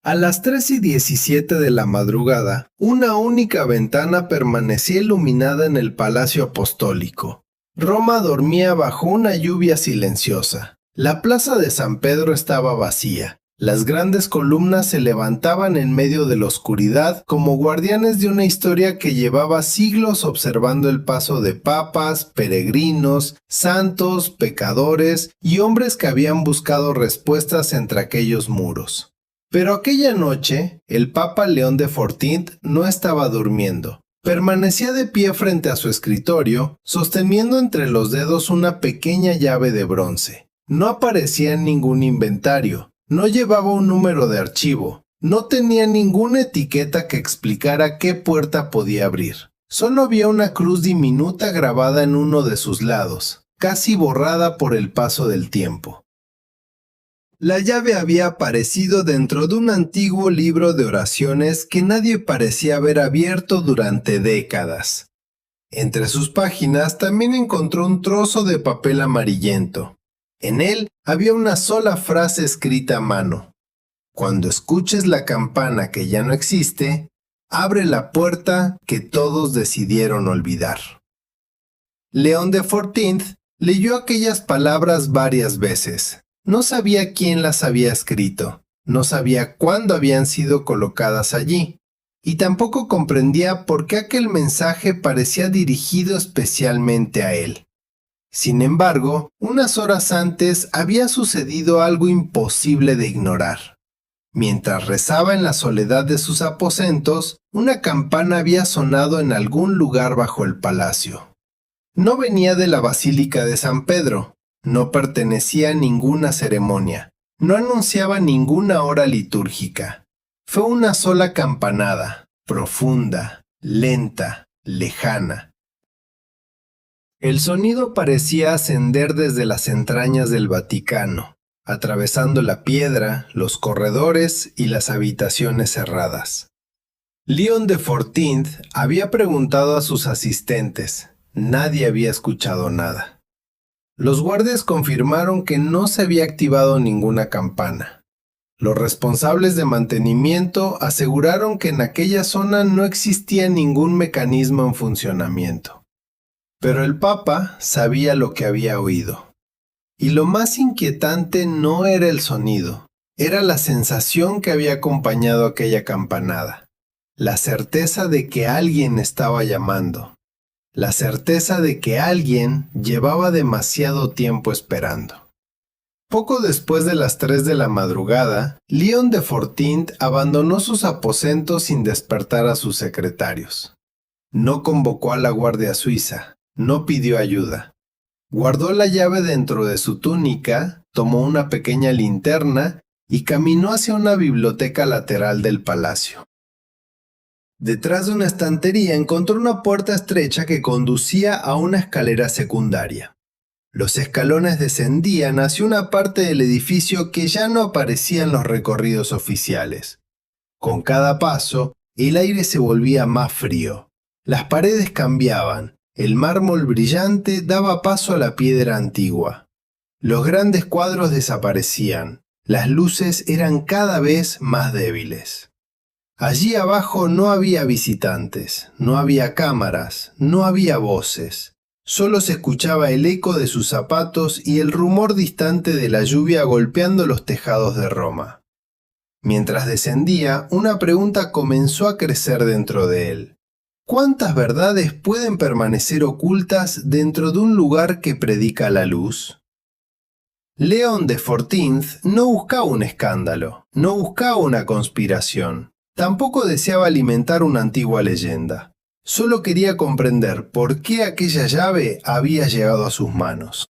A las 3:17 de la madrugada, una única ventana permanecía iluminada en el Palacio Apostólico. Roma dormía bajo una lluvia silenciosa. La plaza de San Pedro estaba vacía. Las grandes columnas se levantaban en medio de la oscuridad como guardianes de una historia que llevaba siglos observando el paso de papas, peregrinos, santos, pecadores y hombres que habían buscado respuestas entre aquellos muros. Pero aquella noche, el Papa León de Fortint no estaba durmiendo. Permanecía de pie frente a su escritorio, sosteniendo entre los dedos una pequeña llave de bronce. No aparecía en ningún inventario. No llevaba un número de archivo. No tenía ninguna etiqueta que explicara qué puerta podía abrir. Solo había una cruz diminuta grabada en uno de sus lados, casi borrada por el paso del tiempo. La llave había aparecido dentro de un antiguo libro de oraciones que nadie parecía haber abierto durante décadas. Entre sus páginas también encontró un trozo de papel amarillento. En él había una sola frase escrita a mano. Cuando escuches la campana que ya no existe, abre la puerta que todos decidieron olvidar. León de Fortint leyó aquellas palabras varias veces. No sabía quién las había escrito, no sabía cuándo habían sido colocadas allí, y tampoco comprendía por qué aquel mensaje parecía dirigido especialmente a él. Sin embargo, unas horas antes había sucedido algo imposible de ignorar. Mientras rezaba en la soledad de sus aposentos, una campana había sonado en algún lugar bajo el palacio. No venía de la Basílica de San Pedro, no pertenecía a ninguna ceremonia, no anunciaba ninguna hora litúrgica. Fue una sola campanada, profunda, lenta, lejana. El sonido parecía ascender desde las entrañas del Vaticano, atravesando la piedra, los corredores y las habitaciones cerradas. León de Fortint había preguntado a sus asistentes. Nadie había escuchado nada. Los guardias confirmaron que no se había activado ninguna campana. Los responsables de mantenimiento aseguraron que en aquella zona no existía ningún mecanismo en funcionamiento. Pero el Papa sabía lo que había oído. Y lo más inquietante no era el sonido, era la sensación que había acompañado aquella campanada. La certeza de que alguien estaba llamando. La certeza de que alguien llevaba demasiado tiempo esperando. Poco después de las 3 de la madrugada, León de Fortint abandonó sus aposentos sin despertar a sus secretarios. No convocó a la Guardia Suiza. No pidió ayuda. Guardó la llave dentro de su túnica, tomó una pequeña linterna y caminó hacia una biblioteca lateral del palacio. Detrás de una estantería encontró una puerta estrecha que conducía a una escalera secundaria. Los escalones descendían hacia una parte del edificio que ya no aparecía en los recorridos oficiales. Con cada paso, el aire se volvía más frío. Las paredes cambiaban. El mármol brillante daba paso a la piedra antigua. Los grandes cuadros desaparecían. Las luces eran cada vez más débiles. Allí abajo no había visitantes, no había cámaras, no había voces. Solo se escuchaba el eco de sus zapatos y el rumor distante de la lluvia golpeando los tejados de Roma. Mientras descendía, una pregunta comenzó a crecer dentro de él. ¿Cuántas verdades pueden permanecer ocultas dentro de un lugar que predica la luz? León de Fortint no buscaba un escándalo, no buscaba una conspiración. Tampoco deseaba alimentar una antigua leyenda. Solo quería comprender por qué aquella llave había llegado a sus manos.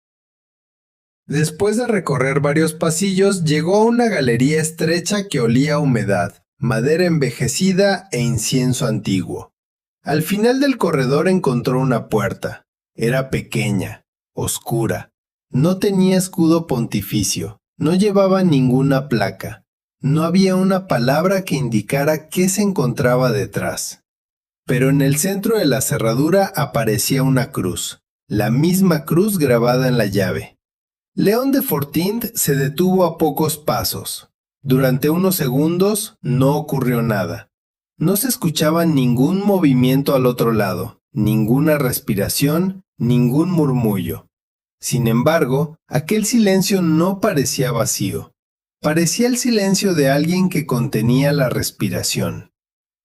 Después de recorrer varios pasillos, llegó a una galería estrecha que olía a humedad, madera envejecida e incienso antiguo. Al final del corredor encontró una puerta. Era pequeña, oscura. No tenía escudo pontificio, no llevaba ninguna placa. No había una palabra que indicara qué se encontraba detrás. Pero en el centro de la cerradura aparecía una cruz, la misma cruz grabada en la llave. León de Fortint se detuvo a pocos pasos. Durante unos segundos no ocurrió nada. No se escuchaba ningún movimiento al otro lado, ninguna respiración, ningún murmullo. Sin embargo, aquel silencio no parecía vacío. Parecía el silencio de alguien que contenía la respiración.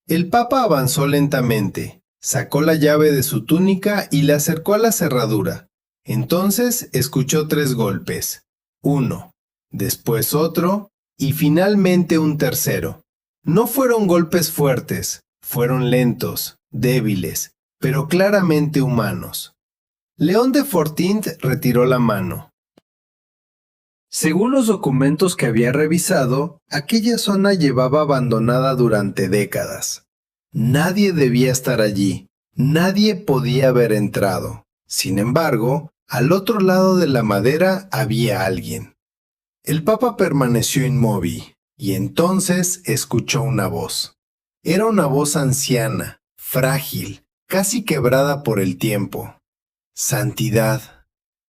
El Papa avanzó lentamente, sacó la llave de su túnica y la acercó a la cerradura. Entonces escuchó 3 golpes. Uno, después otro y finalmente un tercero. No fueron golpes fuertes, fueron lentos, débiles, pero claramente humanos. León de Fortint retiró la mano. Según los documentos que había revisado, aquella zona llevaba abandonada durante décadas. Nadie debía estar allí, nadie podía haber entrado. Sin embargo, al otro lado de la madera había alguien. El Papa permaneció inmóvil, y entonces escuchó una voz. Era una voz anciana, frágil, casi quebrada por el tiempo. Santidad.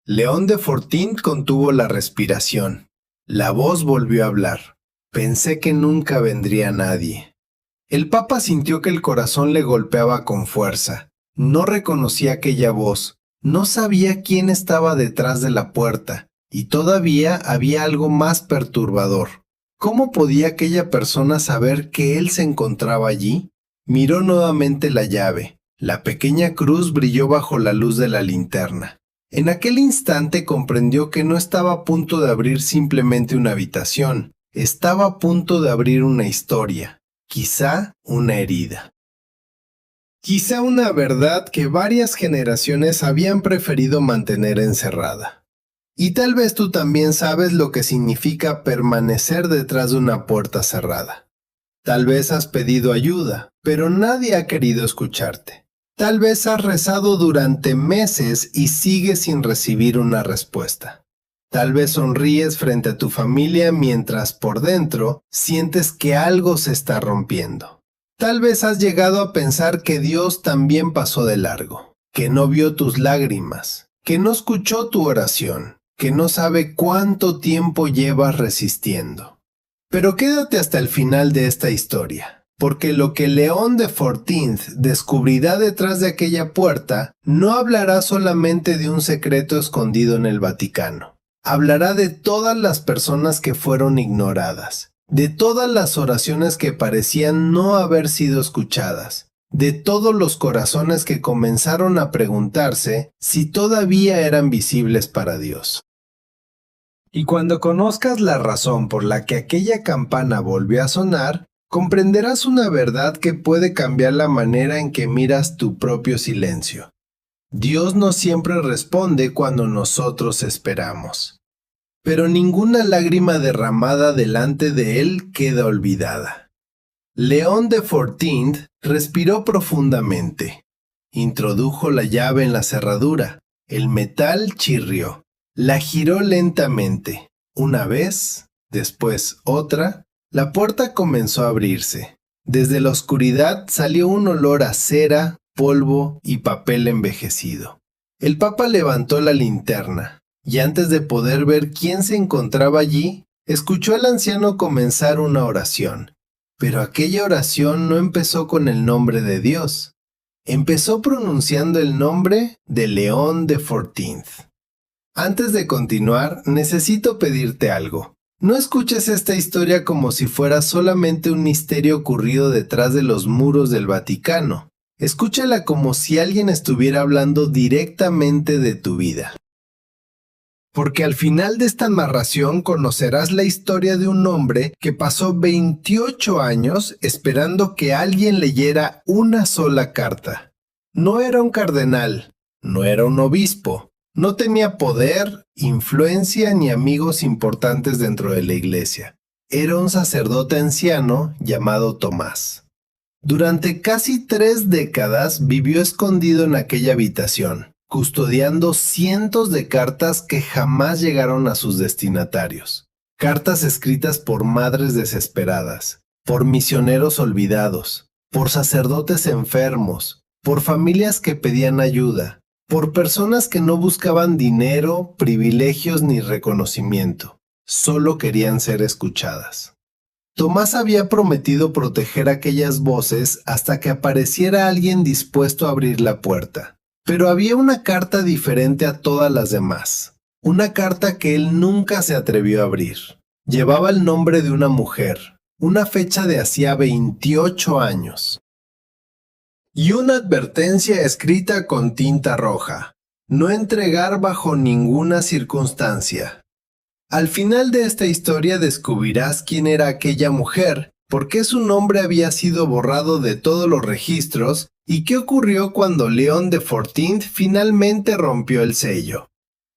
León de Fortint contuvo la respiración. La voz volvió a hablar. Pensé que nunca vendría nadie. El Papa sintió que el corazón le golpeaba con fuerza. No reconocía aquella voz. No sabía quién estaba detrás de la puerta. Y todavía había algo más perturbador. ¿Cómo podía aquella persona saber que él se encontraba allí? Miró nuevamente la llave. La pequeña cruz brilló bajo la luz de la linterna. En aquel instante comprendió que no estaba a punto de abrir simplemente una habitación, estaba a punto de abrir una historia, quizá una herida. Quizá una verdad que varias generaciones habían preferido mantener encerrada. Y tal vez tú también sabes lo que significa permanecer detrás de una puerta cerrada. Tal vez has pedido ayuda, pero nadie ha querido escucharte. Tal vez has rezado durante meses y sigues sin recibir una respuesta. Tal vez sonríes frente a tu familia mientras por dentro sientes que algo se está rompiendo. Tal vez has llegado a pensar que Dios también pasó de largo, que no vio tus lágrimas, que no escuchó tu oración, que no sabe cuánto tiempo llevas resistiendo. Pero quédate hasta el final de esta historia. Porque lo que León de Fortint descubrirá detrás de aquella puerta no hablará solamente de un secreto escondido en el Vaticano. Hablará de todas las personas que fueron ignoradas, de todas las oraciones que parecían no haber sido escuchadas, de todos los corazones que comenzaron a preguntarse si todavía eran visibles para Dios. Y cuando conozcas la razón por la que aquella campana volvió a sonar, comprenderás una verdad que puede cambiar la manera en que miras tu propio silencio. Dios no siempre responde cuando nosotros esperamos. Pero ninguna lágrima derramada delante de Él queda olvidada. León de Fortint respiró profundamente. Introdujo la llave en la cerradura. El metal chirrió. La giró lentamente. Una vez, después otra. La puerta comenzó a abrirse. Desde la oscuridad salió un olor a cera, polvo y papel envejecido. El Papa levantó la linterna, y antes de poder ver quién se encontraba allí, escuchó al anciano comenzar una oración. Pero aquella oración no empezó con el nombre de Dios. Empezó pronunciando el nombre de León de Fortint. Antes de continuar, necesito pedirte algo. No escuches esta historia como si fuera solamente un misterio ocurrido detrás de los muros del Vaticano. Escúchala como si alguien estuviera hablando directamente de tu vida. Porque al final de esta narración conocerás la historia de un hombre que pasó 28 años esperando que alguien leyera una sola carta. No era un cardenal, no era un obispo. No tenía poder, influencia ni amigos importantes dentro de la iglesia. Era un sacerdote anciano llamado Tomás. Durante casi 3 décadas vivió escondido en aquella habitación, custodiando cientos de cartas que jamás llegaron a sus destinatarios. Cartas escritas por madres desesperadas, por misioneros olvidados, por sacerdotes enfermos, por familias que pedían ayuda, por personas que no buscaban dinero, privilegios ni reconocimiento, solo querían ser escuchadas. Tomás había prometido proteger aquellas voces hasta que apareciera alguien dispuesto a abrir la puerta. Pero había una carta diferente a todas las demás. Una carta que él nunca se atrevió a abrir. Llevaba el nombre de una mujer, una fecha de hacía 28 años. Y una advertencia escrita con tinta roja: no entregar bajo ninguna circunstancia. Al final de esta historia descubrirás quién era aquella mujer, por qué su nombre había sido borrado de todos los registros y qué ocurrió cuando León de Fortint finalmente rompió el sello.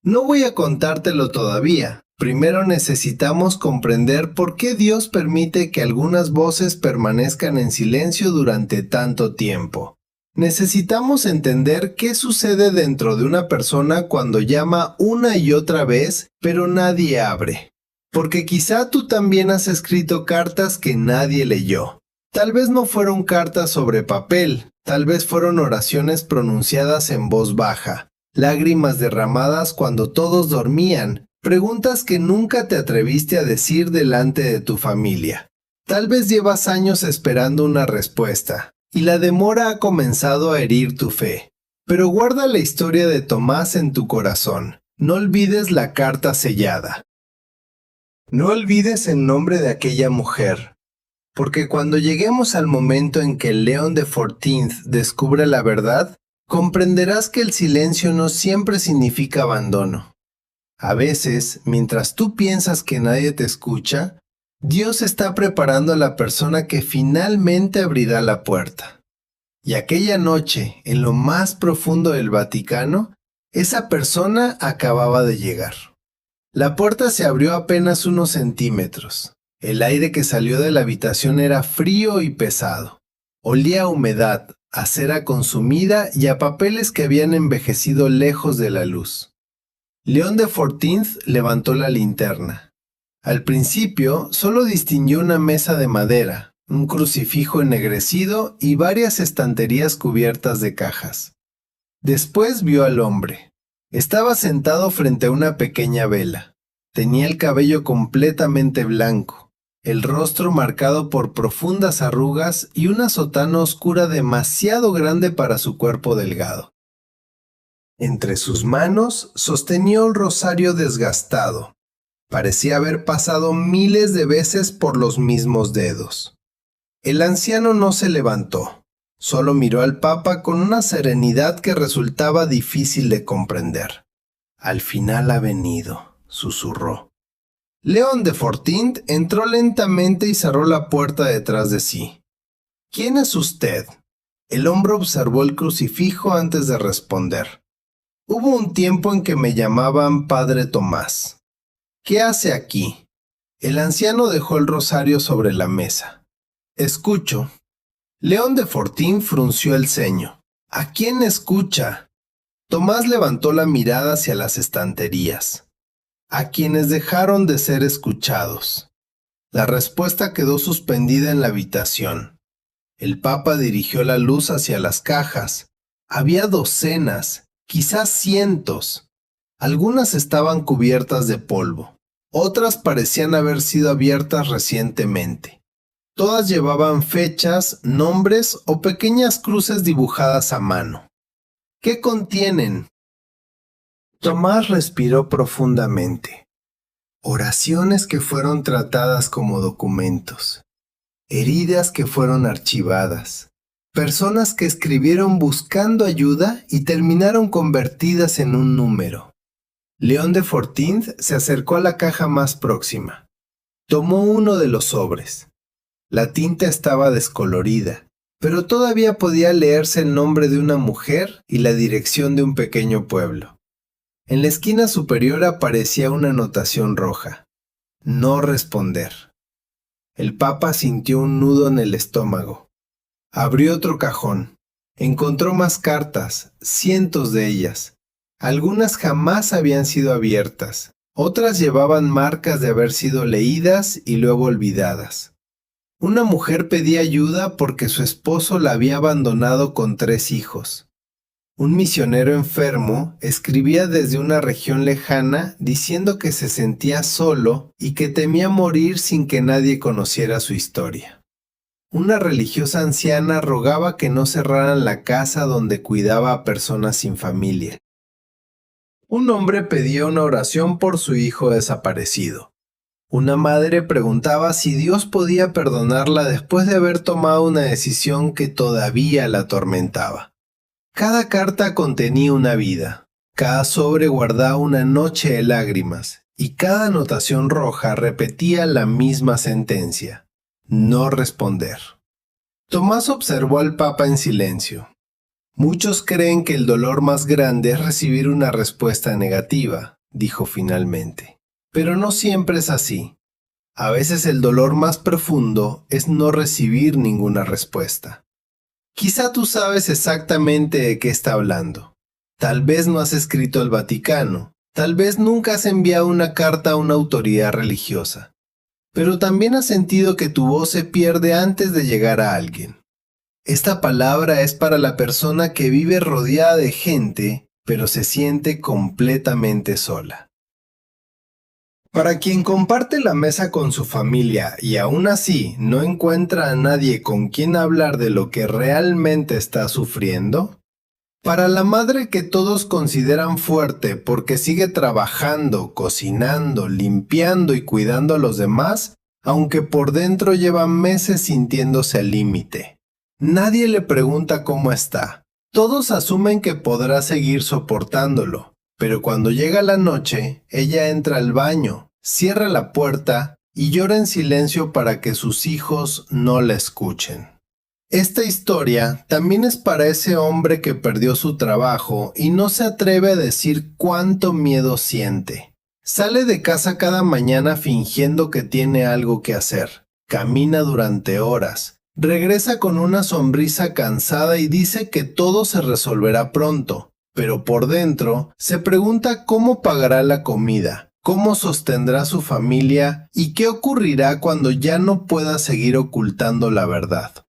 No voy a contártelo todavía. Primero necesitamos comprender por qué Dios permite que algunas voces permanezcan en silencio durante tanto tiempo. Necesitamos entender qué sucede dentro de una persona cuando llama una y otra vez, pero nadie abre. Porque quizá tú también has escrito cartas que nadie leyó. Tal vez no fueron cartas sobre papel, tal vez fueron oraciones pronunciadas en voz baja, lágrimas derramadas cuando todos dormían, preguntas que nunca te atreviste a decir delante de tu familia. Tal vez llevas años esperando una respuesta, y la demora ha comenzado a herir tu fe. Pero guarda la historia de Tomás en tu corazón. No olvides la carta sellada. No olvides el nombre de aquella mujer, porque cuando lleguemos al momento en que León de Fortint descubra la verdad, comprenderás que el silencio no siempre significa abandono. A veces, mientras tú piensas que nadie te escucha, Dios está preparando a la persona que finalmente abrirá la puerta. Y aquella noche, en lo más profundo del Vaticano, esa persona acababa de llegar. La puerta se abrió apenas unos centímetros. El aire que salió de la habitación era frío y pesado. Olía a humedad, a cera consumida y a papeles que habían envejecido lejos de la luz. León de Fortint levantó la linterna. Al principio solo distinguió una mesa de madera, un crucifijo ennegrecido y varias estanterías cubiertas de cajas. Después vio al hombre. Estaba sentado frente a una pequeña vela. Tenía el cabello completamente blanco, el rostro marcado por profundas arrugas y una sotana oscura demasiado grande para su cuerpo delgado. Entre sus manos sostenía un rosario desgastado. Parecía haber pasado miles de veces por los mismos dedos. El anciano no se levantó, solo miró al Papa con una serenidad que resultaba difícil de comprender. Al final ha venido, susurró. León de Fortint entró lentamente y cerró la puerta detrás de sí. ¿Quién es usted? El hombre observó el crucifijo antes de responder. Hubo un tiempo en que me llamaban Padre Tomás. ¿Qué hace aquí? El anciano dejó el rosario sobre la mesa. Escucho. León de Fortint frunció el ceño. ¿A quién escucha? Tomás levantó la mirada hacia las estanterías. A quienes dejaron de ser escuchados. La respuesta quedó suspendida en la habitación. El Papa dirigió la luz hacia las cajas. Había docenas, quizás cientos. Algunas estaban cubiertas de polvo. Otras parecían haber sido abiertas recientemente. Todas llevaban fechas, nombres o pequeñas cruces dibujadas a mano. ¿Qué contienen? Tomás respiró profundamente. Oraciones que fueron tratadas como documentos. Heridas que fueron archivadas. Personas que escribieron buscando ayuda y terminaron convertidas en un número. León de Fortint se acercó a la caja más próxima. Tomó uno de los sobres. La tinta estaba descolorida, pero todavía podía leerse el nombre de una mujer y la dirección de un pequeño pueblo. En la esquina superior aparecía una anotación roja. No responder. El Papa sintió un nudo en el estómago. Abrió otro cajón. Encontró más cartas, cientos de ellas. Algunas jamás habían sido abiertas. Otras llevaban marcas de haber sido leídas y luego olvidadas. Una mujer pedía ayuda porque su esposo la había abandonado con 3 hijos. Un misionero enfermo escribía desde una región lejana diciendo que se sentía solo y que temía morir sin que nadie conociera su historia. Una religiosa anciana rogaba que no cerraran la casa donde cuidaba a personas sin familia. Un hombre pedía una oración por su hijo desaparecido. Una madre preguntaba si Dios podía perdonarla después de haber tomado una decisión que todavía la atormentaba. Cada carta contenía una vida, cada sobre guardaba una noche de lágrimas, y cada anotación roja repetía la misma sentencia: no responder. Tomás observó al Papa en silencio. Muchos creen que el dolor más grande es recibir una respuesta negativa, dijo finalmente. Pero no siempre es así. A veces el dolor más profundo es no recibir ninguna respuesta. Quizá tú sabes exactamente de qué está hablando. Tal vez no has escrito al Vaticano, tal vez nunca has enviado una carta a una autoridad religiosa, pero también has sentido que tu voz se pierde antes de llegar a alguien. Esta palabra es para la persona que vive rodeada de gente, pero se siente completamente sola. Para quien comparte la mesa con su familia y aún así no encuentra a nadie con quien hablar de lo que realmente está sufriendo. Para la madre que todos consideran fuerte porque sigue trabajando, cocinando, limpiando y cuidando a los demás, aunque por dentro lleva meses sintiéndose al límite. Nadie le pregunta cómo está. Todos asumen que podrá seguir soportándolo. Pero cuando llega la noche, ella entra al baño, cierra la puerta y llora en silencio para que sus hijos no la escuchen. Esta historia también es para ese hombre que perdió su trabajo y no se atreve a decir cuánto miedo siente. Sale de casa cada mañana fingiendo que tiene algo que hacer. Camina durante horas. Regresa con una sonrisa cansada y dice que todo se resolverá pronto. Pero por dentro se pregunta cómo pagará la comida, cómo sostendrá su familia y qué ocurrirá cuando ya no pueda seguir ocultando la verdad.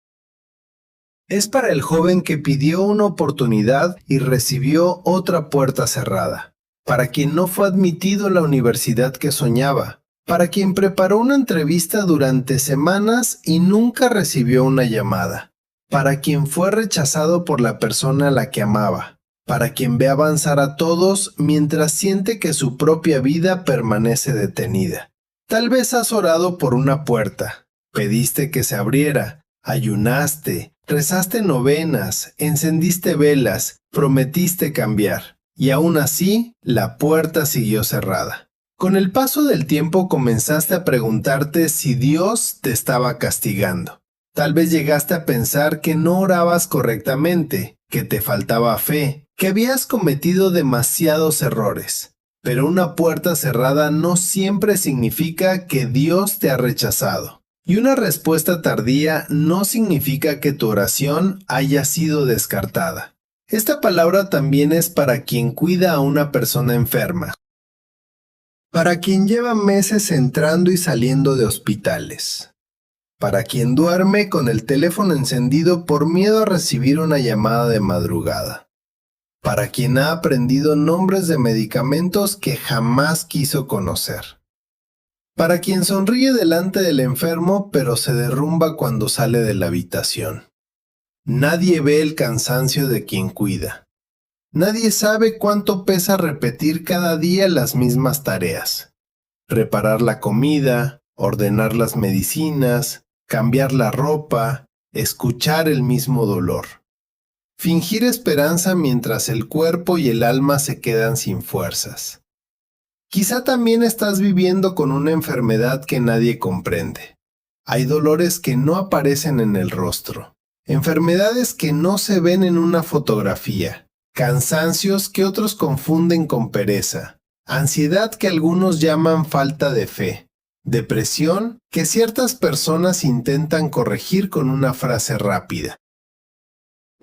Es para el joven que pidió una oportunidad y recibió otra puerta cerrada, para quien no fue admitido a la universidad que soñaba, para quien preparó una entrevista durante semanas y nunca recibió una llamada, para quien fue rechazado por la persona a la que amaba. Para quien ve avanzar a todos mientras siente que su propia vida permanece detenida. Tal vez has orado por una puerta, pediste que se abriera, ayunaste, rezaste novenas, encendiste velas, prometiste cambiar, y aún así la puerta siguió cerrada. Con el paso del tiempo comenzaste a preguntarte si Dios te estaba castigando. Tal vez llegaste a pensar que no orabas correctamente, que te faltaba fe, que habías cometido demasiados errores. Pero una puerta cerrada no siempre significa que Dios te ha rechazado. Y una respuesta tardía no significa que tu oración haya sido descartada. Esta palabra también es para quien cuida a una persona enferma. Para quien lleva meses entrando y saliendo de hospitales. Para quien duerme con el teléfono encendido por miedo a recibir una llamada de madrugada. Para quien ha aprendido nombres de medicamentos que jamás quiso conocer. Para quien sonríe delante del enfermo pero se derrumba cuando sale de la habitación. Nadie ve el cansancio de quien cuida. Nadie sabe cuánto pesa repetir cada día las mismas tareas. Preparar la comida, ordenar las medicinas, cambiar la ropa, escuchar el mismo dolor. Fingir esperanza mientras el cuerpo y el alma se quedan sin fuerzas. Quizá también estás viviendo con una enfermedad que nadie comprende. Hay dolores que no aparecen en el rostro, enfermedades que no se ven en una fotografía, cansancios que otros confunden con pereza, ansiedad que algunos llaman falta de fe, depresión que ciertas personas intentan corregir con una frase rápida.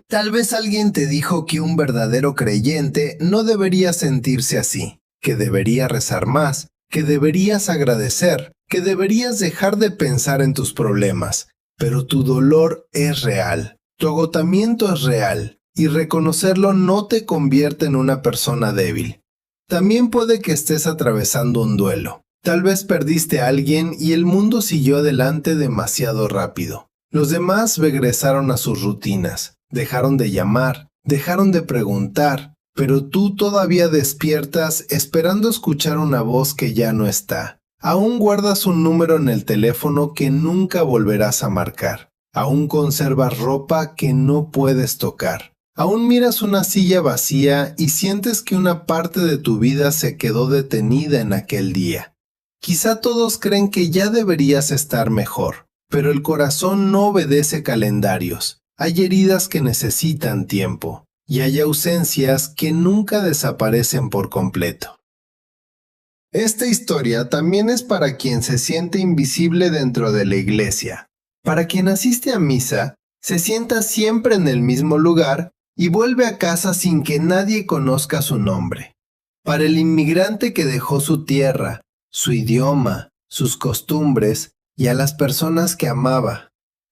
Tal vez alguien te dijo que un verdadero creyente no debería sentirse así, que debería rezar más, que deberías agradecer, que deberías dejar de pensar en tus problemas. Pero tu dolor es real, tu agotamiento es real, y reconocerlo no te convierte en una persona débil. También puede que estés atravesando un duelo. Tal vez perdiste a alguien y el mundo siguió adelante demasiado rápido. Los demás regresaron a sus rutinas, dejaron de llamar, dejaron de preguntar, pero tú todavía despiertas esperando escuchar una voz que ya no está. Aún guardas un número en el teléfono que nunca volverás a marcar. Aún conservas ropa que no puedes tocar. Aún miras una silla vacía y sientes que una parte de tu vida se quedó detenida en aquel día. Quizá todos creen que ya deberías estar mejor, pero el corazón no obedece calendarios. Hay heridas que necesitan tiempo y hay ausencias que nunca desaparecen por completo. Esta historia también es para quien se siente invisible dentro de la iglesia. Para quien asiste a misa, se sienta siempre en el mismo lugar y vuelve a casa sin que nadie conozca su nombre. Para el inmigrante que dejó su tierra, su idioma, sus costumbres y a las personas que amaba.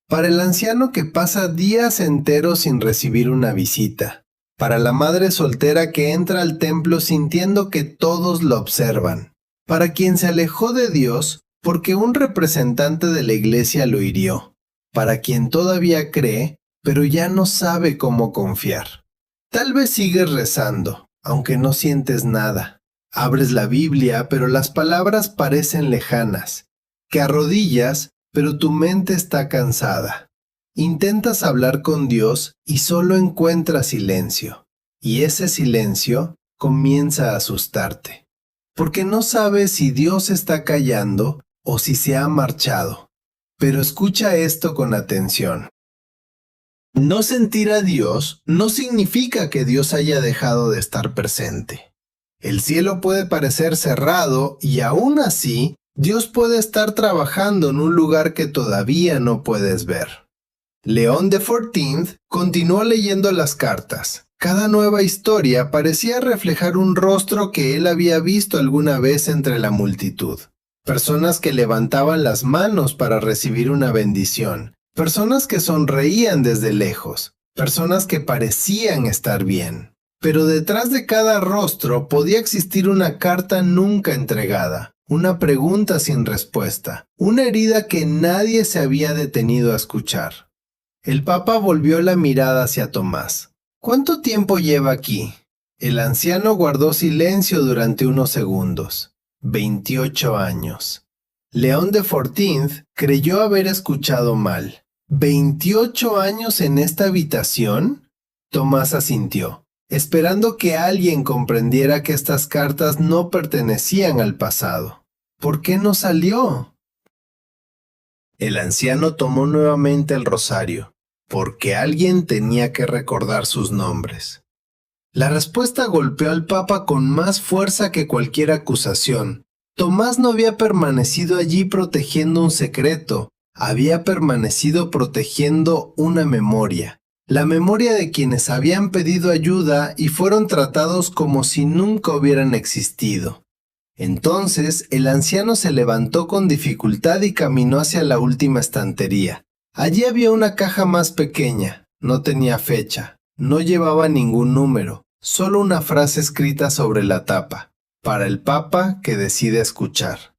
Para el anciano que pasa días enteros sin recibir una visita. Para la madre soltera que entra al templo sintiendo que todos lo observan. Para quien se alejó de Dios porque un representante de la iglesia lo hirió. Para quien todavía cree, pero ya no sabe cómo confiar. Tal vez sigues rezando, aunque no sientes nada. Abres la Biblia, pero las palabras parecen lejanas. Que arrodillas, pero tu mente está cansada. Intentas hablar con Dios y solo encuentras silencio. Y ese silencio comienza a asustarte. Porque no sabes si Dios está callando o si se ha marchado. Pero escucha esto con atención. No sentir a Dios no significa que Dios haya dejado de estar presente. El cielo puede parecer cerrado y aún así, Dios puede estar trabajando en un lugar que todavía no puedes ver. León de XIV continuó leyendo las cartas. Cada nueva historia parecía reflejar un rostro que él había visto alguna vez entre la multitud. Personas que levantaban las manos para recibir una bendición. Personas que sonreían desde lejos. Personas que parecían estar bien. Pero detrás de cada rostro podía existir una carta nunca entregada. Una pregunta sin respuesta. Una herida que nadie se había detenido a escuchar. El Papa volvió la mirada hacia Tomás. ¿Cuánto tiempo lleva aquí? El anciano guardó silencio durante unos segundos. 28 años. León de XIV creyó haber escuchado mal. ¿28 años en esta habitación? Tomás asintió, esperando que alguien comprendiera que estas cartas no pertenecían al pasado. ¿Por qué no salió? El anciano tomó nuevamente el rosario, porque alguien tenía que recordar sus nombres. La respuesta golpeó al Papa con más fuerza que cualquier acusación. Tomás no había permanecido allí protegiendo un secreto, había permanecido protegiendo una memoria. La memoria de quienes habían pedido ayuda y fueron tratados como si nunca hubieran existido. Entonces el anciano se levantó con dificultad y caminó hacia la última estantería. Allí había una caja más pequeña, no tenía fecha, no llevaba ningún número, solo una frase escrita sobre la tapa, para el Papa que decide escuchar.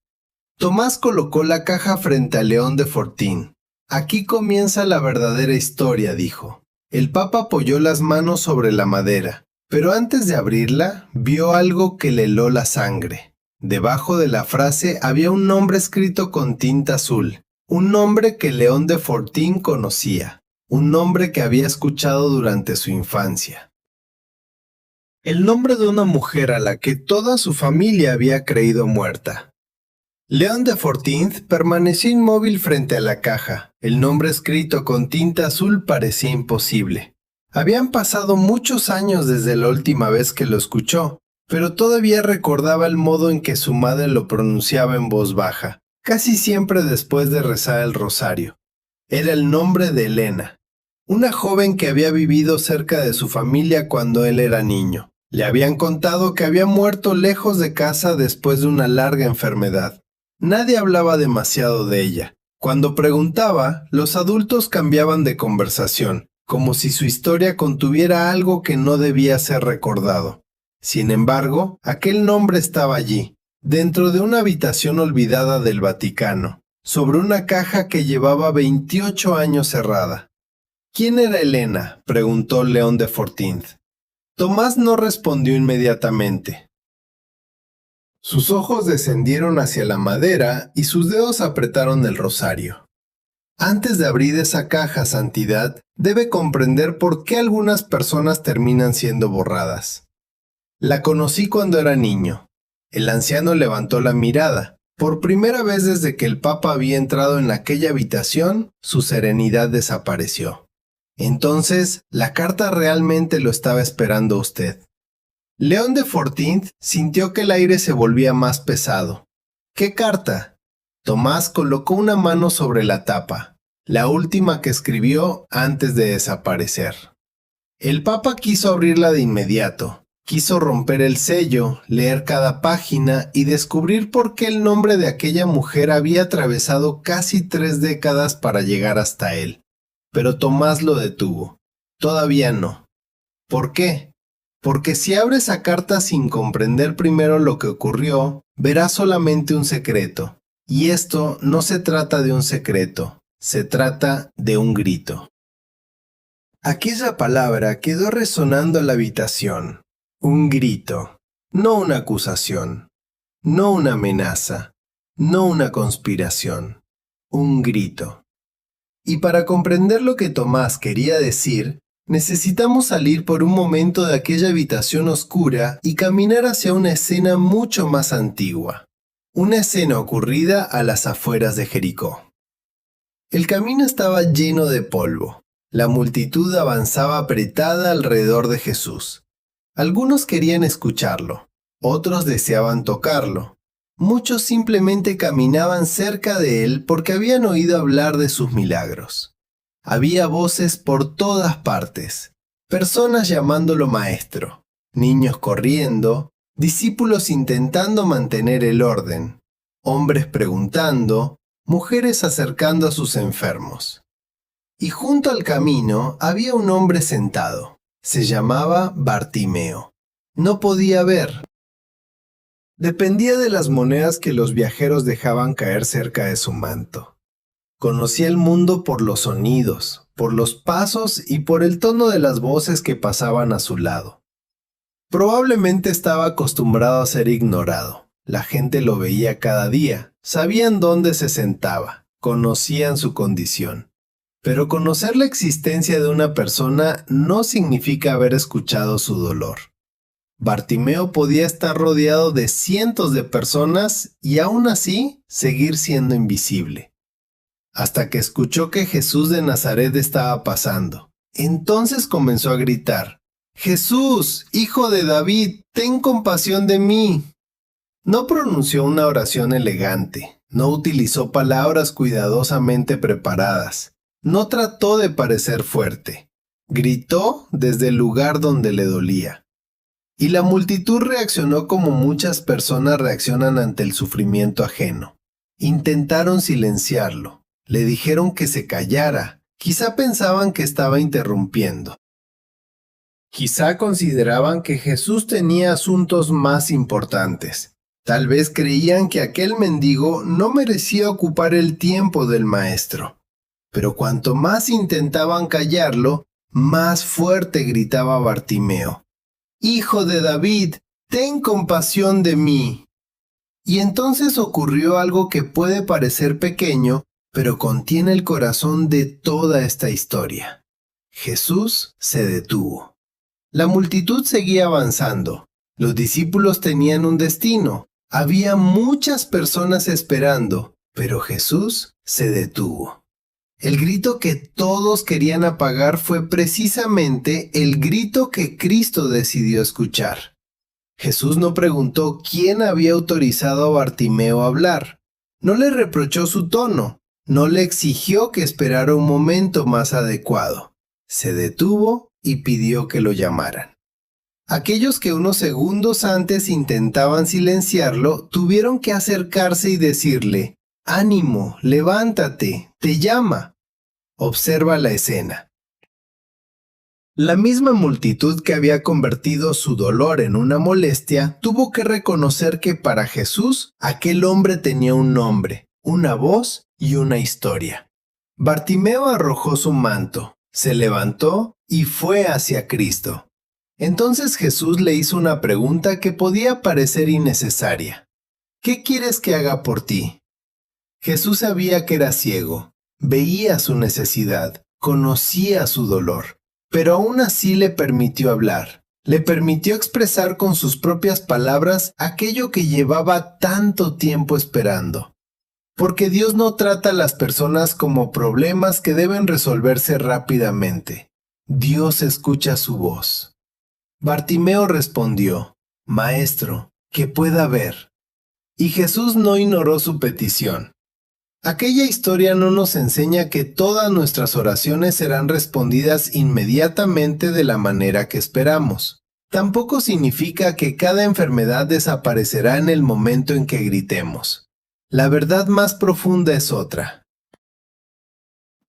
Tomás colocó la caja frente a León de XIV. Aquí comienza la verdadera historia, dijo. El Papa apoyó las manos sobre la madera, pero antes de abrirla, vio algo que le heló la sangre. Debajo de la frase había un nombre escrito con tinta azul, un nombre que León de XIV conocía, un nombre que había escuchado durante su infancia. El nombre de una mujer a la que toda su familia había creído muerta. León de XIV permaneció inmóvil frente a la caja. El nombre escrito con tinta azul parecía imposible. Habían pasado muchos años desde la última vez que lo escuchó, pero todavía recordaba el modo en que su madre lo pronunciaba en voz baja, casi siempre después de rezar el rosario. Era el nombre de Elena, una joven que había vivido cerca de su familia cuando él era niño. Le habían contado que había muerto lejos de casa después de una larga enfermedad. Nadie hablaba demasiado de ella. Cuando preguntaba, los adultos cambiaban de conversación. como si su historia contuviera algo que no debía ser recordado. Sin embargo, aquel nombre estaba allí, dentro de una habitación olvidada del Vaticano, sobre una caja que llevaba 28 años cerrada. ¿Quién era Helena?, preguntó León de Fortinth. Tomás no respondió inmediatamente. Sus ojos descendieron hacia la madera y sus dedos apretaron el rosario. Antes de abrir esa caja, Santidad, debe comprender por qué algunas personas terminan siendo borradas. La conocí cuando era niño. El anciano levantó la mirada. Por primera vez desde que el Papa había entrado en aquella habitación, su serenidad desapareció. Entonces, la carta realmente lo estaba esperando a usted. León de Fortinth sintió que el aire se volvía más pesado. ¿Qué carta? Tomás colocó una mano sobre la tapa, la última que escribió antes de desaparecer. El Papa quiso abrirla de inmediato. Quiso romper el sello, leer cada página y descubrir por qué el nombre de aquella mujer había atravesado casi 3 décadas para llegar hasta él. Pero Tomás lo detuvo. Todavía no. ¿Por qué? Porque si abres esa carta sin comprender primero lo que ocurrió, verás solamente un secreto. Y esto no se trata de un secreto, se trata de un grito. Aquella palabra quedó resonando en la habitación. Un grito, no una acusación, no una amenaza, no una conspiración. Un grito. Y para comprender lo que Tomás quería decir, necesitamos salir por un momento de aquella habitación oscura y caminar hacia una escena mucho más antigua. Una escena ocurrida a las afueras de Jericó. El camino estaba lleno de polvo. La multitud avanzaba apretada alrededor de Jesús. Algunos querían escucharlo, otros deseaban tocarlo. Muchos simplemente caminaban cerca de él porque habían oído hablar de sus milagros. Había voces por todas partes, personas llamándolo maestro, niños corriendo, discípulos intentando mantener el orden, hombres preguntando, mujeres acercando a sus enfermos. Y junto al camino había un hombre sentado. Se llamaba Bartimeo. No podía ver. Dependía de las monedas que los viajeros dejaban caer cerca de su manto. Conocía el mundo por los sonidos, por los pasos y por el tono de las voces que pasaban a su lado. Probablemente estaba acostumbrado a ser ignorado. La gente lo veía cada día, sabían dónde se sentaba, conocían su condición. Pero conocer la existencia de una persona no significa haber escuchado su dolor. Bartimeo podía estar rodeado de cientos de personas y aún así seguir siendo invisible. Hasta que escuchó que Jesús de Nazaret estaba pasando. Entonces comenzó a gritar: «¡Jesús, hijo de David, ten compasión de mí!». No pronunció una oración elegante, no utilizó palabras cuidadosamente preparadas, no trató de parecer fuerte. Gritó desde el lugar donde le dolía. Y la multitud reaccionó como muchas personas reaccionan ante el sufrimiento ajeno. Intentaron silenciarlo. Le dijeron que se callara. Quizá pensaban que estaba interrumpiendo. Quizá consideraban que Jesús tenía asuntos más importantes. Tal vez creían que aquel mendigo no merecía ocupar el tiempo del maestro. Pero cuanto más intentaban callarlo, más fuerte gritaba Bartimeo: «¡Hijo de David, ten compasión de mí!». Y entonces ocurrió algo que puede parecer pequeño, pero contiene el corazón de toda esta historia. Jesús se detuvo. La multitud seguía avanzando. Los discípulos tenían un destino. Había muchas personas esperando, pero Jesús se detuvo. El grito que todos querían apagar fue precisamente el grito que Cristo decidió escuchar. Jesús no preguntó quién había autorizado a Bartimeo a hablar. No le reprochó su tono. No le exigió que esperara un momento más adecuado. Se detuvo y pidió que lo llamaran. Aquellos que unos segundos antes intentaban silenciarlo tuvieron que acercarse y decirle: «Ánimo, levántate, te llama». Observa la escena. La misma multitud que había convertido su dolor en una molestia tuvo que reconocer que para Jesús aquel hombre tenía un nombre, una voz y una historia. Bartimeo arrojó su manto, se levantó y fue hacia Cristo. Entonces Jesús le hizo una pregunta que podía parecer innecesaria. ¿Qué quieres que haga por ti? Jesús sabía que era ciego, veía su necesidad, conocía su dolor, pero aún así le permitió hablar. Le permitió expresar con sus propias palabras aquello que llevaba tanto tiempo esperando. Porque Dios no trata a las personas como problemas que deben resolverse rápidamente. Dios escucha su voz. Bartimeo respondió, Maestro, que pueda ver. Y Jesús no ignoró su petición. Aquella historia no nos enseña que todas nuestras oraciones serán respondidas inmediatamente de la manera que esperamos. Tampoco significa que cada enfermedad desaparecerá en el momento en que gritemos. La verdad más profunda es otra.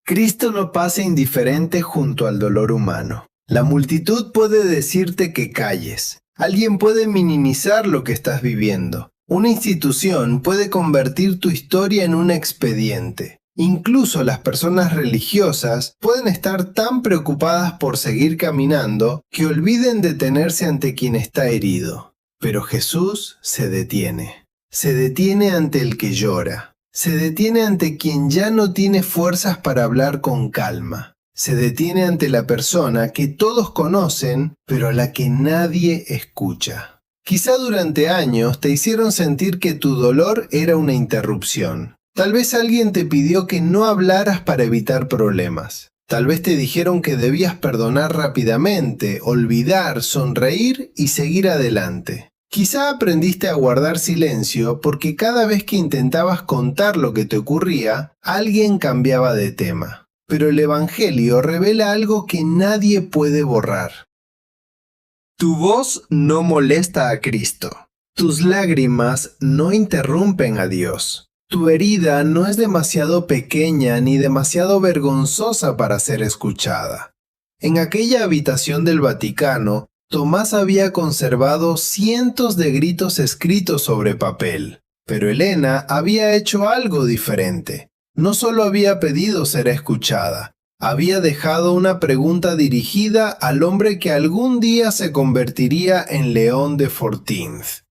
Cristo no pasa indiferente junto al dolor humano. La multitud puede decirte que calles. Alguien puede minimizar lo que estás viviendo. Una institución puede convertir tu historia en un expediente. Incluso las personas religiosas pueden estar tan preocupadas por seguir caminando que olviden detenerse ante quien está herido. Pero Jesús se detiene. Se detiene ante el que llora. Se detiene ante quien ya no tiene fuerzas para hablar con calma. Se detiene ante la persona que todos conocen, pero a la que nadie escucha. Quizá durante años te hicieron sentir que tu dolor era una interrupción. Tal vez alguien te pidió que no hablaras para evitar problemas. Tal vez te dijeron que debías perdonar rápidamente, olvidar, sonreír y seguir adelante. Quizá aprendiste a guardar silencio porque cada vez que intentabas contar lo que te ocurría, alguien cambiaba de tema. Pero el Evangelio revela algo que nadie puede borrar. Tu voz no molesta a Cristo. Tus lágrimas no interrumpen a Dios. Tu herida no es demasiado pequeña ni demasiado vergonzosa para ser escuchada. En aquella habitación del Vaticano, Tomás había conservado cientos de gritos escritos sobre papel, pero Elena había hecho algo diferente. No solo había pedido ser escuchada, había dejado una pregunta dirigida al hombre que algún día se convertiría en León de Fortins.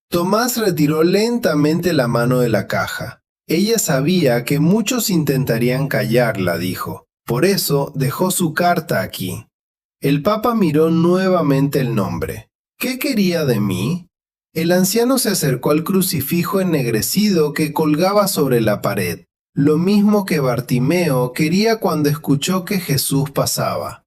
Tomás retiró lentamente la mano de la caja. Ella sabía que muchos intentarían callarla, dijo. Por eso dejó su carta aquí. El Papa miró nuevamente el nombre. ¿Qué quería de mí? El anciano se acercó al crucifijo ennegrecido que colgaba sobre la pared. Lo mismo que Bartimeo quería cuando escuchó que Jesús pasaba.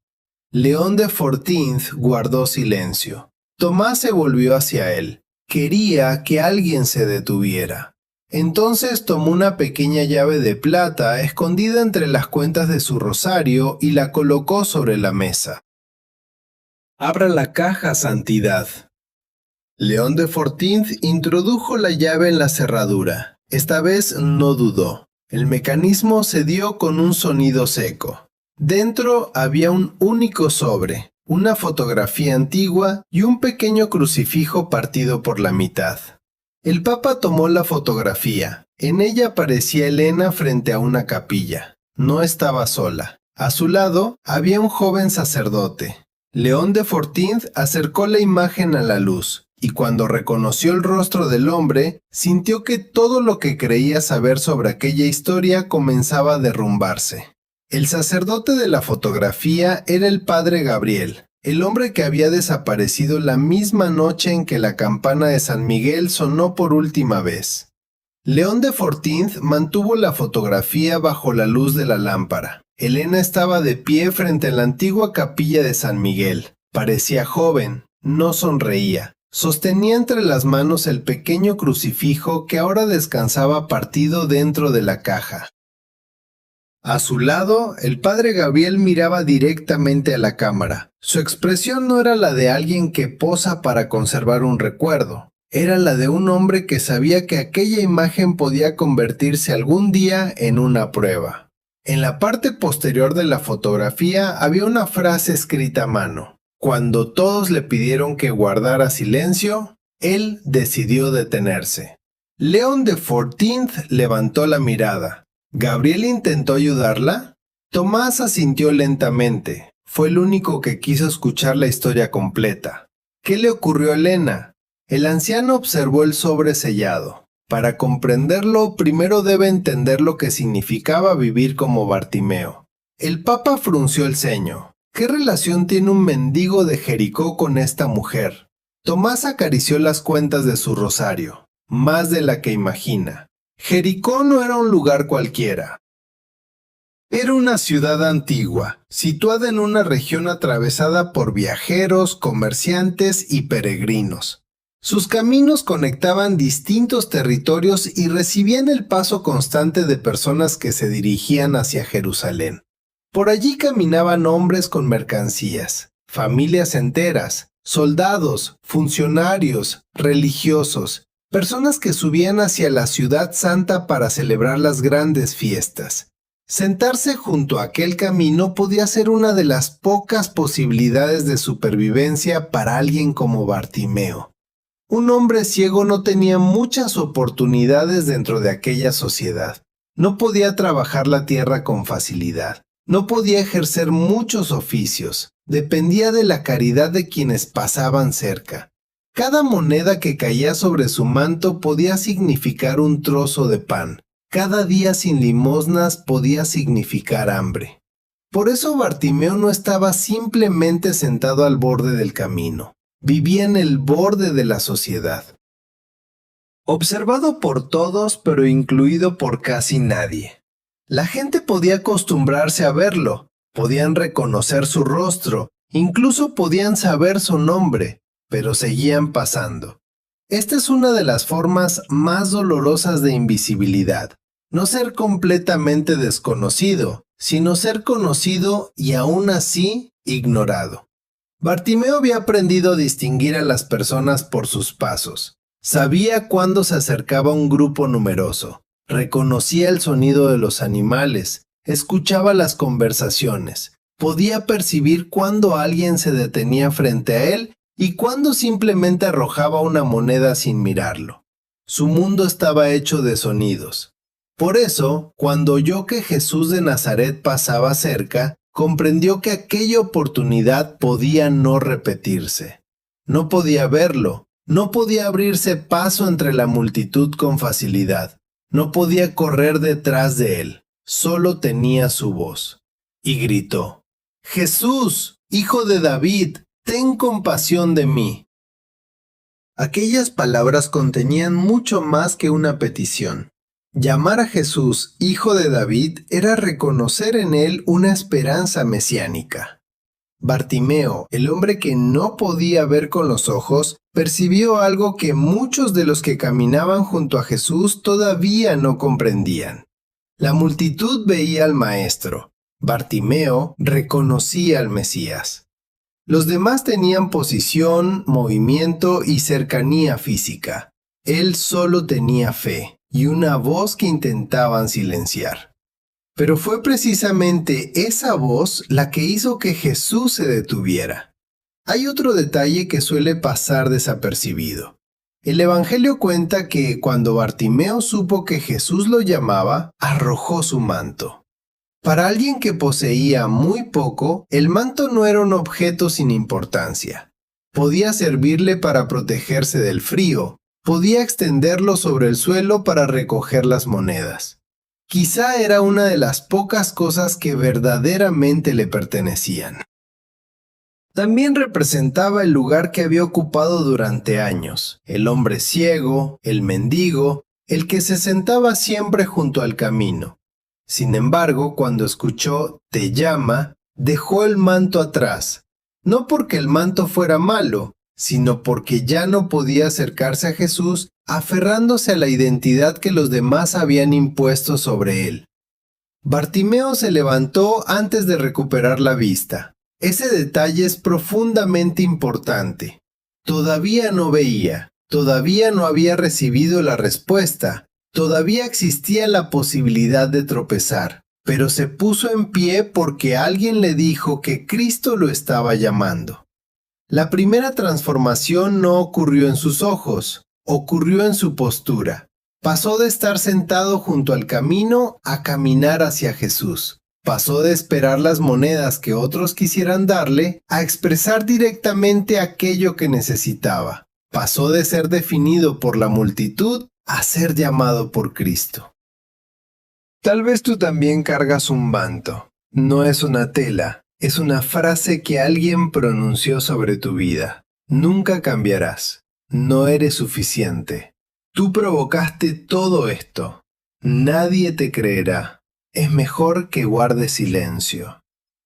León de Fortins guardó silencio. Tomás se volvió hacia él. Quería que alguien se detuviera. Entonces tomó una pequeña llave de plata escondida entre las cuentas de su rosario y la colocó sobre la mesa. Abra la caja, santidad. León de Fortins introdujo la llave en la cerradura. Esta vez no dudó. El mecanismo se dio con un sonido seco. Dentro había un único sobre, una fotografía antigua y un pequeño crucifijo partido por la mitad. El Papa tomó la fotografía. En ella aparecía Elena frente a una capilla. No estaba sola. A su lado había un joven sacerdote. León de Fortins acercó la imagen a la luz, y cuando reconoció el rostro del hombre, sintió que todo lo que creía saber sobre aquella historia comenzaba a derrumbarse. El sacerdote de la fotografía era el padre Gabriel, el hombre que había desaparecido la misma noche en que la campana de San Miguel sonó por última vez. León de Fortins mantuvo la fotografía bajo la luz de la lámpara. Elena estaba de pie frente a la antigua capilla de San Miguel. Parecía joven, no sonreía. Sostenía entre las manos el pequeño crucifijo que ahora descansaba partido dentro de la caja. A su lado, el padre Gabriel miraba directamente a la cámara. Su expresión no era la de alguien que posa para conservar un recuerdo. Era la de un hombre que sabía que aquella imagen podía convertirse algún día en una prueba. En la parte posterior de la fotografía había una frase escrita a mano. Cuando todos le pidieron que guardara silencio, él decidió detenerse. León XIV levantó la mirada. ¿Gabriel intentó ayudarla? Tomás asintió lentamente. Fue el único que quiso escuchar la historia completa. ¿Qué le ocurrió a Elena? El anciano observó el sobre sellado. Para comprenderlo, primero debe entender lo que significaba vivir como Bartimeo. El Papa frunció el ceño. ¿Qué relación tiene un mendigo de Jericó con esta mujer? Tomás acarició las cuentas de su rosario, más de la que imagina. Jericó no era un lugar cualquiera. Era una ciudad antigua, situada en una región atravesada por viajeros, comerciantes y peregrinos. Sus caminos conectaban distintos territorios y recibían el paso constante de personas que se dirigían hacia Jerusalén. Por allí caminaban hombres con mercancías, familias enteras, soldados, funcionarios, religiosos, personas que subían hacia la ciudad santa para celebrar las grandes fiestas. Sentarse junto a aquel camino podía ser una de las pocas posibilidades de supervivencia para alguien como Bartimeo. Un hombre ciego no tenía muchas oportunidades dentro de aquella sociedad. No podía trabajar la tierra con facilidad. No podía ejercer muchos oficios. Dependía de la caridad de quienes pasaban cerca. Cada moneda que caía sobre su manto podía significar un trozo de pan. Cada día sin limosnas podía significar hambre. Por eso Bartimeo no estaba simplemente sentado al borde del camino. Vivía en el borde de la sociedad. Observado por todos, pero incluido por casi nadie. La gente podía acostumbrarse a verlo, podían reconocer su rostro, incluso podían saber su nombre, pero seguían pasando. Esta es una de las formas más dolorosas de invisibilidad. No ser completamente desconocido, sino ser conocido y aún así ignorado. Bartimeo había aprendido a distinguir a las personas por sus pasos. Sabía cuándo se acercaba un grupo numeroso. Reconocía el sonido de los animales. Escuchaba las conversaciones. Podía percibir cuándo alguien se detenía frente a él y cuándo simplemente arrojaba una moneda sin mirarlo. Su mundo estaba hecho de sonidos. Por eso, cuando oyó que Jesús de Nazaret pasaba cerca, comprendió que aquella oportunidad podía no repetirse. No podía verlo, no podía abrirse paso entre la multitud con facilidad, no podía correr detrás de él, solo tenía su voz. Y gritó: «Jesús, hijo de David, ten compasión de mí». Aquellas palabras contenían mucho más que una petición. Llamar a Jesús hijo de David era reconocer en él una esperanza mesiánica. Bartimeo, el hombre que no podía ver con los ojos, percibió algo que muchos de los que caminaban junto a Jesús todavía no comprendían. La multitud veía al Maestro. Bartimeo reconocía al Mesías. Los demás tenían posición, movimiento y cercanía física. Él solo tenía fe y una voz que intentaban silenciar. Pero fue precisamente esa voz la que hizo que Jesús se detuviera. Hay otro detalle que suele pasar desapercibido. El Evangelio cuenta que cuando Bartimeo supo que Jesús lo llamaba, arrojó su manto. Para alguien que poseía muy poco, el manto no era un objeto sin importancia. Podía servirle para protegerse del frío, podía extenderlo sobre el suelo para recoger las monedas. Quizá era una de las pocas cosas que verdaderamente le pertenecían. También representaba el lugar que había ocupado durante años, el hombre ciego, el mendigo, el que se sentaba siempre junto al camino. Sin embargo, cuando escuchó «te llama», dejó el manto atrás, no porque el manto fuera malo, sino porque ya no podía acercarse a Jesús aferrándose a la identidad que los demás habían impuesto sobre él. Bartimeo se levantó antes de recuperar la vista. Ese detalle es profundamente importante. Todavía no veía, todavía no había recibido la respuesta, todavía existía la posibilidad de tropezar, pero se puso en pie porque alguien le dijo que Cristo lo estaba llamando. La primera transformación no ocurrió en sus ojos, ocurrió en su postura. Pasó de estar sentado junto al camino a caminar hacia Jesús. Pasó de esperar las monedas que otros quisieran darle a expresar directamente aquello que necesitaba. Pasó de ser definido por la multitud a ser llamado por Cristo. Tal vez tú también cargas un manto. No es una tela, es una frase que alguien pronunció sobre tu vida. Nunca cambiarás. No eres suficiente. Tú provocaste todo esto. Nadie te creerá. Es mejor que guardes silencio.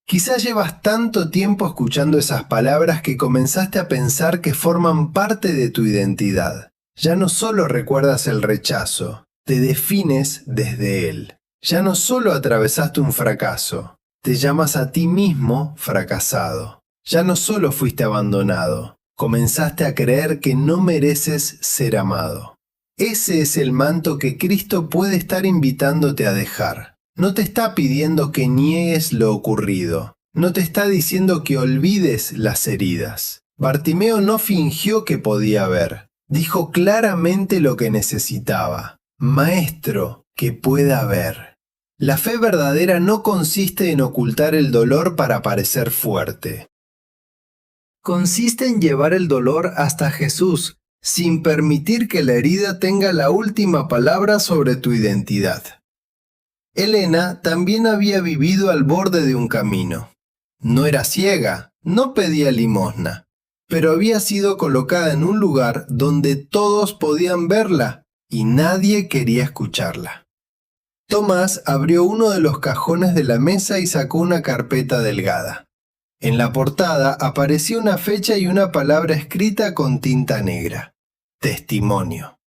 Quizás llevas tanto tiempo escuchando esas palabras que comenzaste a pensar que forman parte de tu identidad. Ya no solo recuerdas el rechazo, te defines desde él. Ya no solo atravesaste un fracaso, te llamas a ti mismo fracasado. Ya no solo fuiste abandonado, comenzaste a creer que no mereces ser amado. Ese es el manto que Cristo puede estar invitándote a dejar. No te está pidiendo que niegues lo ocurrido. No te está diciendo que olvides las heridas. Bartimeo no fingió que podía ver. Dijo claramente lo que necesitaba. Maestro, que pueda ver. La fe verdadera no consiste en ocultar el dolor para parecer fuerte. Consiste en llevar el dolor hasta Jesús, sin permitir que la herida tenga la última palabra sobre tu identidad. Elena también había vivido al borde de un camino. No era ciega, no pedía limosna, pero había sido colocada en un lugar donde todos podían verla y nadie quería escucharla. Tomás abrió uno de los cajones de la mesa y sacó una carpeta delgada. En la portada aparecía una fecha y una palabra escrita con tinta negra. Testimonio.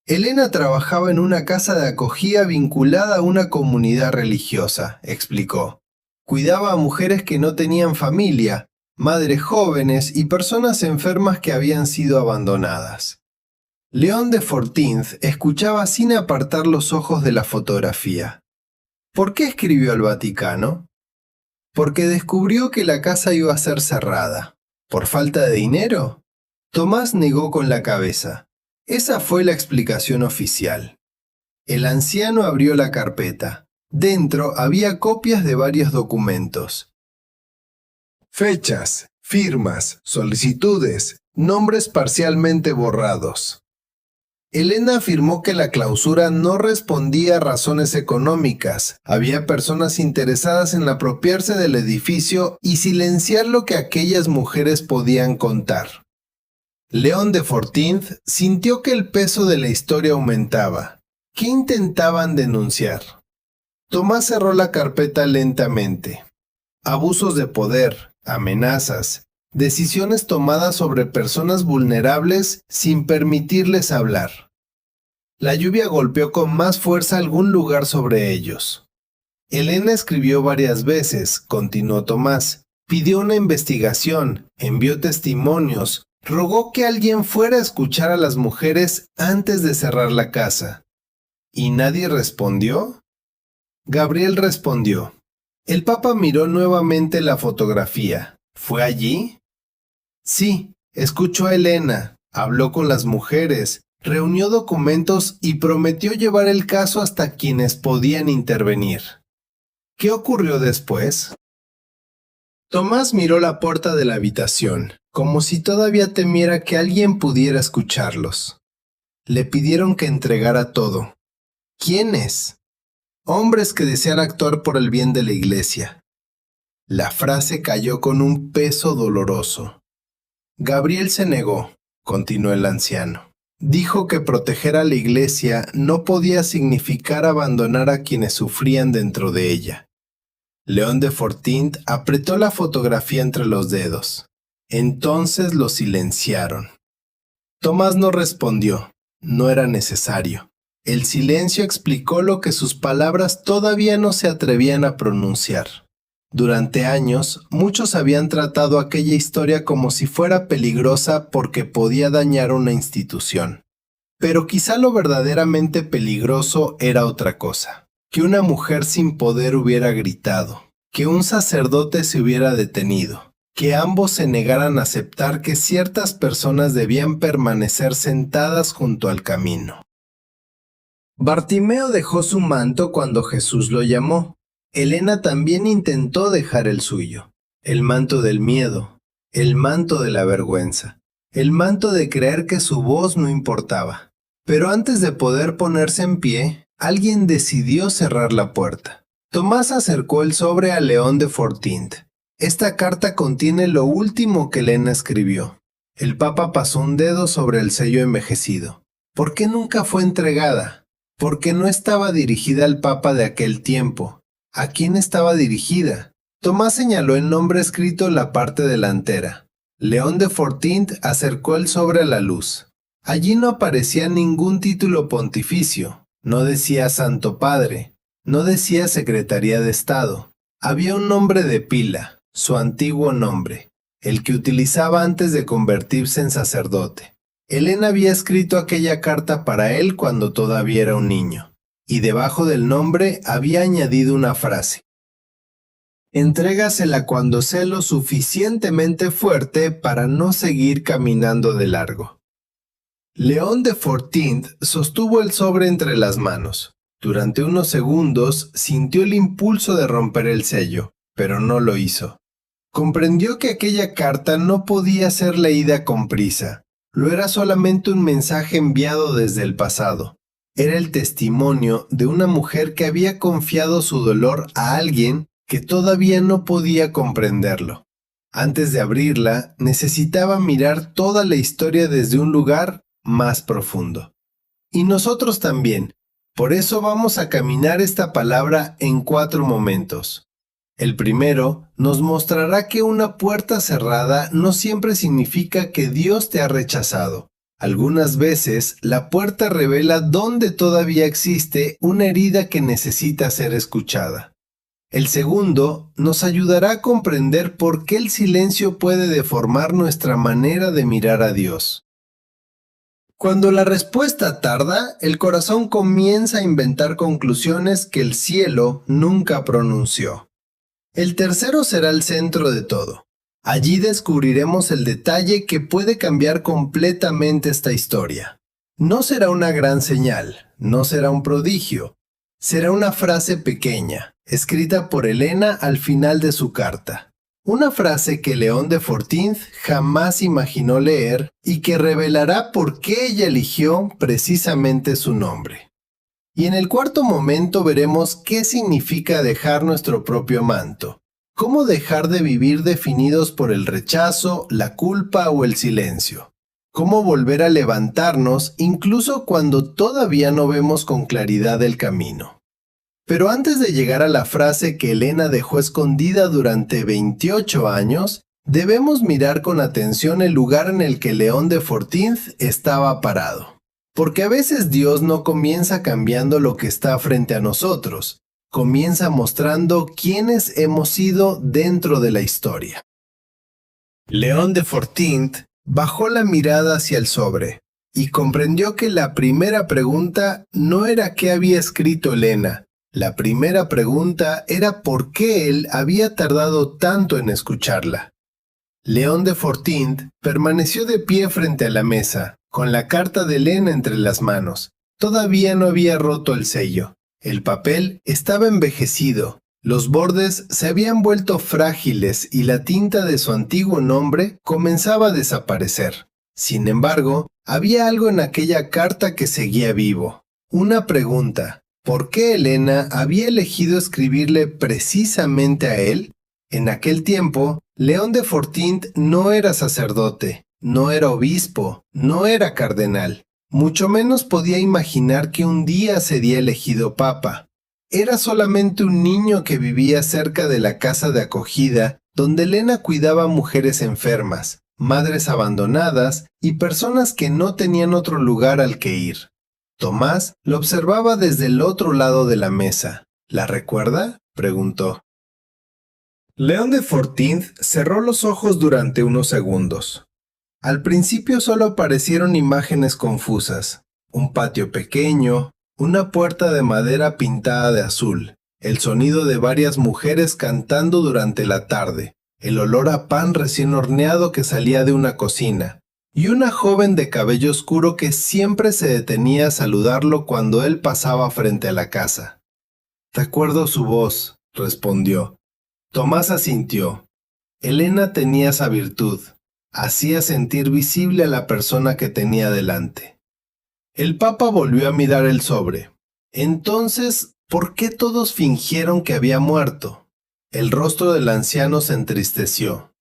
Elena trabajaba en una casa de acogida vinculada a una comunidad religiosa, explicó. Cuidaba a mujeres que no tenían familia, madres jóvenes y personas enfermas que habían sido abandonadas. León de Fortins escuchaba sin apartar los ojos de la fotografía. ¿Por qué escribió al Vaticano? Porque descubrió que la casa iba a ser cerrada. ¿Por falta de dinero? Tomás negó con la cabeza. Esa fue la explicación oficial. El anciano abrió la carpeta. Dentro había copias de varios documentos. Fechas, firmas, solicitudes, nombres parcialmente borrados. Elena afirmó que la clausura no respondía a razones económicas. Había personas interesadas en apropiarse del edificio y silenciar lo que aquellas mujeres podían contar. León de Fortins sintió que el peso de la historia aumentaba. ¿Qué intentaban denunciar? Tomás cerró la carpeta lentamente. Abusos de poder, amenazas, decisiones tomadas sobre personas vulnerables sin permitirles hablar. La lluvia golpeó con más fuerza algún lugar sobre ellos. Elena escribió varias veces, continuó Tomás. Pidió una investigación, envió testimonios, rogó que alguien fuera a escuchar a las mujeres antes de cerrar la casa. ¿Y nadie respondió? Gabriel respondió. El Papa miró nuevamente la fotografía. ¿Fue allí? Sí, escuchó a Elena, habló con las mujeres, reunió documentos y prometió llevar el caso hasta quienes podían intervenir. ¿Qué ocurrió después? Tomás miró la puerta de la habitación, como si todavía temiera que alguien pudiera escucharlos. Le pidieron que entregara todo. ¿Quiénes? Hombres que desean actuar por el bien de la iglesia. La frase cayó con un peso doloroso. Gabriel se negó, continuó el anciano. Dijo que proteger a la iglesia no podía significar abandonar a quienes sufrían dentro de ella. León de Fortins apretó la fotografía entre los dedos. Entonces lo silenciaron. Tomás no respondió. No era necesario. El silencio explicó lo que sus palabras todavía no se atrevían a pronunciar. Durante años, muchos habían tratado aquella historia como si fuera peligrosa porque podía dañar una institución. Pero quizá lo verdaderamente peligroso era otra cosa. que una mujer sin poder hubiera gritado, que un sacerdote se hubiera detenido, que ambos se negaran a aceptar que ciertas personas debían permanecer sentadas junto al camino. Bartimeo dejó su manto cuando Jesús lo llamó. Elena también intentó dejar el suyo, el manto del miedo, el manto de la vergüenza, el manto de creer que su voz no importaba. Pero antes de poder ponerse en pie, alguien decidió cerrar la puerta. Tomás acercó el sobre a León de Fortint. Esta carta contiene lo último que Elena escribió. El Papa pasó un dedo sobre el sello envejecido. ¿Por qué nunca fue entregada? Porque no estaba dirigida al Papa de aquel tiempo. ¿A quién estaba dirigida? Tomás señaló el nombre escrito en la parte delantera. León de Fortint acercó el sobre a la luz. Allí no aparecía ningún título pontificio. No decía Santo Padre. No decía Secretaría de Estado. Había un nombre de pila, su antiguo nombre, el que utilizaba antes de convertirse en sacerdote. Elena había escrito aquella carta para él cuando todavía era un niño, y debajo del nombre había añadido una frase. Entrégasela cuando sea lo suficientemente fuerte para no seguir caminando de largo. León de Fortint sostuvo el sobre entre las manos. Durante unos segundos sintió el impulso de romper el sello, pero no lo hizo. Comprendió que aquella carta no podía ser leída con prisa. Lo era solamente un mensaje enviado desde el pasado. Era el testimonio de una mujer que había confiado su dolor a alguien que todavía no podía comprenderlo. Antes de abrirla, necesitaba mirar toda la historia desde un lugar más profundo. Y nosotros también. Por eso vamos a caminar esta palabra en 4 momentos. El primero nos mostrará que una puerta cerrada no siempre significa que Dios te ha rechazado. Algunas veces la puerta revela dónde todavía existe una herida que necesita ser escuchada. El segundo nos ayudará a comprender por qué el silencio puede deformar nuestra manera de mirar a Dios. Cuando la respuesta tarda, el corazón comienza a inventar conclusiones que el cielo nunca pronunció. El tercero será el centro de todo. Allí descubriremos el detalle que puede cambiar completamente esta historia. No será una gran señal, no será un prodigio. Será una frase pequeña, escrita por Elena al final de su carta. Una frase que León de Fortint jamás imaginó leer y que revelará por qué ella eligió precisamente su nombre. Y en el cuarto momento veremos qué significa dejar nuestro propio manto. Cómo dejar de vivir definidos por el rechazo, la culpa o el silencio. Cómo volver a levantarnos incluso cuando todavía no vemos con claridad el camino. Pero antes de llegar a la frase que Elena dejó escondida durante 28 años, debemos mirar con atención el lugar en el que León de Fortint estaba parado. Porque a veces Dios no comienza cambiando lo que está frente a nosotros, comienza mostrando quiénes hemos sido dentro de la historia. León de Fortint bajó la mirada hacia el sobre y comprendió que la primera pregunta no era qué había escrito Elena. La primera pregunta era por qué él había tardado tanto en escucharla. León de Fortint permaneció de pie frente a la mesa, con la carta de Elena entre las manos. Todavía no había roto el sello. El papel estaba envejecido, los bordes se habían vuelto frágiles y la tinta de su antiguo nombre comenzaba a desaparecer. Sin embargo, había algo en aquella carta que seguía vivo. Una pregunta. ¿Por qué Elena había elegido escribirle precisamente a él? En aquel tiempo, León de Fortint no era sacerdote, no era obispo, no era cardenal. Mucho menos podía imaginar que un día sería elegido papa. Era solamente un niño que vivía cerca de la casa de acogida donde Elena cuidaba a mujeres enfermas, madres abandonadas y personas que no tenían otro lugar al que ir. Tomás lo observaba desde el otro lado de la mesa. ¿La recuerda?, preguntó. León de Fortint cerró los ojos durante unos segundos. Al principio solo aparecieron imágenes confusas. Un patio pequeño, Una puerta de madera pintada de azul, el sonido de varias mujeres cantando durante la tarde, el olor a pan recién horneado que salía de una cocina, y una joven de cabello oscuro que siempre se detenía a saludarlo cuando él pasaba frente a la casa. «Recuerdo su voz», respondió. Tomás asintió. Elena tenía esa virtud. Hacía sentir visible a la persona que tenía delante. El Papa volvió a mirar el sobre. Entonces, ¿por qué todos fingieron que había muerto? El rostro del anciano se entristeció.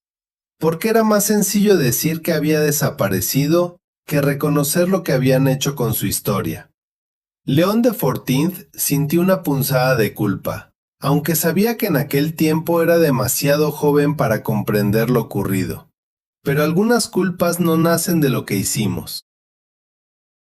Porque era más sencillo decir que había desaparecido que reconocer lo que habían hecho con su historia. León de Fortinth sintió una punzada de culpa, aunque sabía que en aquel tiempo era demasiado joven para comprender lo ocurrido. Pero algunas culpas no nacen de lo que hicimos.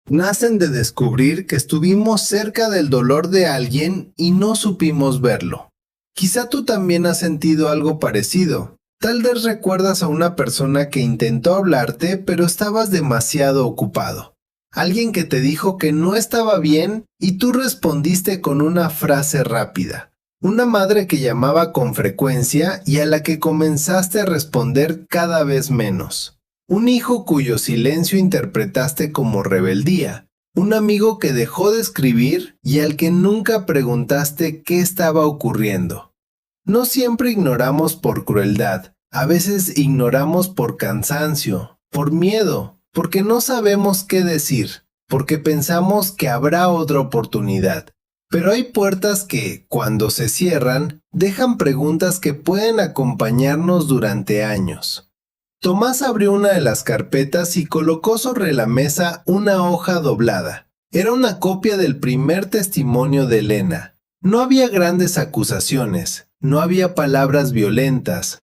Nacen de descubrir que estuvimos cerca del dolor de alguien y no supimos verlo. Quizá tú también has sentido algo parecido. Tal vez recuerdas a una persona que intentó hablarte, pero estabas demasiado ocupado. Alguien que te dijo que no estaba bien y tú respondiste con una frase rápida. Una madre que llamaba con frecuencia y a la que comenzaste a responder cada vez menos. Un hijo cuyo silencio interpretaste como rebeldía. Un amigo que dejó de escribir y al que nunca preguntaste qué estaba ocurriendo. No siempre ignoramos por crueldad. A veces ignoramos por cansancio, por miedo, porque no sabemos qué decir, porque pensamos que habrá otra oportunidad. Pero hay puertas que, cuando se cierran, dejan preguntas que pueden acompañarnos durante años. Tomás abrió una de las carpetas y colocó sobre la mesa una hoja doblada. Era una copia del primer testimonio de Elena. No había grandes acusaciones, no había palabras violentas.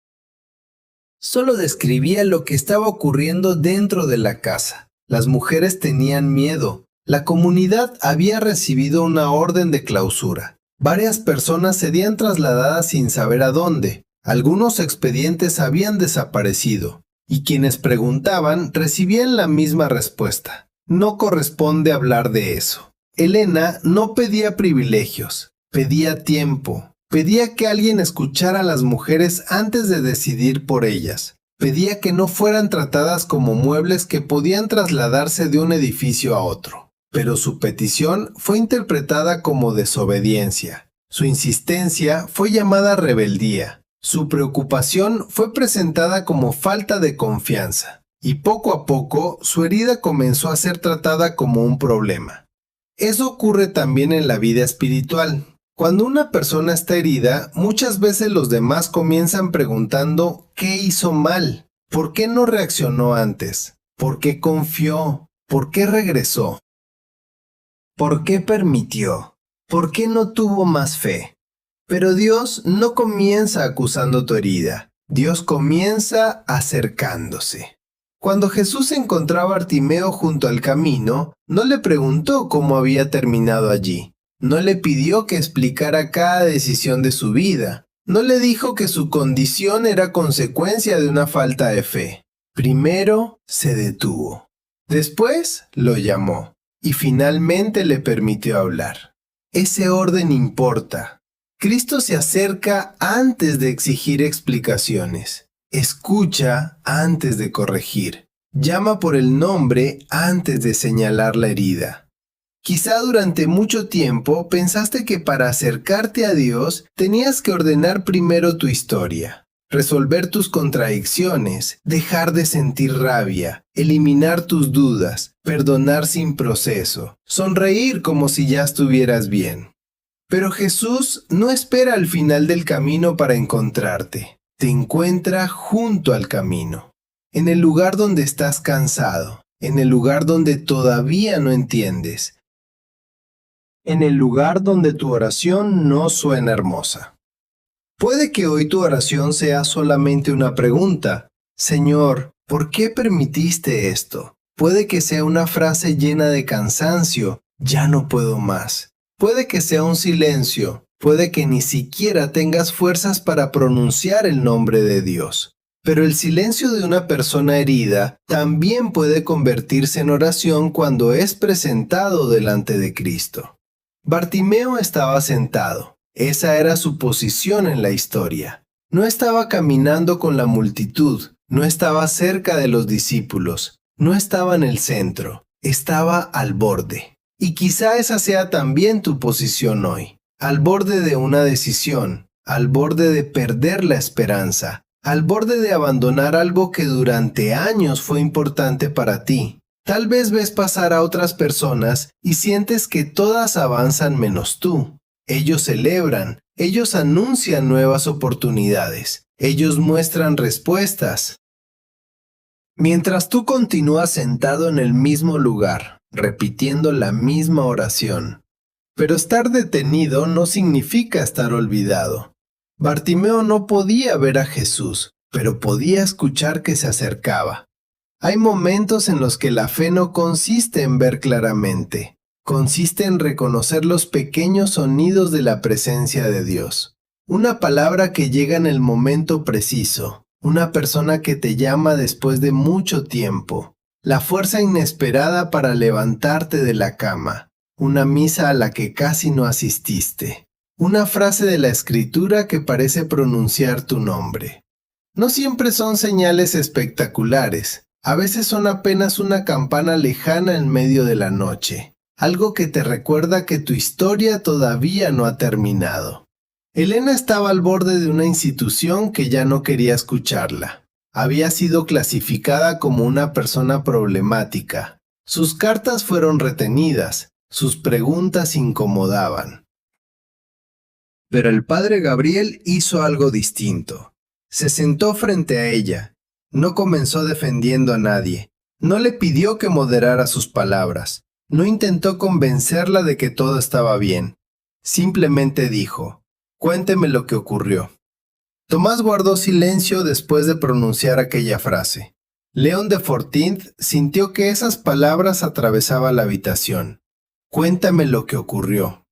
Solo describía lo que estaba ocurriendo dentro de la casa. Las mujeres tenían miedo. La comunidad había recibido una orden de clausura. Varias personas serían trasladadas sin saber a dónde. Algunos expedientes habían desaparecido, y quienes preguntaban recibían la misma respuesta. No corresponde hablar de eso. Elena no pedía privilegios, pedía tiempo. Pedía que alguien escuchara a las mujeres antes de decidir por ellas. Pedía que no fueran tratadas como muebles que podían trasladarse de un edificio a otro. Pero su petición fue interpretada como desobediencia. Su insistencia fue llamada rebeldía. Su preocupación fue presentada como falta de confianza. Y poco a poco, su herida comenzó a ser tratada como un problema. Eso ocurre también en la vida espiritual. Cuando una persona está herida, muchas veces los demás comienzan preguntando ¿qué hizo mal? ¿Por qué no reaccionó antes? ¿Por qué confió? ¿Por qué regresó? ¿Por qué permitió? ¿Por qué no tuvo más fe? Pero Dios no comienza acusando tu herida. Dios comienza acercándose. Cuando Jesús encontraba a Bartimeo junto al camino, no le preguntó cómo había terminado allí. No le pidió que explicara cada decisión de su vida. No le dijo que su condición era consecuencia de una falta de fe. Primero se detuvo. Después lo llamó. Y finalmente le permitió hablar. Ese orden importa. Cristo se acerca antes de exigir explicaciones. Escucha antes de corregir. Llama por el nombre antes de señalar la herida. Quizá durante mucho tiempo pensaste que para acercarte a Dios tenías que ordenar primero tu historia, resolver tus contradicciones, dejar de sentir rabia, eliminar tus dudas, perdonar sin proceso, sonreír como si ya estuvieras bien. Pero Jesús no espera al final del camino para encontrarte. Te encuentra junto al camino, en el lugar donde estás cansado, en el lugar donde todavía no entiendes, en el lugar donde tu oración no suena hermosa. Puede que hoy tu oración sea solamente una pregunta. Señor, ¿por qué permitiste esto? Puede que sea una frase llena de cansancio. Ya no puedo más. Puede que sea un silencio. Puede que ni siquiera tengas fuerzas para pronunciar el nombre de Dios. Pero el silencio de una persona herida también puede convertirse en oración cuando es presentado delante de Cristo. Bartimeo estaba sentado. Esa era su posición en la historia. No estaba caminando con la multitud, no estaba cerca de los discípulos, no estaba en el centro, estaba al borde. Y quizá esa sea también tu posición hoy, al borde de una decisión, al borde de perder la esperanza, al borde de abandonar algo que durante años fue importante para ti. Tal vez ves pasar a otras personas y sientes que todas avanzan menos tú. Ellos celebran, ellos anuncian nuevas oportunidades, ellos muestran respuestas. Mientras tú continúas sentado en el mismo lugar, repitiendo la misma oración. Pero estar detenido no significa estar olvidado. Bartimeo no podía ver a Jesús, pero podía escuchar que se acercaba. Hay momentos en los que la fe no consiste en ver claramente, consiste en reconocer los pequeños sonidos de la presencia de Dios. Una palabra que llega en el momento preciso, una persona que te llama después de mucho tiempo, la fuerza inesperada para levantarte de la cama, una misa a la que casi no asististe, una frase de la Escritura que parece pronunciar tu nombre. No siempre son señales espectaculares. A veces son apenas una campana lejana en medio de la noche, algo que te recuerda que tu historia todavía no ha terminado. Elena estaba al borde de una institución que ya no quería escucharla. Había sido clasificada como una persona problemática. Sus cartas fueron retenidas, sus preguntas incomodaban. Pero el padre Gabriel hizo algo distinto. Se sentó frente a ella. No comenzó defendiendo a nadie, no le pidió que moderara sus palabras, no intentó convencerla de que todo estaba bien. Simplemente dijo, «Cuénteme lo que ocurrió». Tomás guardó silencio después de pronunciar aquella frase. León de Fortint sintió que esas palabras atravesaban la habitación. «Cuéntame lo que ocurrió».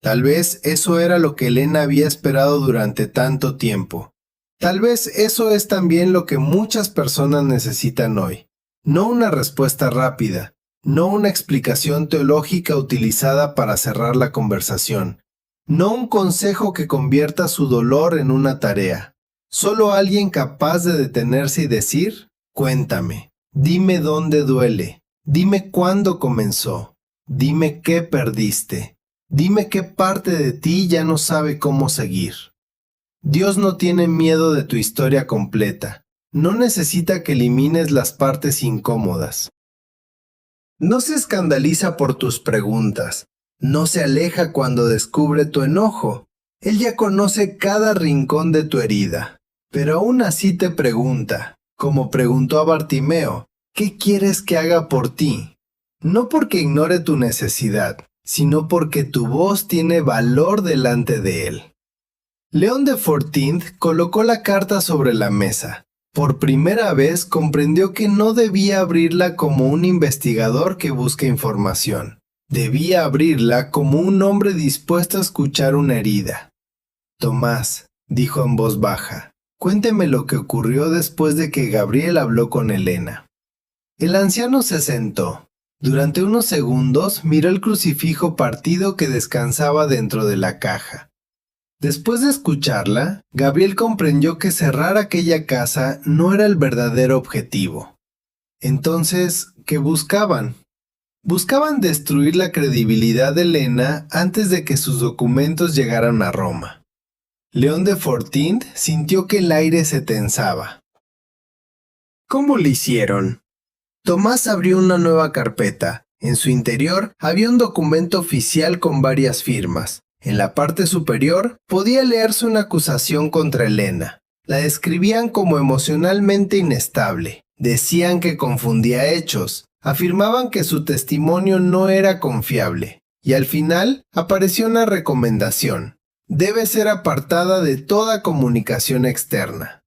Tal vez eso era lo que Elena había esperado durante tanto tiempo. Tal vez eso es también lo que muchas personas necesitan hoy. No una respuesta rápida, no una explicación teológica utilizada para cerrar la conversación, no un consejo que convierta su dolor en una tarea. Solo alguien capaz de detenerse y decir, cuéntame, dime dónde duele, dime cuándo comenzó, dime qué perdiste, dime qué parte de ti ya no sabe cómo seguir. Dios no tiene miedo de tu historia completa. No necesita que elimines las partes incómodas. No se escandaliza por tus preguntas. No se aleja cuando descubre tu enojo. Él ya conoce cada rincón de tu herida. Pero aún así te pregunta, como preguntó a Bartimeo, ¿qué quieres que haga por ti? No porque ignore tu necesidad, sino porque tu voz tiene valor delante de él. León de Fortint colocó la carta sobre la mesa. Por primera vez comprendió que no debía abrirla como un investigador que busca información. Debía abrirla como un hombre dispuesto a escuchar una herida. Tomás, dijo en voz baja, cuénteme lo que ocurrió después de que Gabriel habló con Elena. El anciano se sentó. Durante unos segundos miró el crucifijo partido que descansaba dentro de la caja. Después de escucharla, Gabriel comprendió que cerrar aquella casa no era el verdadero objetivo. Entonces, ¿qué buscaban? Buscaban destruir la credibilidad de Elena antes de que sus documentos llegaran a Roma. León de Fortint sintió que el aire se tensaba. ¿Cómo lo hicieron? Tomás abrió una nueva carpeta. En su interior había un documento oficial con varias firmas. En la parte superior podía leerse una acusación contra Elena. La describían como emocionalmente inestable. Decían que confundía hechos. Afirmaban que su testimonio no era confiable. Y al final apareció una recomendación. Debe ser apartada de toda comunicación externa.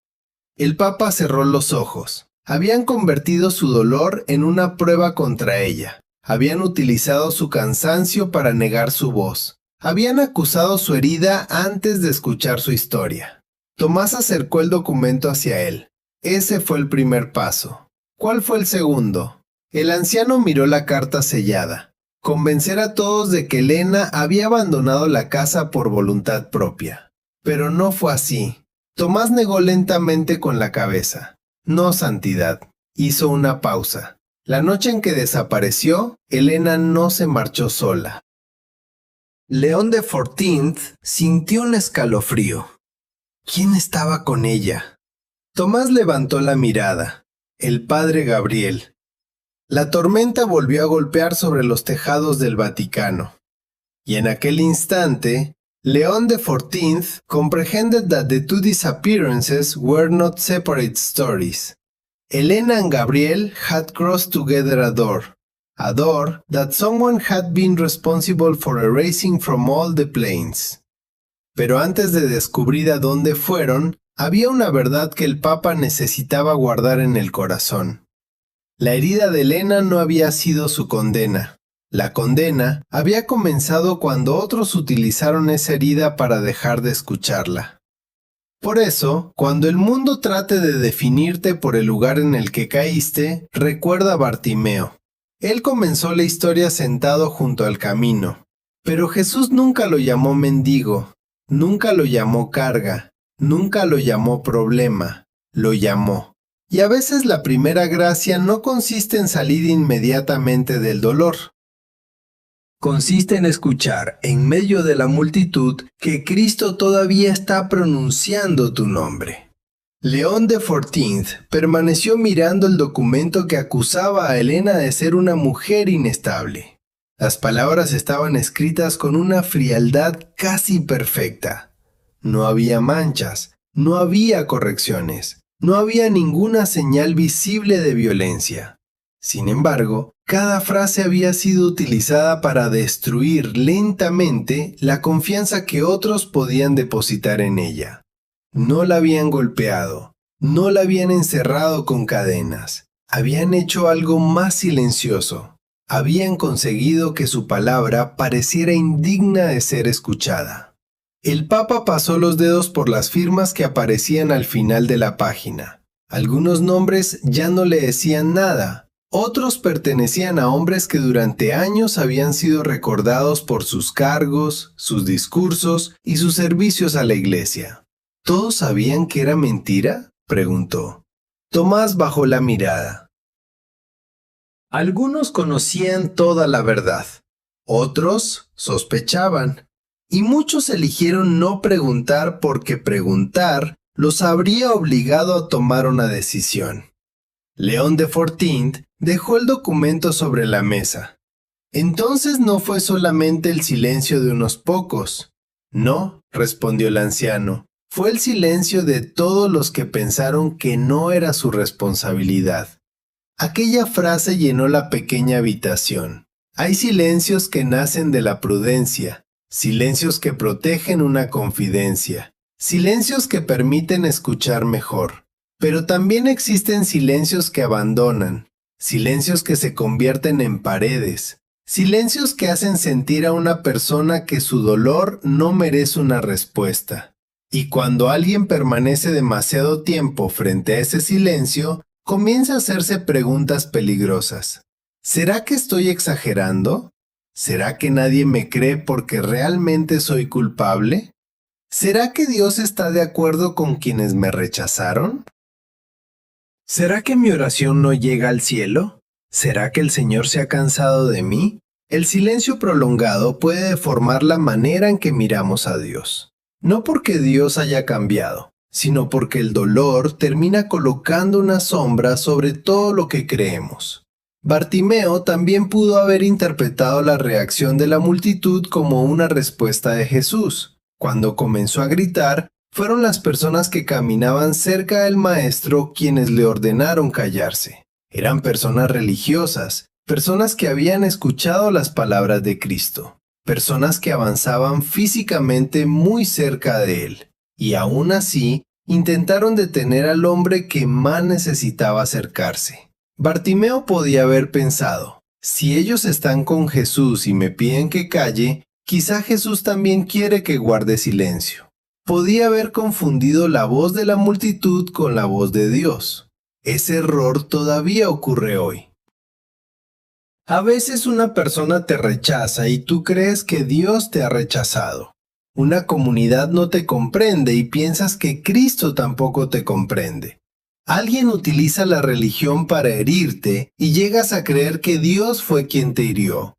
El Papa cerró los ojos. Habían convertido su dolor en una prueba contra ella. Habían utilizado su cansancio para negar su voz. Habían acusado su herida antes de escuchar su historia. Tomás acercó el documento hacia él. Ese fue el primer paso. ¿Cuál fue el segundo? El anciano miró la carta sellada. convencer a todos de que Elena había abandonado la casa por voluntad propia. Pero no fue así. Tomás negó lentamente con la cabeza. No, santidad. Hizo una pausa. La noche en que desapareció, Elena no se marchó sola. León de Fortint sintió un escalofrío. ¿Quién estaba con ella? Tomás levantó la mirada. El padre Gabriel. La tormenta volvió a golpear sobre los tejados del Vaticano. Y en aquel instante, León de Fortint comprehended that the two disappearances were not separate stories. Elena and Gabriel had crossed together a door that someone had been responsible for erasing from all the plains. Pero antes de descubrir a dónde fueron, había una verdad que el Papa necesitaba guardar en el corazón. La herida de Elena no había sido su condena. La condena había comenzado cuando otros utilizaron esa herida para dejar de escucharla. Por eso, cuando el mundo trate de definirte por el lugar en el que caíste, recuerda a Bartimeo. Él comenzó la historia sentado junto al camino. Pero Jesús nunca lo llamó mendigo, nunca lo llamó carga, nunca lo llamó problema, lo llamó. Y a veces la primera gracia no consiste en salir inmediatamente del dolor. Consiste en escuchar en medio de la multitud que Cristo todavía está pronunciando tu nombre. León de Fortint permaneció mirando el documento que acusaba a Elena de ser una mujer inestable. Las palabras estaban escritas con una frialdad casi perfecta. No había manchas, no había correcciones. No había ninguna señal visible de violencia. Sin embargo, cada frase había sido utilizada para destruir lentamente la confianza que otros podían depositar en ella. No la habían golpeado, no la habían encerrado con cadenas. Habían hecho algo más silencioso. Habían conseguido que su palabra pareciera indigna de ser escuchada. El Papa pasó los dedos por las firmas que aparecían al final de la página. Algunos nombres ya no le decían nada. Otros pertenecían a hombres que durante años habían sido recordados por sus cargos, sus discursos y sus servicios a la iglesia. ¿Todos sabían que era mentira?, preguntó. Tomás bajó la mirada. Algunos conocían toda la verdad. Otros sospechaban. Y muchos eligieron no preguntar porque preguntar los habría obligado a tomar una decisión. León de Fortint dejó el documento sobre la mesa. Entonces no fue solamente el silencio de unos pocos. No, respondió el anciano, fue el silencio de todos los que pensaron que no era su responsabilidad. Aquella frase llenó la pequeña habitación. Hay silencios que nacen de la prudencia. Silencios que protegen una confidencia, silencios que permiten escuchar mejor. Pero también existen silencios que abandonan, silencios que se convierten en paredes, silencios que hacen sentir a una persona que su dolor no merece una respuesta. Y cuando alguien permanece demasiado tiempo frente a ese silencio, comienza a hacerse preguntas peligrosas. ¿Será que estoy exagerando? ¿Será que nadie me cree porque realmente soy culpable? ¿Será que Dios está de acuerdo con quienes me rechazaron? ¿Será que mi oración no llega al cielo? ¿Será que el Señor se ha cansado de mí? El silencio prolongado puede deformar la manera en que miramos a Dios. No porque Dios haya cambiado, sino porque el dolor termina colocando una sombra sobre todo lo que creemos. Bartimeo también pudo haber interpretado la reacción de la multitud como una respuesta de Jesús. Cuando comenzó a gritar, fueron las personas que caminaban cerca del maestro quienes le ordenaron callarse. Eran personas religiosas, personas que habían escuchado las palabras de Cristo, personas que avanzaban físicamente muy cerca de él, y aún así intentaron detener al hombre que más necesitaba acercarse. Bartimeo podía haber pensado, si ellos están con Jesús y me piden que calle, quizá Jesús también quiere que guarde silencio. Podía haber confundido la voz de la multitud con la voz de Dios. Ese error todavía ocurre hoy. A veces una persona te rechaza y tú crees que Dios te ha rechazado. Una comunidad no te comprende y piensas que Cristo tampoco te comprende. Alguien utiliza la religión para herirte y llegas a creer que Dios fue quien te hirió.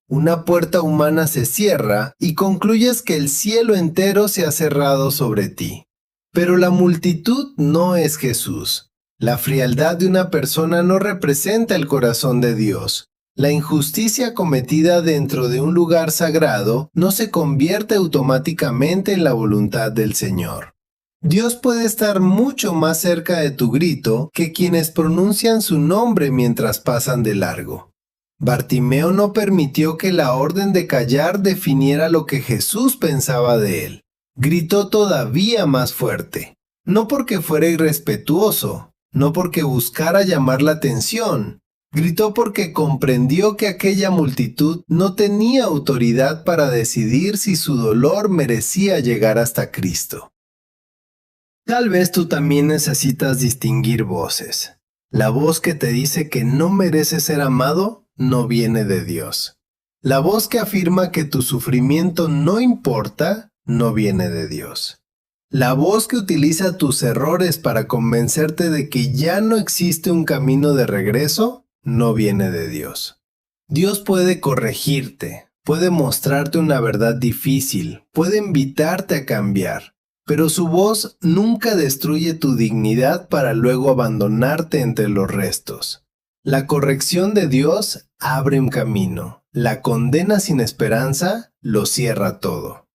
Una puerta humana se cierra y concluyes que el cielo entero se ha cerrado sobre ti. Pero la multitud no es Jesús. La frialdad de una persona no representa el corazón de Dios. La injusticia cometida dentro de un lugar sagrado no se convierte automáticamente en la voluntad del Señor. Dios puede estar mucho más cerca de tu grito que quienes pronuncian su nombre mientras pasan de largo. Bartimeo no permitió que la orden de callar definiera lo que Jesús pensaba de él. Gritó todavía más fuerte, no porque fuera irrespetuoso, no porque buscara llamar la atención. Gritó porque comprendió que aquella multitud no tenía autoridad para decidir si su dolor merecía llegar hasta Cristo. Tal vez tú también necesitas distinguir voces. La voz que te dice que no mereces ser amado no viene de Dios. La voz que afirma que tu sufrimiento no importa no viene de Dios. La voz que utiliza tus errores para convencerte de que ya no existe un camino de regreso no viene de Dios. Dios puede corregirte, puede mostrarte una verdad difícil, puede invitarte a cambiar, pero su voz nunca destruye tu dignidad para luego abandonarte entre los restos. La corrección de Dios abre un camino, la condena sin esperanza lo cierra todo.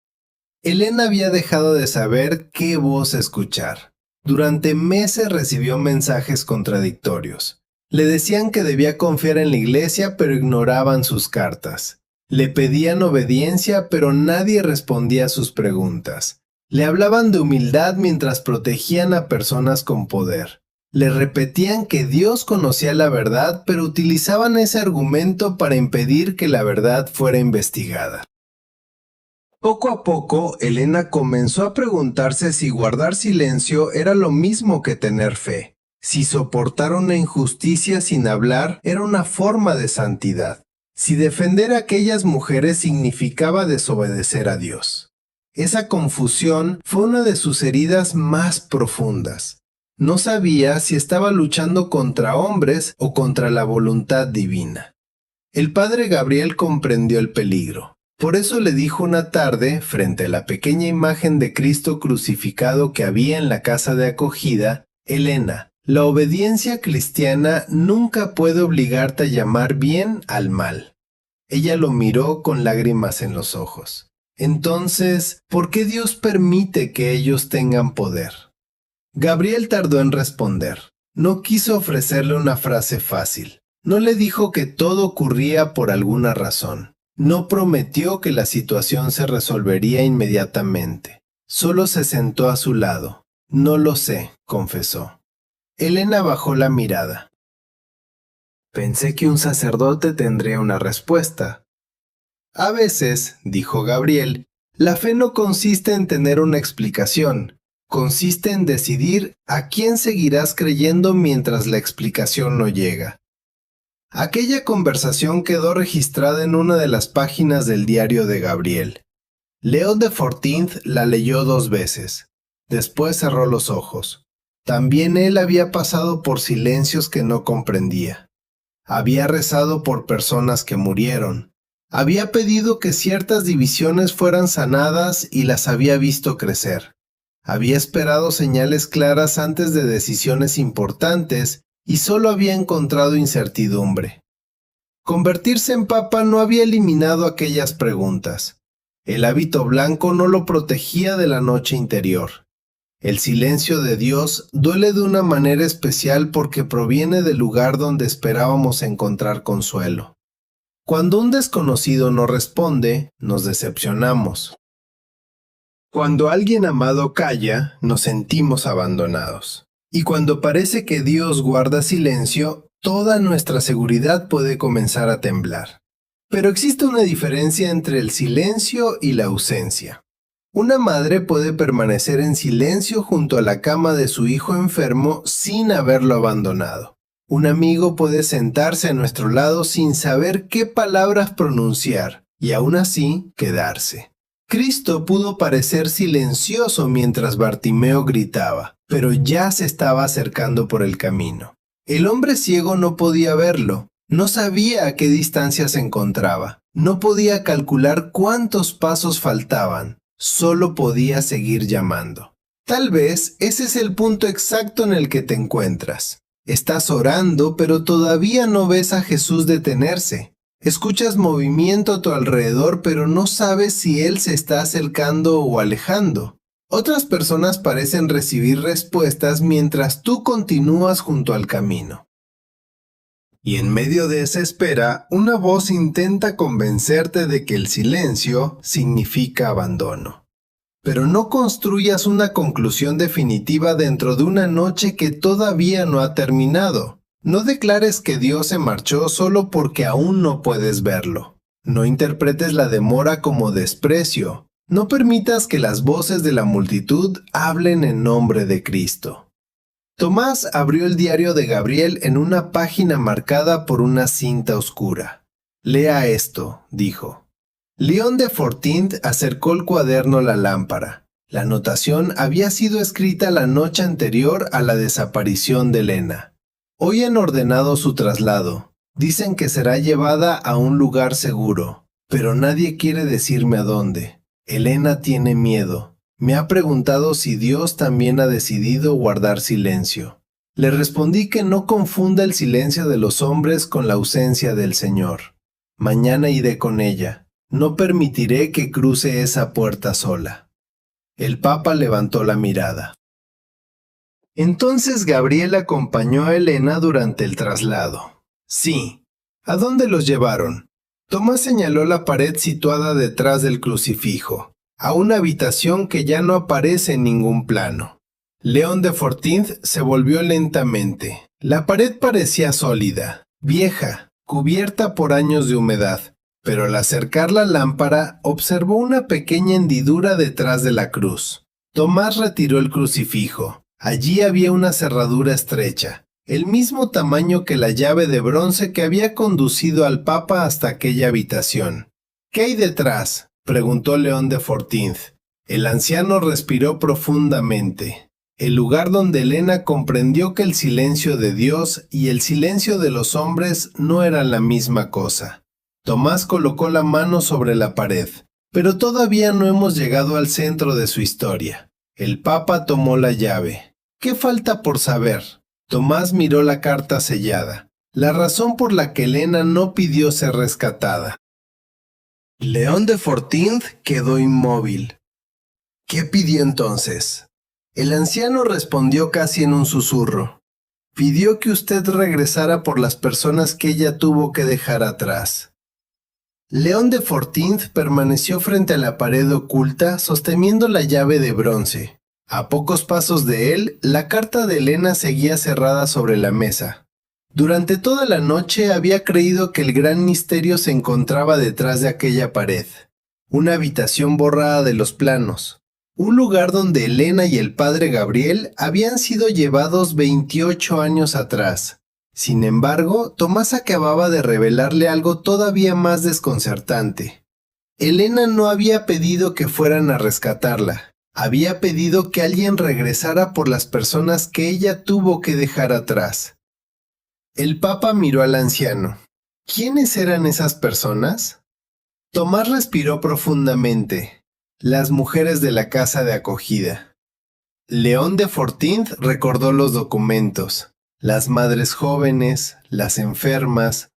Elena había dejado de saber qué voz escuchar. Durante meses recibió mensajes contradictorios. Le decían que debía confiar en la iglesia, pero ignoraban sus cartas. Le pedían obediencia, pero nadie respondía a sus preguntas. Le hablaban de humildad mientras protegían a personas con poder. Le repetían que Dios conocía la verdad, pero utilizaban ese argumento para impedir que la verdad fuera investigada. Poco a poco, Elena comenzó a preguntarse si guardar silencio era lo mismo que tener fe, si soportar una injusticia sin hablar era una forma de santidad, si defender a aquellas mujeres significaba desobedecer a Dios. Esa confusión fue una de sus heridas más profundas. No sabía si estaba luchando contra hombres o contra la voluntad divina. El padre Gabriel comprendió el peligro. Por eso le dijo una tarde, frente a la pequeña imagen de Cristo crucificado que había en la casa de acogida, Elena, la obediencia cristiana nunca puede obligarte a llamar bien al mal. Ella lo miró con lágrimas en los ojos. Entonces, ¿por qué Dios permite que ellos tengan poder? Gabriel tardó en responder. No quiso ofrecerle una frase fácil. No le dijo que todo ocurría por alguna razón. No prometió que la situación se resolvería inmediatamente. Solo se sentó a su lado. No lo sé, confesó. Elena bajó la mirada. Pensé que un sacerdote tendría una respuesta. A veces, dijo Gabriel, la fe no consiste en tener una explicación. Consiste en decidir a quién seguirás creyendo mientras la explicación no llega. Aquella conversación quedó registrada en una de las páginas del diario de Gabriel. León XIV la leyó 2 veces. Después cerró los ojos. También él había pasado por silencios que no comprendía. Había rezado por personas que murieron. Había pedido que ciertas divisiones fueran sanadas y las había visto crecer. Había esperado señales claras antes de decisiones importantes y solo había encontrado incertidumbre. Convertirse en papa no había eliminado aquellas preguntas. El hábito blanco no lo protegía de la noche interior. El silencio de Dios duele de una manera especial porque proviene del lugar donde esperábamos encontrar consuelo. Cuando un desconocido no responde, nos decepcionamos. Cuando alguien amado calla, nos sentimos abandonados. Y cuando parece que Dios guarda silencio, toda nuestra seguridad puede comenzar a temblar. Pero existe una diferencia entre el silencio y la ausencia. Una madre puede permanecer en silencio junto a la cama de su hijo enfermo sin haberlo abandonado. Un amigo puede sentarse a nuestro lado sin saber qué palabras pronunciar y aún así quedarse. Cristo pudo parecer silencioso mientras Bartimeo gritaba, pero ya se estaba acercando por el camino. El hombre ciego no podía verlo, no sabía a qué distancia se encontraba, no podía calcular cuántos pasos faltaban, solo podía seguir llamando. Tal vez ese es el punto exacto en el que te encuentras. Estás orando, pero todavía no ves a Jesús detenerse. Escuchas movimiento a tu alrededor, pero no sabes si Él se está acercando o alejando. Otras personas parecen recibir respuestas mientras tú continúas junto al camino. Y en medio de esa espera, una voz intenta convencerte de que el silencio significa abandono. Pero no construyas una conclusión definitiva dentro de una noche que todavía no ha terminado. No declares que Dios se marchó solo porque aún no puedes verlo. No interpretes la demora como desprecio. No permitas que las voces de la multitud hablen en nombre de Cristo. Tomás abrió el diario de Gabriel en una página marcada por una cinta oscura. «Lea esto», dijo. León de Fortint acercó el cuaderno a la lámpara. La anotación había sido escrita la noche anterior a la desaparición de Elena. Hoy han ordenado su traslado. Dicen que será llevada a un lugar seguro, pero nadie quiere decirme a dónde. Elena tiene miedo. Me ha preguntado si Dios también ha decidido guardar silencio. Le respondí que no confunda el silencio de los hombres con la ausencia del Señor. Mañana iré con ella. No permitiré que cruce esa puerta sola. El Papa levantó la mirada. Entonces Gabriel acompañó a Elena durante el traslado. Sí. ¿A dónde los llevaron? Tomás señaló la pared situada detrás del crucifijo, a una habitación que ya no aparece en ningún plano. León de Fortint se volvió lentamente. La pared parecía sólida, vieja, cubierta por años de humedad. Pero al acercar la lámpara, observó una pequeña hendidura detrás de la cruz. Tomás retiró el crucifijo. Allí había una cerradura estrecha, el mismo tamaño que la llave de bronce que había conducido al Papa hasta aquella habitación. «¿Qué hay detrás?», preguntó León de Fortint. El anciano respiró profundamente. El lugar donde Elena comprendió que el silencio de Dios y el silencio de los hombres no eran la misma cosa. Tomás colocó la mano sobre la pared, pero todavía no hemos llegado al centro de su historia. El Papa tomó la llave. ¿Qué falta por saber? Tomás miró la carta sellada, la razón por la que Elena no pidió ser rescatada. León de Fortint quedó inmóvil. ¿Qué pidió entonces? El anciano respondió casi en un susurro. Pidió que usted regresara por las personas que ella tuvo que dejar atrás. León de Fortint permaneció frente a la pared oculta sosteniendo la llave de bronce. A pocos pasos de él, la carta de Elena seguía cerrada sobre la mesa. Durante toda la noche había creído que el gran misterio se encontraba detrás de aquella pared. Una habitación borrada de los planos. Un lugar donde Elena y el padre Gabriel habían sido llevados 28 años atrás. Sin embargo, Tomás acababa de revelarle algo todavía más desconcertante. Elena no había pedido que fueran a rescatarla. Había pedido que alguien regresara por las personas que ella tuvo que dejar atrás. El Papa miró al anciano. ¿Quiénes eran esas personas? Tomás respiró profundamente. Las mujeres de la casa de acogida. León de Fortint recordó los documentos. Las madres jóvenes, las enfermas,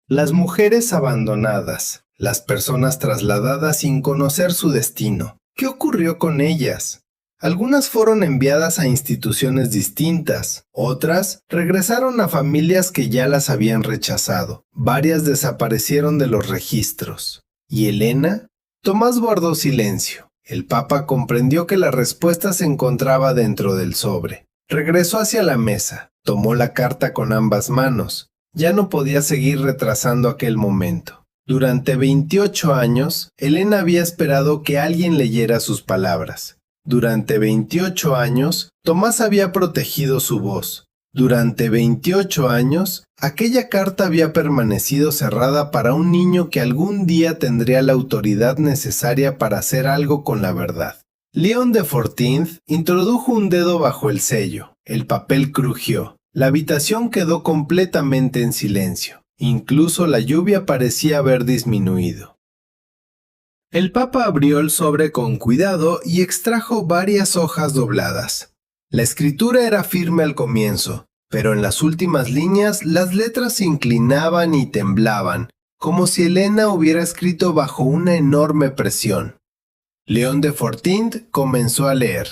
las mujeres abandonadas, las personas trasladadas sin conocer su destino. ¿Qué ocurrió con ellas? Algunas fueron enviadas a instituciones distintas, otras regresaron a familias que ya las habían rechazado. Varias desaparecieron de los registros. ¿Y Elena? Tomás guardó silencio. El Papa comprendió que la respuesta se encontraba dentro del sobre. Regresó hacia la mesa, tomó la carta con ambas manos. Ya no podía seguir retrasando aquel momento. Durante 28 años, Elena había esperado que alguien leyera sus palabras. Durante 28 años, Tomás había protegido su voz. Durante 28 años, aquella carta había permanecido cerrada para un niño que algún día tendría la autoridad necesaria para hacer algo con la verdad. León de Fortinth introdujo un dedo bajo el sello. El papel crujió. La habitación quedó completamente en silencio. Incluso la lluvia parecía haber disminuido. El Papa abrió el sobre con cuidado y extrajo varias hojas dobladas. La escritura era firme al comienzo, pero en las últimas líneas las letras se inclinaban y temblaban, como si Helena hubiera escrito bajo una enorme presión. León de Fortinth comenzó a leer.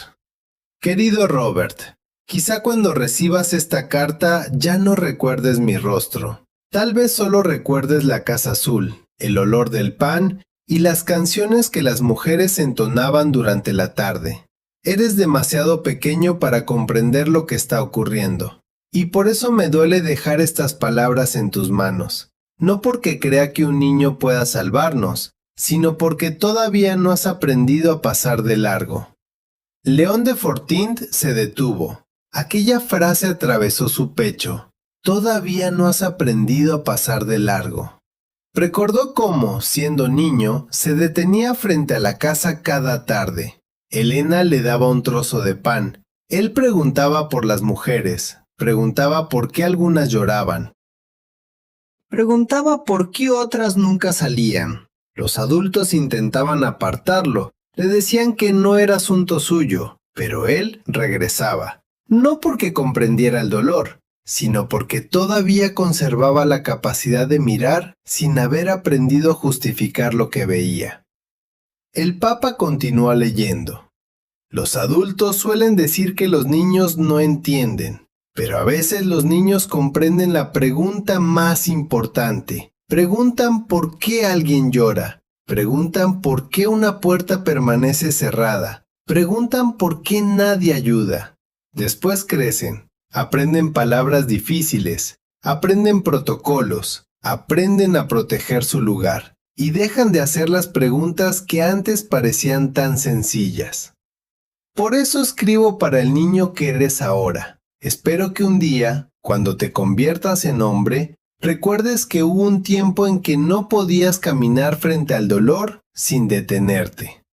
Querido Robert, quizá cuando recibas esta carta ya no recuerdes mi rostro. Tal vez solo recuerdes la casa azul, el olor del pan y las canciones que las mujeres entonaban durante la tarde. Eres demasiado pequeño para comprender lo que está ocurriendo, y por eso me duele dejar estas palabras en tus manos. No porque crea que un niño pueda salvarnos, sino porque todavía no has aprendido a pasar de largo. León de Fortinth se detuvo. Aquella frase atravesó su pecho. Todavía no has aprendido a pasar de largo. Recordó cómo, siendo niño, se detenía frente a la casa cada tarde. Helena le daba un trozo de pan. Él preguntaba por las mujeres, preguntaba por qué algunas lloraban. Preguntaba por qué otras nunca salían. Los adultos intentaban apartarlo, le decían que no era asunto suyo, pero él regresaba. No porque comprendiera el dolor, sino porque todavía conservaba la capacidad de mirar sin haber aprendido a justificar lo que veía. El Papa continuó leyendo. Los adultos suelen decir que los niños no entienden, pero a veces los niños comprenden la pregunta más importante. Preguntan por qué alguien llora, preguntan por qué una puerta permanece cerrada, preguntan por qué nadie ayuda. Después crecen, aprenden palabras difíciles, aprenden protocolos, aprenden a proteger su lugar y dejan de hacer las preguntas que antes parecían tan sencillas. Por eso escribo para el niño que eres ahora. Espero que un día, cuando te conviertas en hombre, recuerdes que hubo un tiempo en que no podías caminar frente al dolor sin detenerte.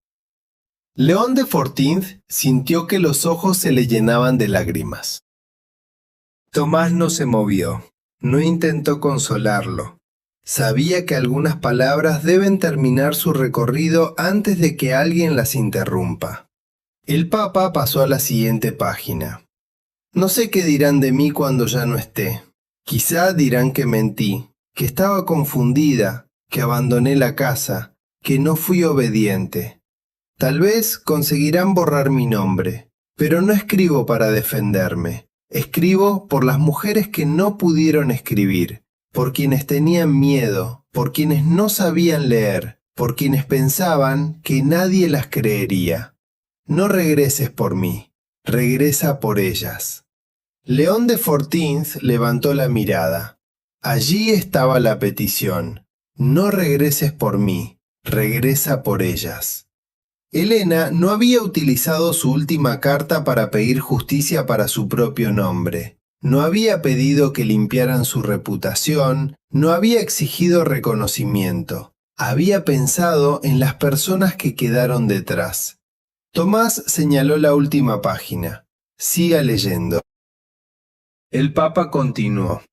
León de Fortinth sintió que los ojos se le llenaban de lágrimas. Tomás no se movió, no intentó consolarlo. Sabía que algunas palabras deben terminar su recorrido antes de que alguien las interrumpa. El Papa pasó a la siguiente página. No sé qué dirán de mí cuando ya no esté. Quizá dirán que mentí, que estaba confundida, que abandoné la casa, que no fui obediente. Tal vez conseguirán borrar mi nombre, pero no escribo para defenderme. Escribo por las mujeres que no pudieron escribir, por quienes tenían miedo, por quienes no sabían leer, por quienes pensaban que nadie las creería. No regreses por mí, regresa por ellas. León de Fortinth levantó la mirada. Allí estaba la petición. No regreses por mí, regresa por ellas. Helena no había utilizado su última carta para pedir justicia para su propio nombre. No había pedido que limpiaran su reputación, no había exigido reconocimiento. Había pensado en las personas que quedaron detrás. Tomás señaló la última página. Siga leyendo. El Papa continuó.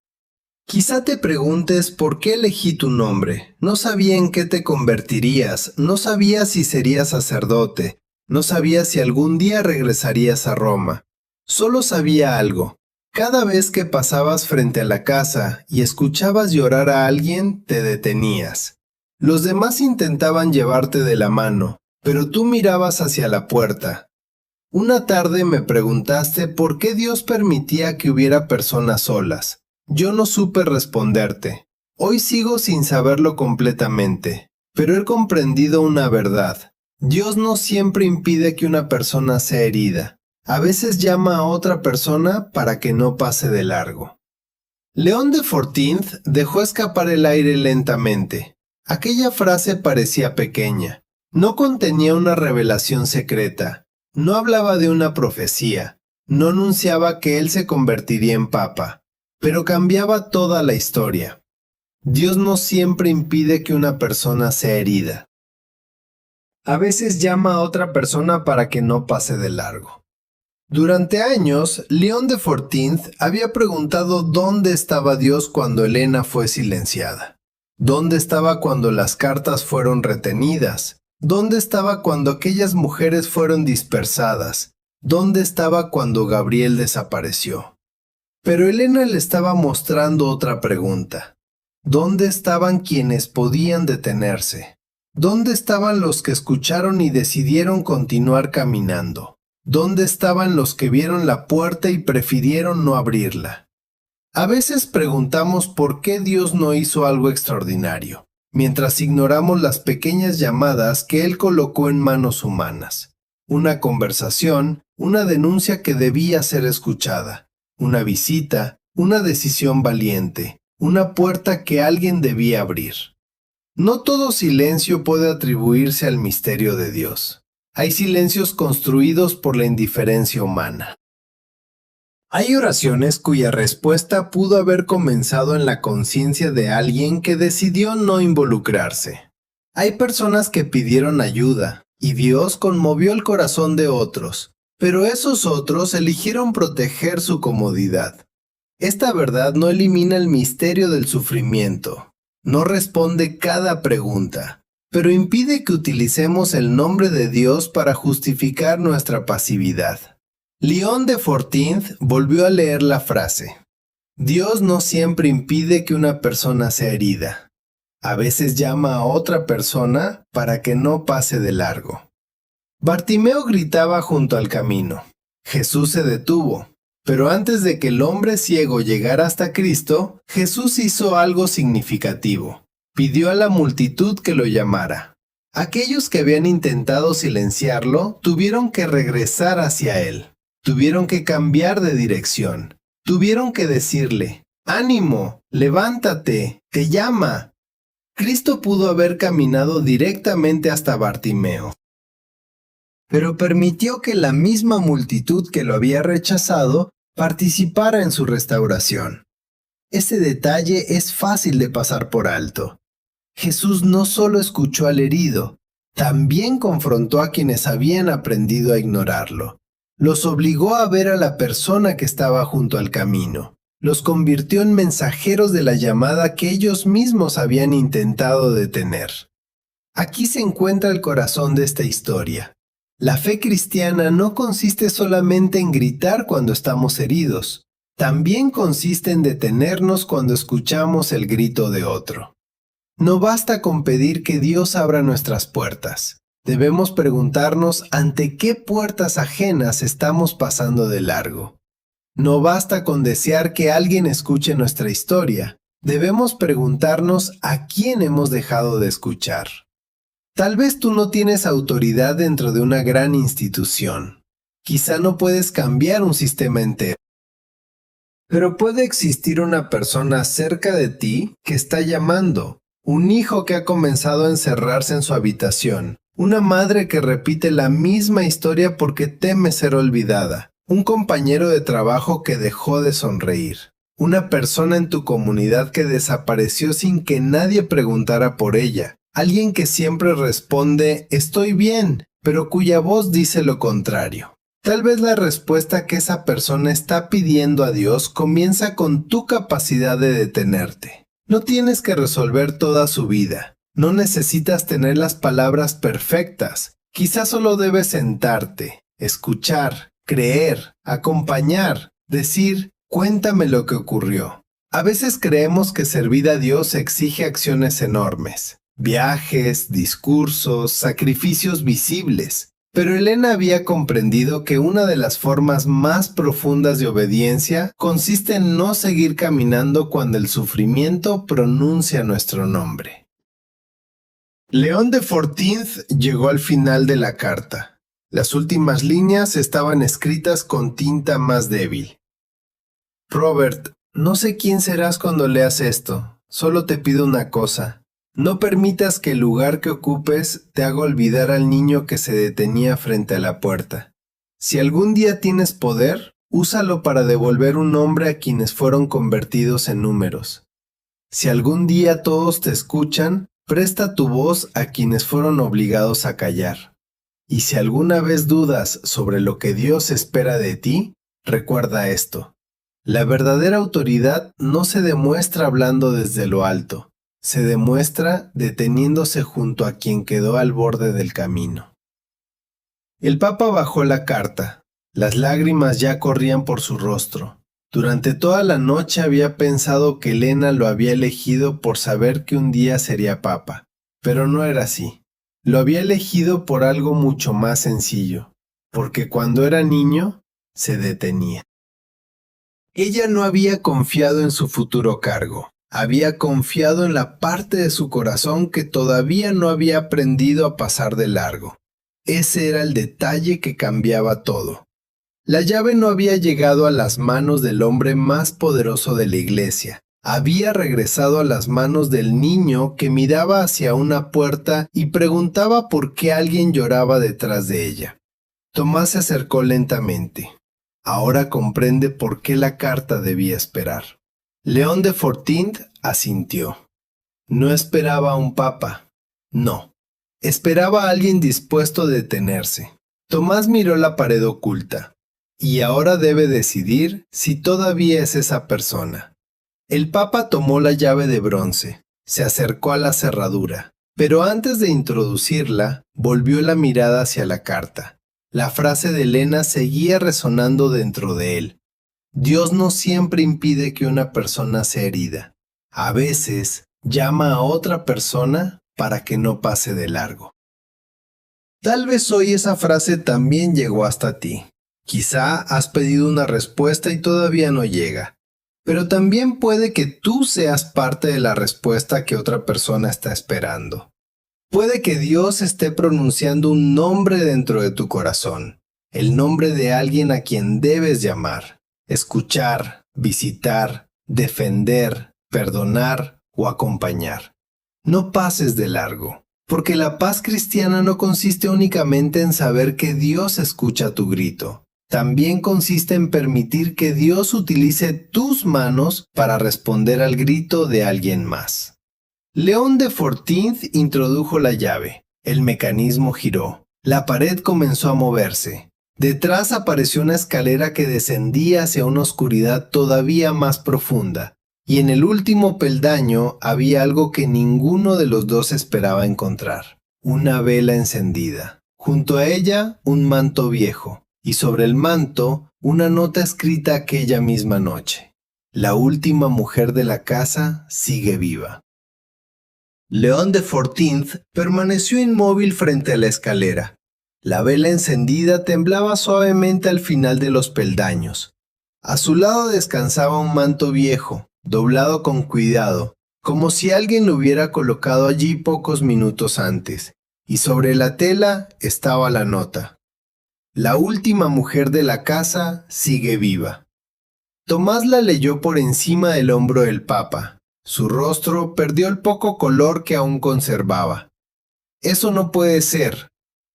Quizá te preguntes por qué elegí tu nombre. No sabía en qué te convertirías, no sabía si serías sacerdote, no sabía si algún día regresarías a Roma. Solo sabía algo. Cada vez que pasabas frente a la casa y escuchabas llorar a alguien, te detenías. Los demás intentaban llevarte de la mano, pero tú mirabas hacia la puerta. Una tarde me preguntaste por qué Dios permitía que hubiera personas solas. Yo no supe responderte. Hoy sigo sin saberlo completamente, pero he comprendido una verdad. Dios no siempre impide que una persona sea herida. A veces llama a otra persona para que no pase de largo. León de Fortinth dejó escapar el aire lentamente. Aquella frase parecía pequeña. No contenía una revelación secreta. No hablaba de una profecía. No anunciaba que él se convertiría en papa, pero cambiaba toda la historia. Dios no siempre impide que una persona sea herida. A veces llama a otra persona para que no pase de largo. Durante años, León de Fortins había preguntado dónde estaba Dios cuando Helena fue silenciada. ¿Dónde estaba cuando las cartas fueron retenidas? ¿Dónde estaba cuando aquellas mujeres fueron dispersadas? ¿Dónde estaba cuando Gabriel desapareció? Pero Helena le estaba mostrando otra pregunta. ¿Dónde estaban quienes podían detenerse? ¿Dónde estaban los que escucharon y decidieron continuar caminando? ¿Dónde estaban los que vieron la puerta y prefirieron no abrirla? A veces preguntamos por qué Dios no hizo algo extraordinario, mientras ignoramos las pequeñas llamadas que Él colocó en manos humanas. Una conversación, una denuncia que debía ser escuchada, una visita, una decisión valiente, una puerta que alguien debía abrir. No todo silencio puede atribuirse al misterio de Dios. Hay silencios construidos por la indiferencia humana. Hay oraciones cuya respuesta pudo haber comenzado en la conciencia de alguien que decidió no involucrarse. Hay personas que pidieron ayuda, y Dios conmovió el corazón de otros, pero esos otros eligieron proteger su comodidad. Esta verdad no elimina el misterio del sufrimiento, no responde cada pregunta, pero impide que utilicemos el nombre de Dios para justificar nuestra pasividad. León de Fortins volvió a leer la frase: Dios no siempre impide que una persona sea herida. A veces llama a otra persona para que no pase de largo. Bartimeo gritaba junto al camino. Jesús se detuvo, pero antes de que el hombre ciego llegara hasta Cristo, Jesús hizo algo significativo. Pidió a la multitud que lo llamara. Aquellos que habían intentado silenciarlo tuvieron que regresar hacia él. Tuvieron que cambiar de dirección. Tuvieron que decirle: ¡Ánimo! ¡Levántate! ¡Te llama! Cristo pudo haber caminado directamente hasta Bartimeo, pero permitió que la misma multitud que lo había rechazado participara en su restauración. Ese detalle es fácil de pasar por alto. Jesús no solo escuchó al herido, también confrontó a quienes habían aprendido a ignorarlo. Los obligó a ver a la persona que estaba junto al camino. Los convirtió en mensajeros de la llamada que ellos mismos habían intentado detener. Aquí se encuentra el corazón de esta historia. La fe cristiana no consiste solamente en gritar cuando estamos heridos. También consiste en detenernos cuando escuchamos el grito de otro. No basta con pedir que Dios abra nuestras puertas. Debemos preguntarnos ante qué puertas ajenas estamos pasando de largo. No basta con desear que alguien escuche nuestra historia. Debemos preguntarnos a quién hemos dejado de escuchar. Tal vez tú no tienes autoridad dentro de una gran institución. Quizá no puedes cambiar un sistema entero. Pero puede existir una persona cerca de ti que está llamando. Un hijo que ha comenzado a encerrarse en su habitación. Una madre que repite la misma historia porque teme ser olvidada. Un compañero de trabajo que dejó de sonreír. Una persona en tu comunidad que desapareció sin que nadie preguntara por ella. Alguien que siempre responde «estoy bien», pero cuya voz dice lo contrario. Tal vez la respuesta que esa persona está pidiendo a Dios comienza con tu capacidad de detenerte. No tienes que resolver toda su vida. No necesitas tener las palabras perfectas. Quizás solo debes sentarte, escuchar, creer, acompañar, decir, cuéntame lo que ocurrió. A veces creemos que servir a Dios exige acciones enormes. Viajes, discursos, sacrificios visibles. Pero Helena había comprendido que una de las formas más profundas de obediencia consiste en no seguir caminando cuando el sufrimiento pronuncia nuestro nombre. León de Fortins llegó al final de la carta. Las últimas líneas estaban escritas con tinta más débil. Robert, no sé quién serás cuando leas esto. Solo te pido una cosa. No permitas que el lugar que ocupes te haga olvidar al niño que se detenía frente a la puerta. Si algún día tienes poder, Úsalo para devolver un nombre a quienes fueron convertidos en números. Si algún día todos te escuchan, presta tu voz a quienes fueron obligados a callar. Y si alguna vez dudas sobre lo que Dios espera de ti, recuerda esto. La verdadera autoridad no se demuestra hablando desde lo alto, se demuestra deteniéndose junto a quien quedó al borde del camino. El Papa bajó la carta. Las lágrimas ya corrían por su rostro. Durante toda la noche había pensado que Elena lo había elegido por saber que un día sería Papa, pero no era así. Lo había elegido por algo mucho más sencillo, porque cuando era niño, se detenía. Ella no había confiado en su futuro cargo, había confiado en la parte de su corazón que todavía no había aprendido a pasar de largo. Ese era el detalle que cambiaba todo. La llave no había llegado a las manos del hombre más poderoso de la iglesia. Había regresado a las manos del niño que miraba hacia una puerta y preguntaba por qué alguien lloraba detrás de ella. Tomás se acercó lentamente. Ahora comprende por qué la carta debía esperar. León de Fortint asintió. No esperaba a un papa. No. Esperaba a alguien dispuesto a detenerse. Tomás miró la pared oculta. Y ahora debe decidir si todavía es esa persona. El Papa tomó la llave de bronce, se acercó a la cerradura, pero antes de introducirla, volvió la mirada hacia la carta. La frase de Elena seguía resonando dentro de él. Dios no siempre impide que una persona sea herida. A veces llama a otra persona para que no pase de largo. Tal vez hoy esa frase también llegó hasta ti. Quizá has pedido una respuesta y todavía no llega. Pero también puede que tú seas parte de la respuesta que otra persona está esperando. Puede que Dios esté pronunciando un nombre dentro de tu corazón, el nombre de alguien a quien debes llamar, escuchar, visitar, defender, perdonar o acompañar. No pases de largo, porque la paz cristiana no consiste únicamente en saber que Dios escucha tu grito. También consiste en permitir que Dios utilice tus manos para responder al grito de alguien más. León de Fortint introdujo la llave. El mecanismo giró. La pared comenzó a moverse. Detrás apareció una escalera que descendía hacia una oscuridad todavía más profunda. Y en el último peldaño había algo que ninguno de los dos esperaba encontrar. Una vela encendida. Junto a ella, un manto viejo. Y sobre el manto, una nota escrita aquella misma noche. La última mujer de la casa sigue viva. León de Fortint permaneció inmóvil frente a la escalera. La vela encendida temblaba suavemente al final de los peldaños. A su lado descansaba un manto viejo, doblado con cuidado, como si alguien lo hubiera colocado allí pocos minutos antes, y sobre la tela estaba la nota. La última mujer de la casa sigue viva. Tomás la leyó por encima del hombro del Papa. Su rostro perdió el poco color que aún conservaba. Eso no puede ser.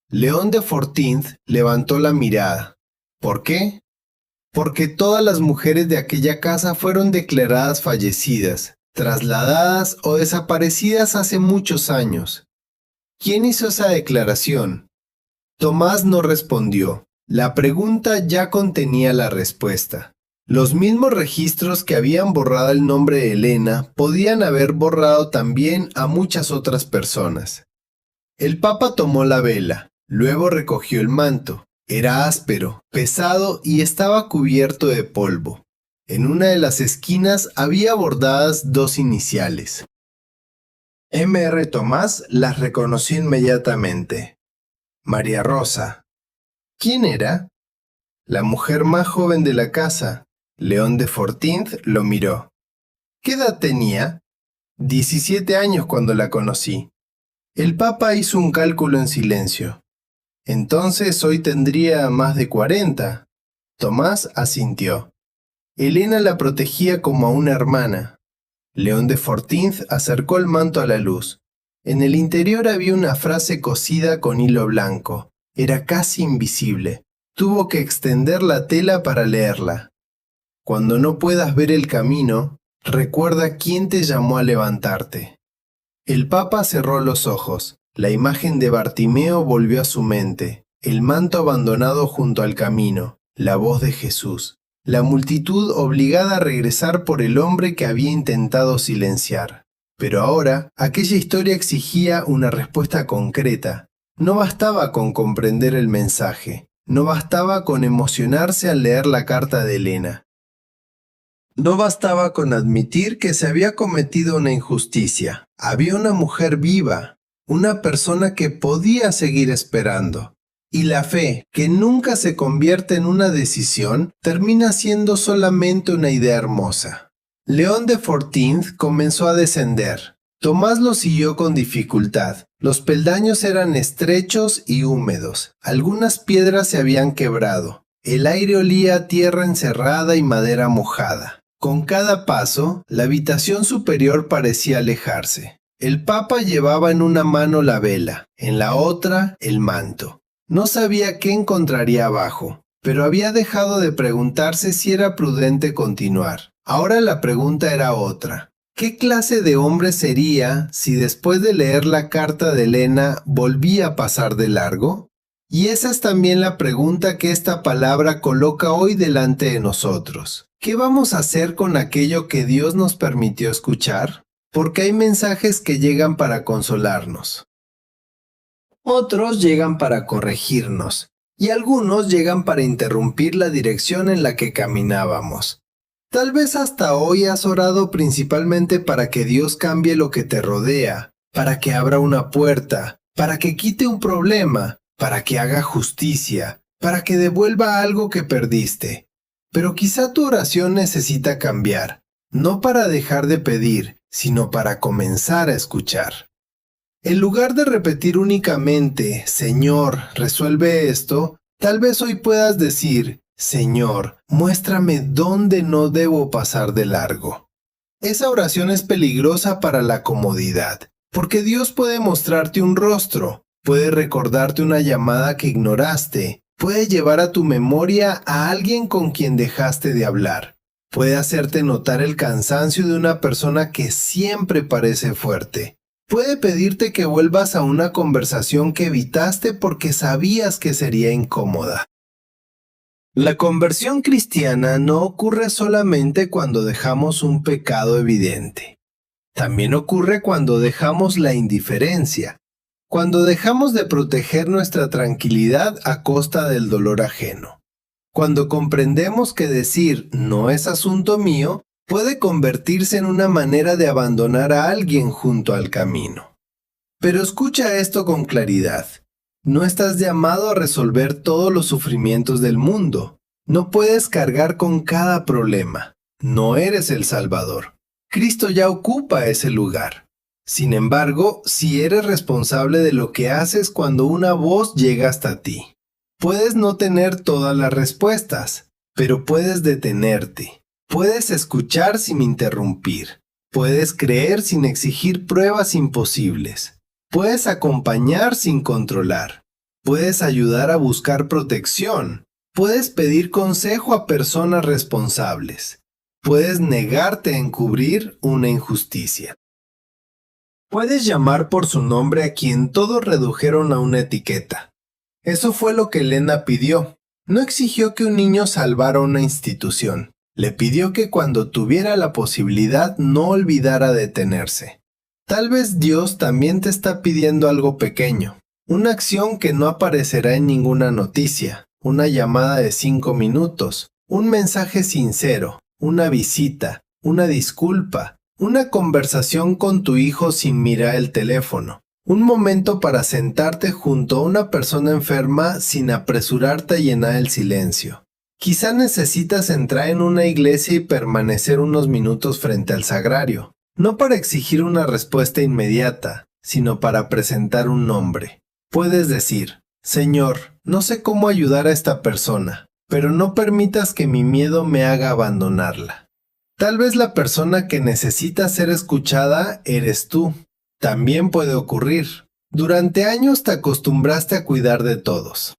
León de Fortint levantó la mirada. ¿Por qué? Porque todas las mujeres de aquella casa fueron declaradas fallecidas, trasladadas o desaparecidas hace muchos años. ¿Quién hizo esa declaración? Tomás no respondió. La pregunta ya contenía la respuesta. Los mismos registros que habían borrado el nombre de Elena podían haber borrado también a muchas otras personas. El Papa tomó la vela, luego recogió el manto. Era áspero, pesado y estaba cubierto de polvo. En una de las esquinas había bordadas dos iniciales. M.R. Tomás las reconoció inmediatamente. María Rosa. ¿Quién era? La mujer más joven de la casa. León de Fortint lo miró. ¿Qué edad tenía? 17 años cuando la conocí. El Papa hizo un cálculo en silencio. Entonces hoy tendría más de 40. Tomás asintió. Elena la protegía como a una hermana. León de Fortint acercó el manto a la luz. En el interior había una frase cosida con hilo blanco. Era casi invisible. Tuvo que extender la tela para leerla. Cuando no puedas ver el camino, recuerda quién te llamó a levantarte. El Papa cerró los ojos. La imagen de Bartimeo volvió a su mente. El manto abandonado junto al camino. La voz de Jesús. La multitud obligada a regresar por el hombre que había intentado silenciar. Pero ahora, aquella historia exigía una respuesta concreta. No bastaba con comprender el mensaje. No bastaba con emocionarse al leer la carta de Elena. No bastaba con admitir que se había cometido una injusticia. Había una mujer viva, una persona que podía seguir esperando. Y la fe, que nunca se convierte en una decisión, termina siendo solamente una idea hermosa. León de Fortins comenzó a descender. Tomás lo siguió con dificultad. Los peldaños eran estrechos y húmedos. Algunas piedras se habían quebrado. El aire olía a tierra encerrada y madera mojada. Con cada paso, la habitación superior parecía alejarse. El Papa llevaba en una mano la vela, en la otra el manto. No sabía qué encontraría abajo, pero había dejado de preguntarse si era prudente continuar. Ahora la pregunta era otra. ¿Qué clase de hombre sería si después de leer la carta de Elena volvía a pasar de largo? Y esa es también la pregunta que esta palabra coloca hoy delante de nosotros. ¿Qué vamos a hacer con aquello que Dios nos permitió escuchar? Porque hay mensajes que llegan para consolarnos. Otros llegan para corregirnos, y algunos llegan para interrumpir la dirección en la que caminábamos. Tal vez hasta hoy has orado principalmente para que Dios cambie lo que te rodea, para que abra una puerta, para que quite un problema, para que haga justicia, para que devuelva algo que perdiste. Pero quizá tu oración necesita cambiar, no para dejar de pedir, sino para comenzar a escuchar. En lugar de repetir únicamente, Señor, resuelve esto, tal vez hoy puedas decir, Señor, muéstrame dónde no debo pasar de largo. Esa oración es peligrosa para la comodidad, porque Dios puede mostrarte un rostro, puede recordarte una llamada que ignoraste, puede llevar a tu memoria a alguien con quien dejaste de hablar, puede hacerte notar el cansancio de una persona que siempre parece fuerte. Puede pedirte que vuelvas a una conversación que evitaste porque sabías que sería incómoda. La conversión cristiana no ocurre solamente cuando dejamos un pecado evidente. También ocurre cuando dejamos la indiferencia, cuando dejamos de proteger nuestra tranquilidad a costa del dolor ajeno. Cuando comprendemos que decir no es asunto mío puede convertirse en una manera de abandonar a alguien junto al camino. Pero escucha esto con claridad. No estás llamado a resolver todos los sufrimientos del mundo. No puedes cargar con cada problema. No eres el Salvador. Cristo ya ocupa ese lugar. Sin embargo, sí eres responsable de lo que haces cuando una voz llega hasta ti. Puedes no tener todas las respuestas, pero puedes detenerte. Puedes escuchar sin interrumpir. Puedes creer sin exigir pruebas imposibles. Puedes acompañar sin controlar. Puedes ayudar a buscar protección. Puedes pedir consejo a personas responsables. Puedes negarte a encubrir una injusticia. Puedes llamar por su nombre a quien todos redujeron a una etiqueta. Eso fue lo que Elena pidió. No exigió que un niño salvara una institución. Le pidió que cuando tuviera la posibilidad no olvidara detenerse. Tal vez Dios también te está pidiendo algo pequeño, una acción que no aparecerá en ninguna noticia, una llamada de 5 minutos, un mensaje sincero, una visita, una disculpa, una conversación con tu hijo sin mirar el teléfono, un momento para sentarte junto a una persona enferma sin apresurarte a llenar el silencio. Quizá necesitas entrar en una iglesia y permanecer unos minutos frente al sagrario, no para exigir una respuesta inmediata, sino para presentar un nombre. Puedes decir, Señor, no sé cómo ayudar a esta persona, pero no permitas que mi miedo me haga abandonarla. Tal vez la persona que necesita ser escuchada eres tú. También puede ocurrir. Durante años te acostumbraste a cuidar de todos.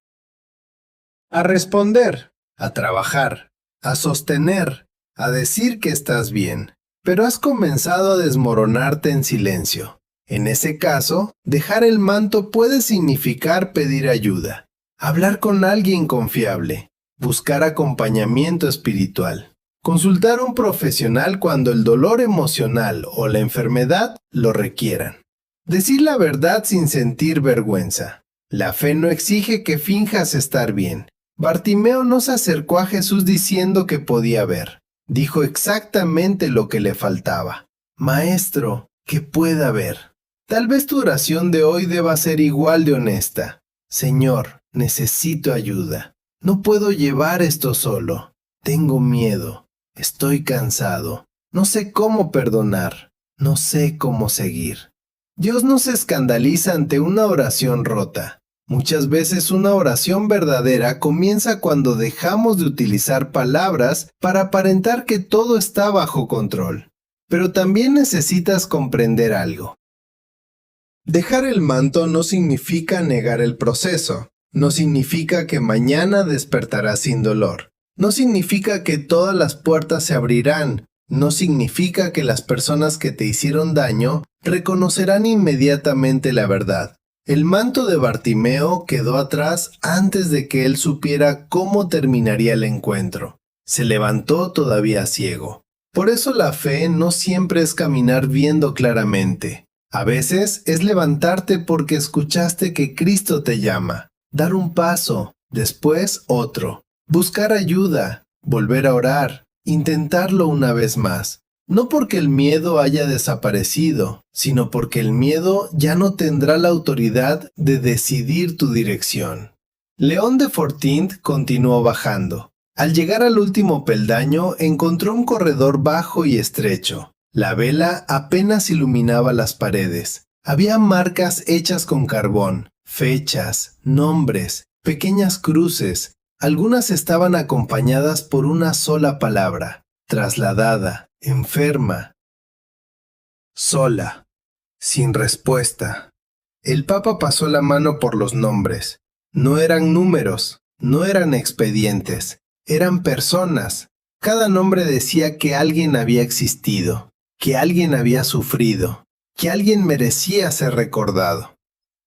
a responder, a trabajar, a sostener, a decir que estás bien, pero has comenzado a desmoronarte en silencio. En ese caso, dejar el manto puede significar pedir ayuda, hablar con alguien confiable, buscar acompañamiento espiritual, consultar a un profesional cuando el dolor emocional o la enfermedad lo requieran. Decir la verdad sin sentir vergüenza. La fe no exige que finjas estar bien. Bartimeo no se acercó a Jesús diciendo que podía ver. Dijo exactamente lo que le faltaba. Maestro, que pueda ver. Tal vez tu oración de hoy deba ser igual de honesta. Señor, necesito ayuda. No puedo llevar esto solo. Tengo miedo. Estoy cansado. No sé cómo perdonar. No sé cómo seguir. Dios no se escandaliza ante una oración rota. Muchas veces una oración verdadera comienza cuando dejamos de utilizar palabras para aparentar que todo está bajo control. Pero también necesitas comprender algo. Dejar el manto no significa negar el proceso. No significa que mañana despertarás sin dolor. No significa que todas las puertas se abrirán. No significa que las personas que te hicieron daño reconocerán inmediatamente la verdad. El manto de Bartimeo quedó atrás antes de que él supiera cómo terminaría el encuentro. Se levantó todavía ciego. Por eso la fe no siempre es caminar viendo claramente. A veces es levantarte porque escuchaste que Cristo te llama, dar un paso, después otro, buscar ayuda, volver a orar, intentarlo una vez más. No porque el miedo haya desaparecido, sino porque el miedo ya no tendrá la autoridad de decidir tu dirección. León de Fortint continuó bajando. Al llegar al último peldaño, encontró un corredor bajo y estrecho. La vela apenas iluminaba las paredes. Había marcas hechas con carbón, fechas, nombres, pequeñas cruces. Algunas estaban acompañadas por una sola palabra: trasladada, enferma, sola, sin respuesta. El Papa pasó la mano por los nombres. No eran números, no eran expedientes, eran personas. Cada nombre decía que alguien había existido, que alguien había sufrido, que alguien merecía ser recordado.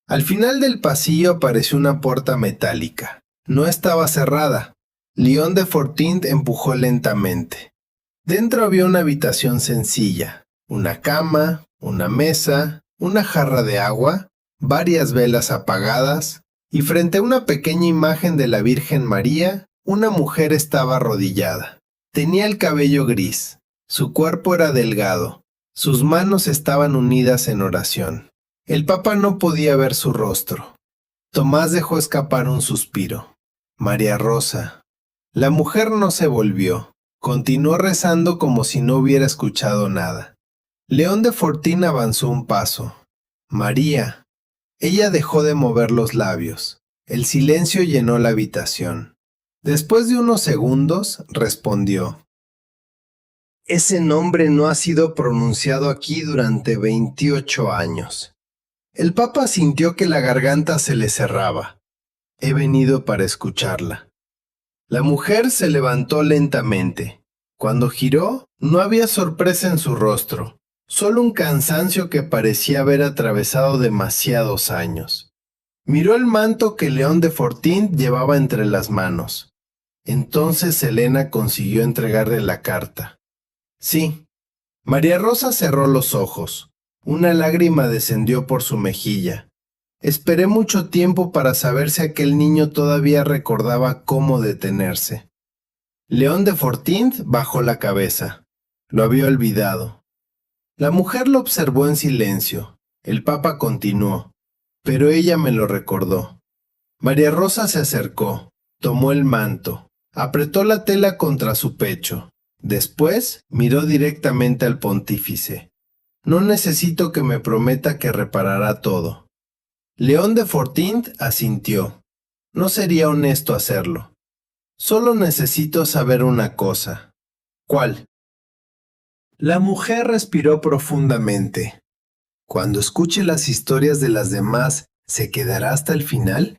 Al final del pasillo apareció una puerta metálica. No estaba cerrada. León de Fortint empujó lentamente. Dentro había una habitación sencilla, una cama, una mesa, una jarra de agua, varias velas apagadas, y frente a una pequeña imagen de la Virgen María, una mujer estaba arrodillada. Tenía el cabello gris, su cuerpo era delgado, sus manos estaban unidas en oración. El Papa no podía ver su rostro. Tomás dejó escapar un suspiro. María Rosa. La mujer no se volvió. Continuó rezando como si no hubiera escuchado nada. León de Fortín avanzó un paso. María. Ella dejó de mover los labios. El silencio llenó la habitación. Después de unos segundos, respondió: Ese nombre no ha sido pronunciado aquí durante 28 años. El Papa sintió que la garganta se le cerraba. He venido para escucharla. La mujer se levantó lentamente. Cuando giró, no había sorpresa en su rostro, solo un cansancio que parecía haber atravesado demasiados años. Miró el manto que León de Fortín llevaba entre las manos. Entonces Elena consiguió entregarle la carta. Sí. María Rosa cerró los ojos. Una lágrima descendió por su mejilla. Esperé mucho tiempo para saber si aquel niño todavía recordaba cómo detenerse. León de Fortín bajó la cabeza. Lo había olvidado. La mujer lo observó en silencio. El Papa continuó, pero ella me lo recordó. María Rosa se acercó, tomó el manto, apretó la tela contra su pecho. Después miró directamente al pontífice. No necesito que me prometa que reparará todo. León de Fortín asintió. No sería honesto hacerlo. Solo necesito saber una cosa. ¿Cuál? La mujer respiró profundamente. Cuando escuche las historias de las demás, ¿se quedará hasta el final?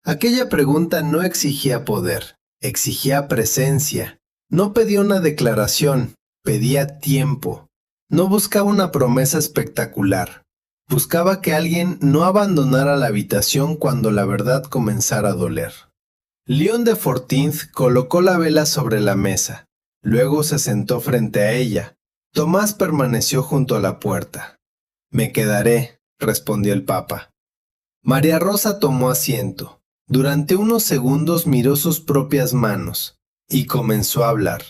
Aquella pregunta no exigía poder, exigía presencia. No pedía una declaración, pedía tiempo. No buscaba una promesa espectacular. Buscaba que alguien no abandonara la habitación cuando la verdad comenzara a doler. León de Fortinth colocó la vela sobre la mesa. Luego se sentó frente a ella. Tomás permaneció junto a la puerta. «Me quedaré», respondió el Papa. María Rosa tomó asiento. Durante unos segundos miró sus propias manos y comenzó a hablar.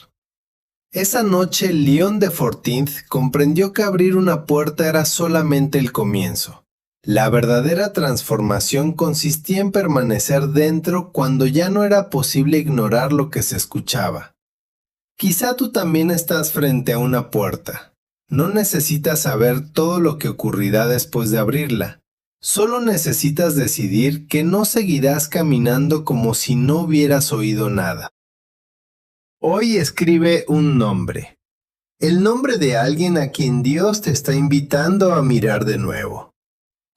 Esa noche León de Fortinth comprendió que abrir una puerta era solamente el comienzo. La verdadera transformación consistía en permanecer dentro cuando ya no era posible ignorar lo que se escuchaba. Quizá tú también estás frente a una puerta. No necesitas saber todo lo que ocurrirá después de abrirla. Solo necesitas decidir que no seguirás caminando como si no hubieras oído nada. Hoy escribe un nombre. El nombre de alguien a quien Dios te está invitando a mirar de nuevo.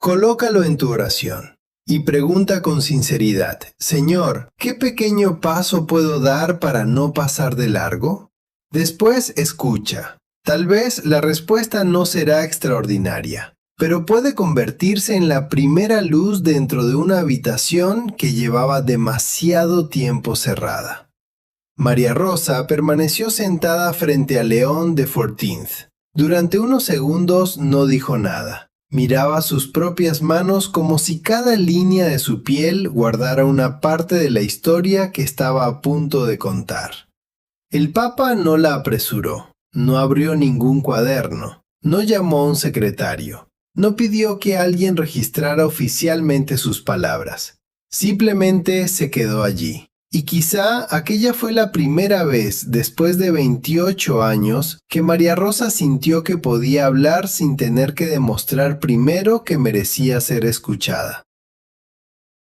Colócalo en tu oración y pregunta con sinceridad: Señor, ¿qué pequeño paso puedo dar para no pasar de largo? Después escucha. Tal vez la respuesta no será extraordinaria, pero puede convertirse en la primera luz dentro de una habitación que llevaba demasiado tiempo cerrada. María Rosa permaneció sentada frente a León de Fortinth. Durante unos segundos no dijo nada. Miraba sus propias manos como si cada línea de su piel guardara una parte de la historia que estaba a punto de contar. El Papa no la apresuró, no abrió ningún cuaderno, no llamó a un secretario, no pidió que alguien registrara oficialmente sus palabras. Simplemente se quedó allí. Y quizá aquella fue la primera vez, después de 28 años, que María Rosa sintió que podía hablar sin tener que demostrar primero que merecía ser escuchada.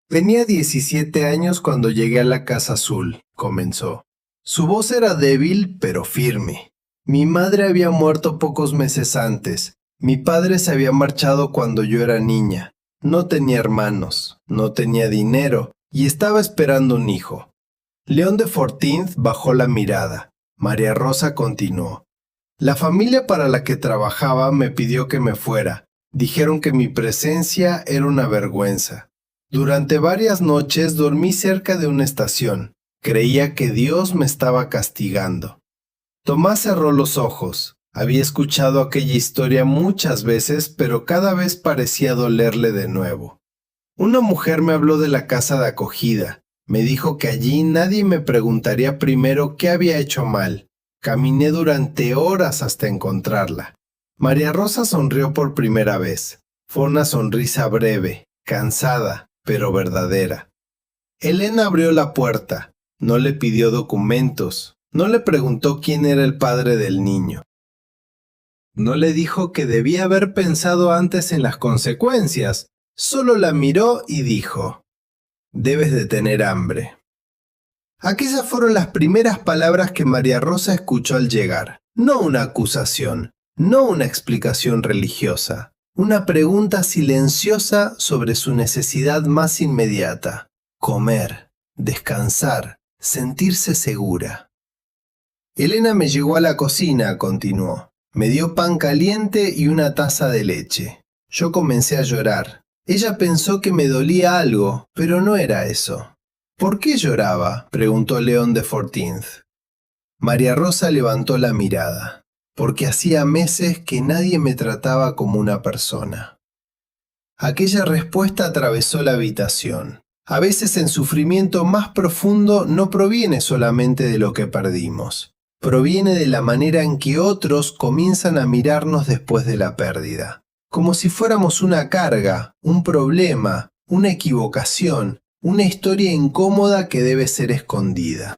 Tenía 17 años cuando llegué a la Casa Azul, comenzó. Su voz era débil, pero firme. Mi madre había muerto pocos meses antes. Mi padre se había marchado cuando yo era niña. No tenía hermanos, no tenía dinero y estaba esperando un hijo. León de Fortinth bajó la mirada. María Rosa continuó. La familia para la que trabajaba me pidió que me fuera. Dijeron que mi presencia era una vergüenza. Durante varias noches dormí cerca de una estación. Creía que Dios me estaba castigando. Tomás cerró los ojos. Había escuchado aquella historia muchas veces, pero cada vez parecía dolerle de nuevo. Una mujer me habló de la casa de acogida. Me dijo que allí nadie me preguntaría primero qué había hecho mal. Caminé durante horas hasta encontrarla. María Rosa sonrió por primera vez. Fue una sonrisa breve, cansada, pero verdadera. Elena abrió la puerta. No le pidió documentos. No le preguntó quién era el padre del niño. No le dijo que debía haber pensado antes en las consecuencias. Solo la miró y dijo: «Debes de tener hambre». Aquellas fueron las primeras palabras que María Rosa escuchó al llegar. No una acusación, no una explicación religiosa. Una pregunta silenciosa sobre su necesidad más inmediata: comer, descansar, sentirse segura. Elena me llevó a la cocina, continuó. Me dio pan caliente y una taza de leche. Yo comencé a llorar. Ella pensó que me dolía algo, pero no era eso. ¿Por qué lloraba?, preguntó León de Fortinth. María Rosa levantó la mirada. Porque hacía meses que nadie me trataba como una persona. Aquella respuesta atravesó la habitación. A veces el sufrimiento más profundo no proviene solamente de lo que perdimos. Proviene de la manera en que otros comienzan a mirarnos después de la pérdida. Como si fuéramos una carga, un problema, una equivocación, una historia incómoda que debe ser escondida.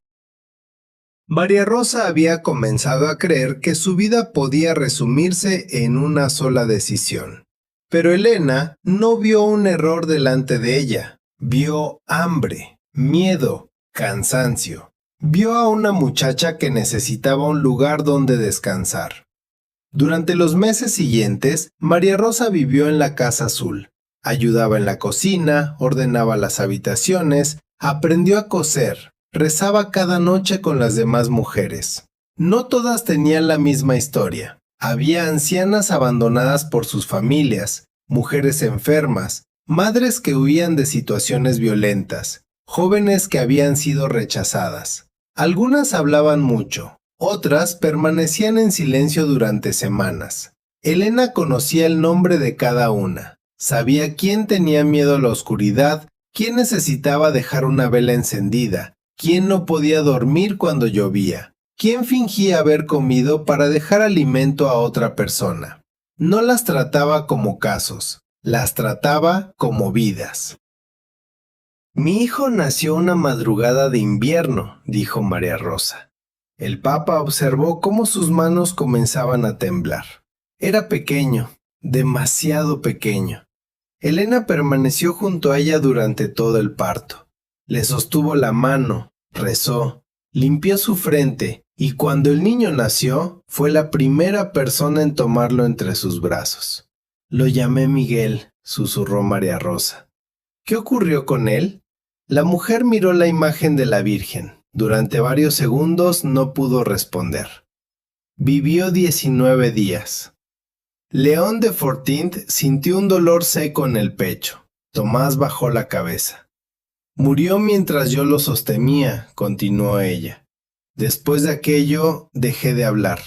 María Rosa había comenzado a creer que su vida podía resumirse en una sola decisión. Pero Elena no vio un error delante de ella. Vio hambre, miedo, cansancio. Vio a una muchacha que necesitaba un lugar donde descansar. Durante los meses siguientes, María Rosa vivió en la Casa Azul. Ayudaba en la cocina, ordenaba las habitaciones, aprendió a coser, rezaba cada noche con las demás mujeres. No todas tenían la misma historia. Había ancianas abandonadas por sus familias, mujeres enfermas, madres que huían de situaciones violentas, jóvenes que habían sido rechazadas. Algunas hablaban mucho, otras permanecían en silencio durante semanas. Elena conocía el nombre de cada una. Sabía quién tenía miedo a la oscuridad, quién necesitaba dejar una vela encendida, quién no podía dormir cuando llovía, quién fingía haber comido para dejar alimento a otra persona. No las trataba como casos, las trataba como vidas. Mi hijo nació una madrugada de invierno, dijo María Rosa. El Papa observó cómo sus manos comenzaban a temblar. Era pequeño, demasiado pequeño. Elena permaneció junto a ella durante todo el parto. Le sostuvo la mano, rezó, limpió su frente y cuando el niño nació, fue la primera persona en tomarlo entre sus brazos. Lo llamé Miguel, susurró María Rosa. ¿Qué ocurrió con él? La mujer miró la imagen de la Virgen. Durante varios segundos no pudo responder. Vivió 19 días. León de Fortint sintió un dolor seco en el pecho. Tomás bajó la cabeza. Murió mientras yo lo sostenía, continuó ella. Después de aquello, dejé de hablar.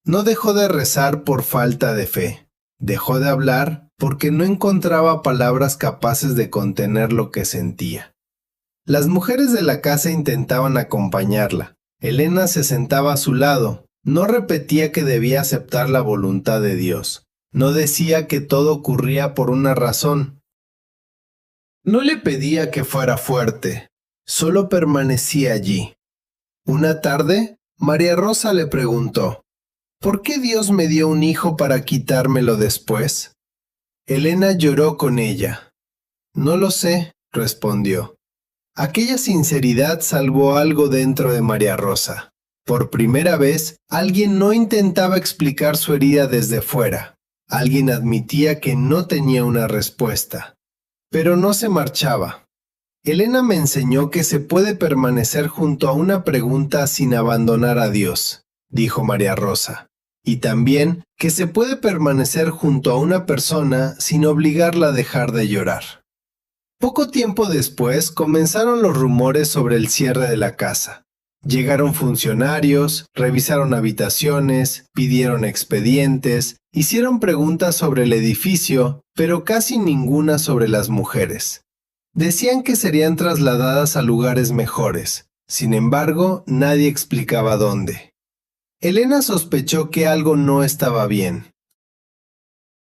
No dejó de rezar por falta de fe. Dejó de hablar porque no encontraba palabras capaces de contener lo que sentía. Las mujeres de la casa intentaban acompañarla. Elena se sentaba a su lado. No repetía que debía aceptar la voluntad de Dios. No decía que todo ocurría por una razón. No le pedía que fuera fuerte. Solo permanecía allí. Una tarde, María Rosa le preguntó, ¿por qué Dios me dio un hijo para quitármelo después? Elena lloró con ella. No lo sé, respondió. Aquella sinceridad salvó algo dentro de María Rosa. Por primera vez, alguien no intentaba explicar su herida desde fuera. Alguien admitía que no tenía una respuesta. Pero no se marchaba. Elena me enseñó que se puede permanecer junto a una pregunta sin abandonar a Dios, dijo María Rosa. Y también que se puede permanecer junto a una persona sin obligarla a dejar de llorar. Poco tiempo después comenzaron los rumores sobre el cierre de la casa. Llegaron funcionarios, revisaron habitaciones, pidieron expedientes, hicieron preguntas sobre el edificio, pero casi ninguna sobre las mujeres. Decían que serían trasladadas a lugares mejores. Sin embargo, nadie explicaba dónde. Elena sospechó que algo no estaba bien.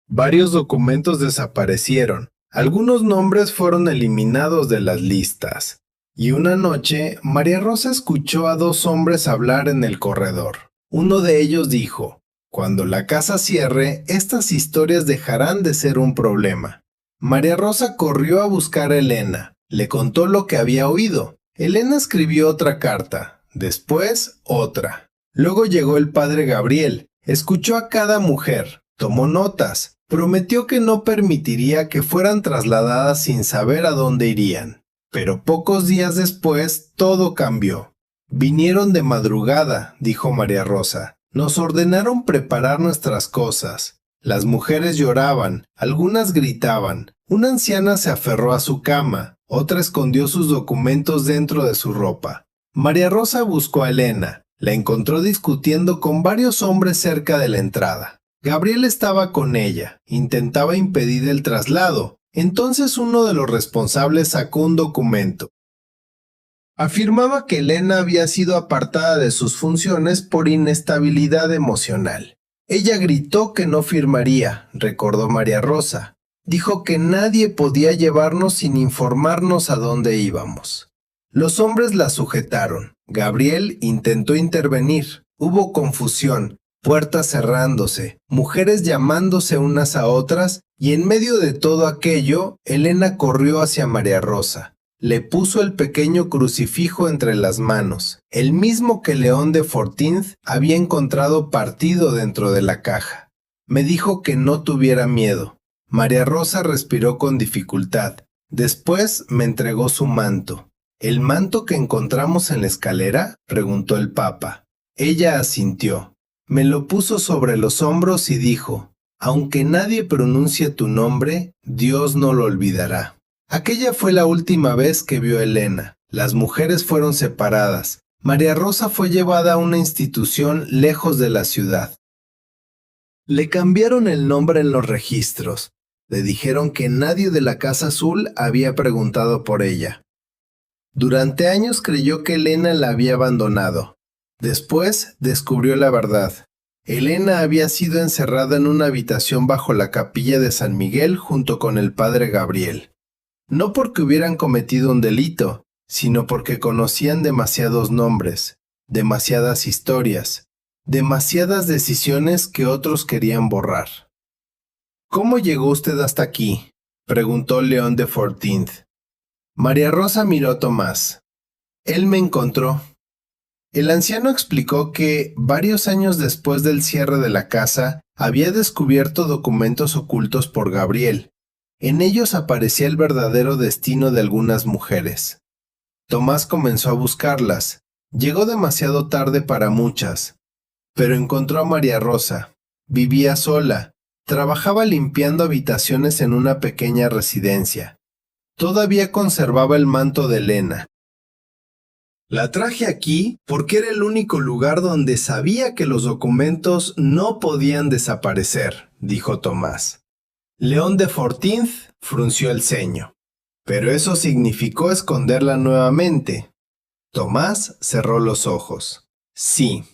Varios documentos desaparecieron. Algunos nombres fueron eliminados de las listas. Y una noche, María Rosa escuchó a dos hombres hablar en el corredor. Uno de ellos dijo, cuando la casa cierre, estas historias dejarán de ser un problema. María Rosa corrió a buscar a Elena. Le contó lo que había oído. Elena escribió otra carta, después otra. Luego llegó el padre Gabriel. Escuchó a cada mujer, tomó notas, prometió que no permitiría que fueran trasladadas sin saber a dónde irían. Pero pocos días después todo cambió. Vinieron de madrugada, dijo María Rosa. Nos ordenaron preparar nuestras cosas. Las mujeres lloraban, algunas gritaban. Una anciana se aferró a su cama, otra escondió sus documentos dentro de su ropa. María Rosa buscó a Elena. La encontró discutiendo con varios hombres cerca de la entrada. Gabriel estaba con ella. Intentaba impedir el traslado. Entonces uno de los responsables sacó un documento. Afirmaba que Elena había sido apartada de sus funciones por inestabilidad emocional. Ella gritó que no firmaría, recordó María Rosa. Dijo que nadie podía llevarnos sin informarnos a dónde íbamos. Los hombres la sujetaron. Gabriel intentó intervenir. Hubo confusión. Puertas cerrándose, mujeres llamándose unas a otras, y en medio de todo aquello, Elena corrió hacia María Rosa. Le puso el pequeño crucifijo entre las manos, el mismo que León de Fortint había encontrado partido dentro de la caja. Me dijo que no tuviera miedo. María Rosa respiró con dificultad. Después me entregó su manto. ¿El manto que encontramos en la escalera?, preguntó el Papa. Ella asintió. Me lo puso sobre los hombros y dijo: aunque nadie pronuncie tu nombre, Dios no lo olvidará. Aquella fue la última vez que vio a Elena. Las mujeres fueron separadas. María Rosa fue llevada a una institución lejos de la ciudad. Le cambiaron el nombre en los registros. Le dijeron que nadie de la Casa Azul había preguntado por ella. Durante años creyó que Elena la había abandonado. Después descubrió la verdad. Elena había sido encerrada en una habitación bajo la capilla de San Miguel junto con el padre Gabriel. No porque hubieran cometido un delito, sino porque conocían demasiados nombres, demasiadas historias, demasiadas decisiones que otros querían borrar. ¿Cómo llegó usted hasta aquí?, preguntó León de Fortint. María Rosa miró a Tomás. Él me encontró. El anciano explicó que, varios años después del cierre de la casa, había descubierto documentos ocultos por Gabriel. En ellos aparecía el verdadero destino de algunas mujeres. Tomás comenzó a buscarlas. Llegó demasiado tarde para muchas, pero encontró a María Rosa. Vivía sola. Trabajaba limpiando habitaciones en una pequeña residencia. Todavía conservaba el manto de Elena. La traje aquí porque era el único lugar donde sabía que los documentos no podían desaparecer, dijo Tomás. León de Fortint frunció el ceño. Pero eso significó esconderla nuevamente. Tomás cerró los ojos. Sí.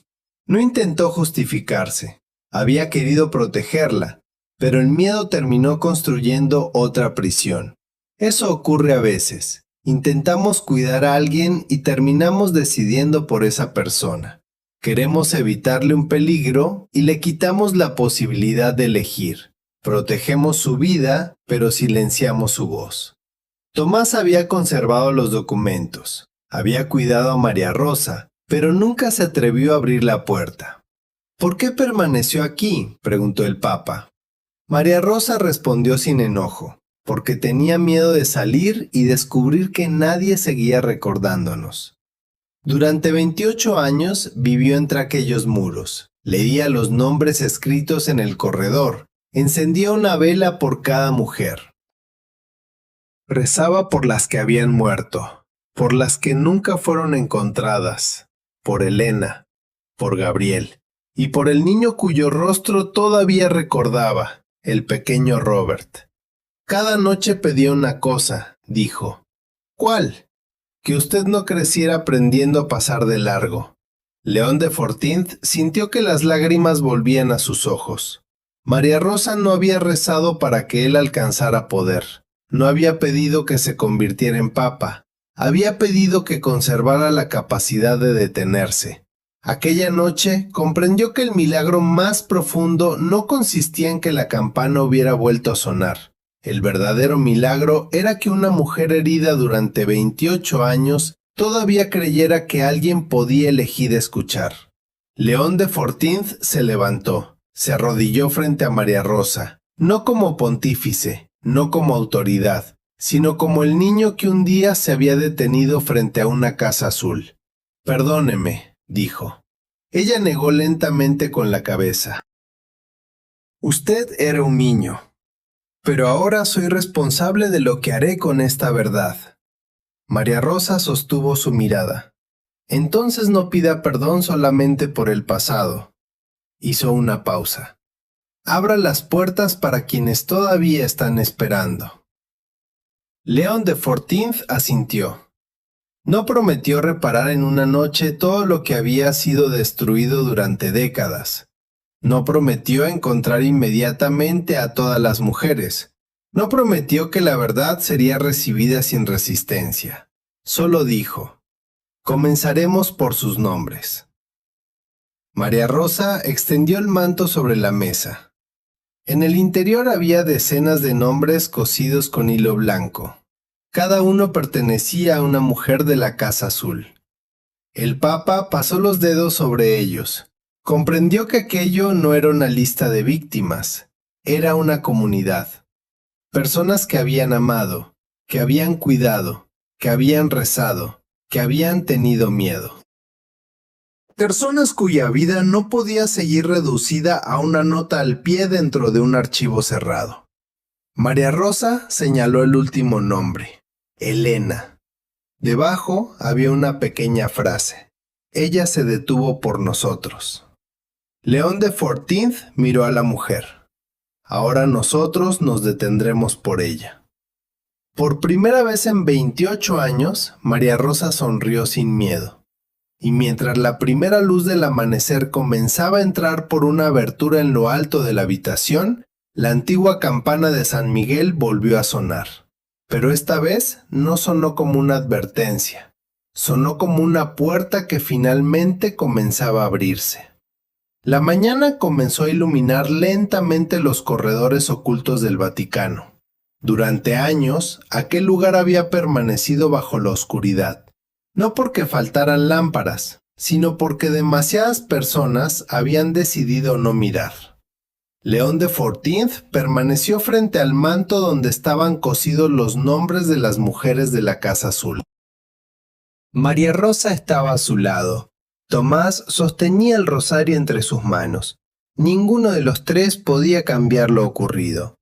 No intentó justificarse. Había querido protegerla, pero el miedo terminó construyendo otra prisión. Eso ocurre a veces. Intentamos cuidar a alguien y terminamos decidiendo por esa persona. Queremos evitarle un peligro y le quitamos la posibilidad de elegir. Protegemos su vida, pero silenciamos su voz. Tomás había conservado los documentos. Había cuidado a María Rosa, pero nunca se atrevió a abrir la puerta. ¿Por qué permaneció aquí?, preguntó el Papa. María Rosa respondió sin enojo. Porque tenía miedo de salir y descubrir que nadie seguía recordándonos. Durante 28 años vivió entre aquellos muros. Leía los nombres escritos en el corredor. Encendía una vela por cada mujer. Rezaba por las que habían muerto, por las que nunca fueron encontradas, por Elena, por Gabriel, y por el niño cuyo rostro todavía recordaba, el pequeño Robert. Cada noche pedía una cosa, dijo. ¿Cuál? Que usted no creciera aprendiendo a pasar de largo. León de Fortint sintió que las lágrimas volvían a sus ojos. María Rosa no había rezado para que él alcanzara poder. No había pedido que se convirtiera en papa. Había pedido que conservara la capacidad de detenerse. Aquella noche comprendió que el milagro más profundo no consistía en que la campana hubiera vuelto a sonar. El verdadero milagro era que una mujer herida durante 28 años todavía creyera que alguien podía elegir escuchar. León de Fortint se levantó, se arrodilló frente a María Rosa, no como pontífice, no como autoridad, sino como el niño que un día se había detenido frente a una casa azul. Perdóneme, dijo. Ella negó lentamente con la cabeza. Usted era un niño. Pero ahora soy responsable de lo que haré con esta verdad. María Rosa sostuvo su mirada. Entonces no pida perdón solamente por el pasado. Hizo una pausa. Abra las puertas para quienes todavía están esperando. León de Fortint asintió. No prometió reparar en una noche todo lo que había sido destruido durante décadas. No prometió encontrar inmediatamente a todas las mujeres. No prometió que la verdad sería recibida sin resistencia. Solo dijo, comenzaremos por sus nombres. María Rosa extendió el manto sobre la mesa. En el interior había decenas de nombres cosidos con hilo blanco. Cada uno pertenecía a una mujer de la Casa Azul. El Papa pasó los dedos sobre ellos. Comprendió que aquello no era una lista de víctimas, era una comunidad. Personas que habían amado, que habían cuidado, que habían rezado, que habían tenido miedo. Personas cuya vida no podía seguir reducida a una nota al pie dentro de un archivo cerrado. María Rosa señaló el último nombre, Elena. Debajo había una pequeña frase. Ella se detuvo por nosotros. León de Fortins miró a la mujer. Ahora nosotros nos detendremos por ella. Por primera vez en 28 años, María Rosa sonrió sin miedo. Y mientras la primera luz del amanecer comenzaba a entrar por una abertura en lo alto de la habitación, la antigua campana de San Miguel volvió a sonar. Pero esta vez no sonó como una advertencia. Sonó como una puerta que finalmente comenzaba a abrirse. La mañana comenzó a iluminar lentamente los corredores ocultos del Vaticano. Durante años, aquel lugar había permanecido bajo la oscuridad. No porque faltaran lámparas, sino porque demasiadas personas habían decidido no mirar. León de Fortins permaneció frente al manto donde estaban cosidos los nombres de las mujeres de la Casa Azul. María Rosa estaba a su lado. Tomás sostenía el rosario entre sus manos. Ninguno de los tres podía cambiar lo ocurrido.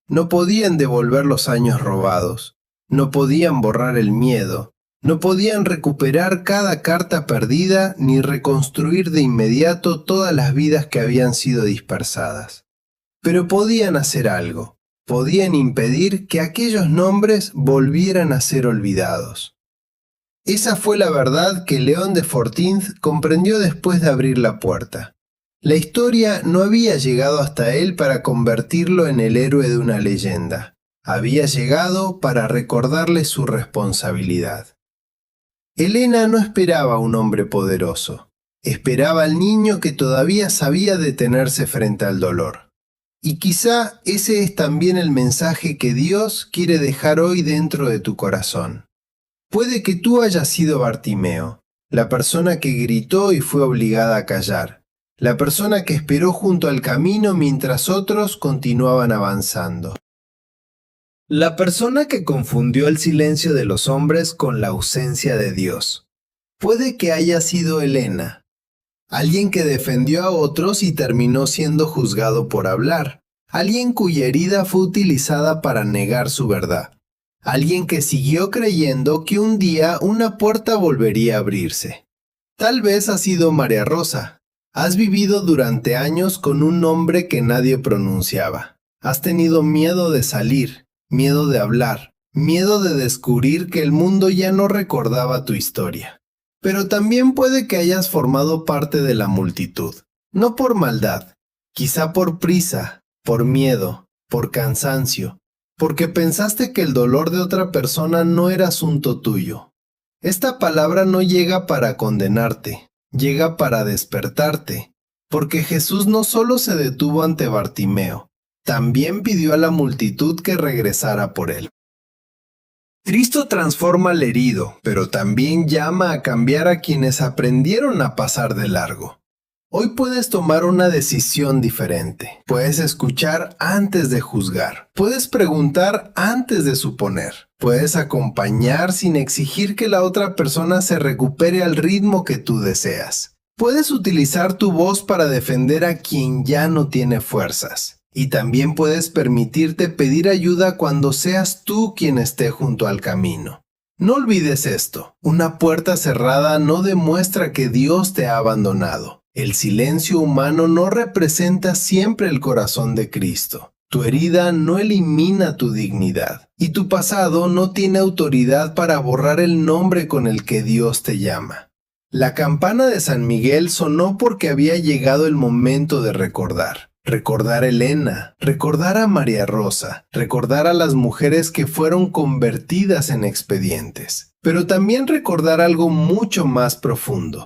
No podían devolver los años robados. No podían borrar el miedo. No podían recuperar cada carta perdida ni reconstruir de inmediato todas las vidas que habían sido dispersadas. Pero podían hacer algo. Podían impedir que aquellos nombres volvieran a ser olvidados. Esa fue la verdad que León de Fortins comprendió después de abrir la puerta. La historia no había llegado hasta él para convertirlo en el héroe de una leyenda. Había llegado para recordarle su responsabilidad. Elena no esperaba a un hombre poderoso. Esperaba al niño que todavía sabía detenerse frente al dolor. Y quizá ese es también el mensaje que Dios quiere dejar hoy dentro de tu corazón. Puede que tú hayas sido Bartimeo, la persona que gritó y fue obligada a callar, la persona que esperó junto al camino mientras otros continuaban avanzando. La persona que confundió el silencio de los hombres con la ausencia de Dios. Puede que haya sido Elena, alguien que defendió a otros y terminó siendo juzgado por hablar, alguien cuya herida fue utilizada para negar su verdad. Alguien que siguió creyendo que un día una puerta volvería a abrirse. Tal vez ha sido María Rosa. Has vivido durante años con un nombre que nadie pronunciaba. Has tenido miedo de salir, miedo de hablar, miedo de descubrir que el mundo ya no recordaba tu historia. Pero también puede que hayas formado parte de la multitud. No por maldad, quizá por prisa, por miedo, por cansancio. Porque pensaste que el dolor de otra persona no era asunto tuyo. Esta palabra no llega para condenarte, llega para despertarte, porque Jesús no solo se detuvo ante Bartimeo, también pidió a la multitud que regresara por él. Cristo transforma al herido, pero también llama a cambiar a quienes aprendieron a pasar de largo. Hoy puedes tomar una decisión diferente. Puedes escuchar antes de juzgar. Puedes preguntar antes de suponer. Puedes acompañar sin exigir que la otra persona se recupere al ritmo que tú deseas. Puedes utilizar tu voz para defender a quien ya no tiene fuerzas. Y también puedes permitirte pedir ayuda cuando seas tú quien esté junto al camino. No olvides esto. Una puerta cerrada no demuestra que Dios te ha abandonado. El silencio humano no representa siempre el corazón de Cristo. Tu herida no elimina tu dignidad, y tu pasado no tiene autoridad para borrar el nombre con el que Dios te llama. La campana de San Miguel sonó porque había llegado el momento de recordar. Recordar a Elena, recordar a María Rosa, recordar a las mujeres que fueron convertidas en expedientes, pero también recordar algo mucho más profundo.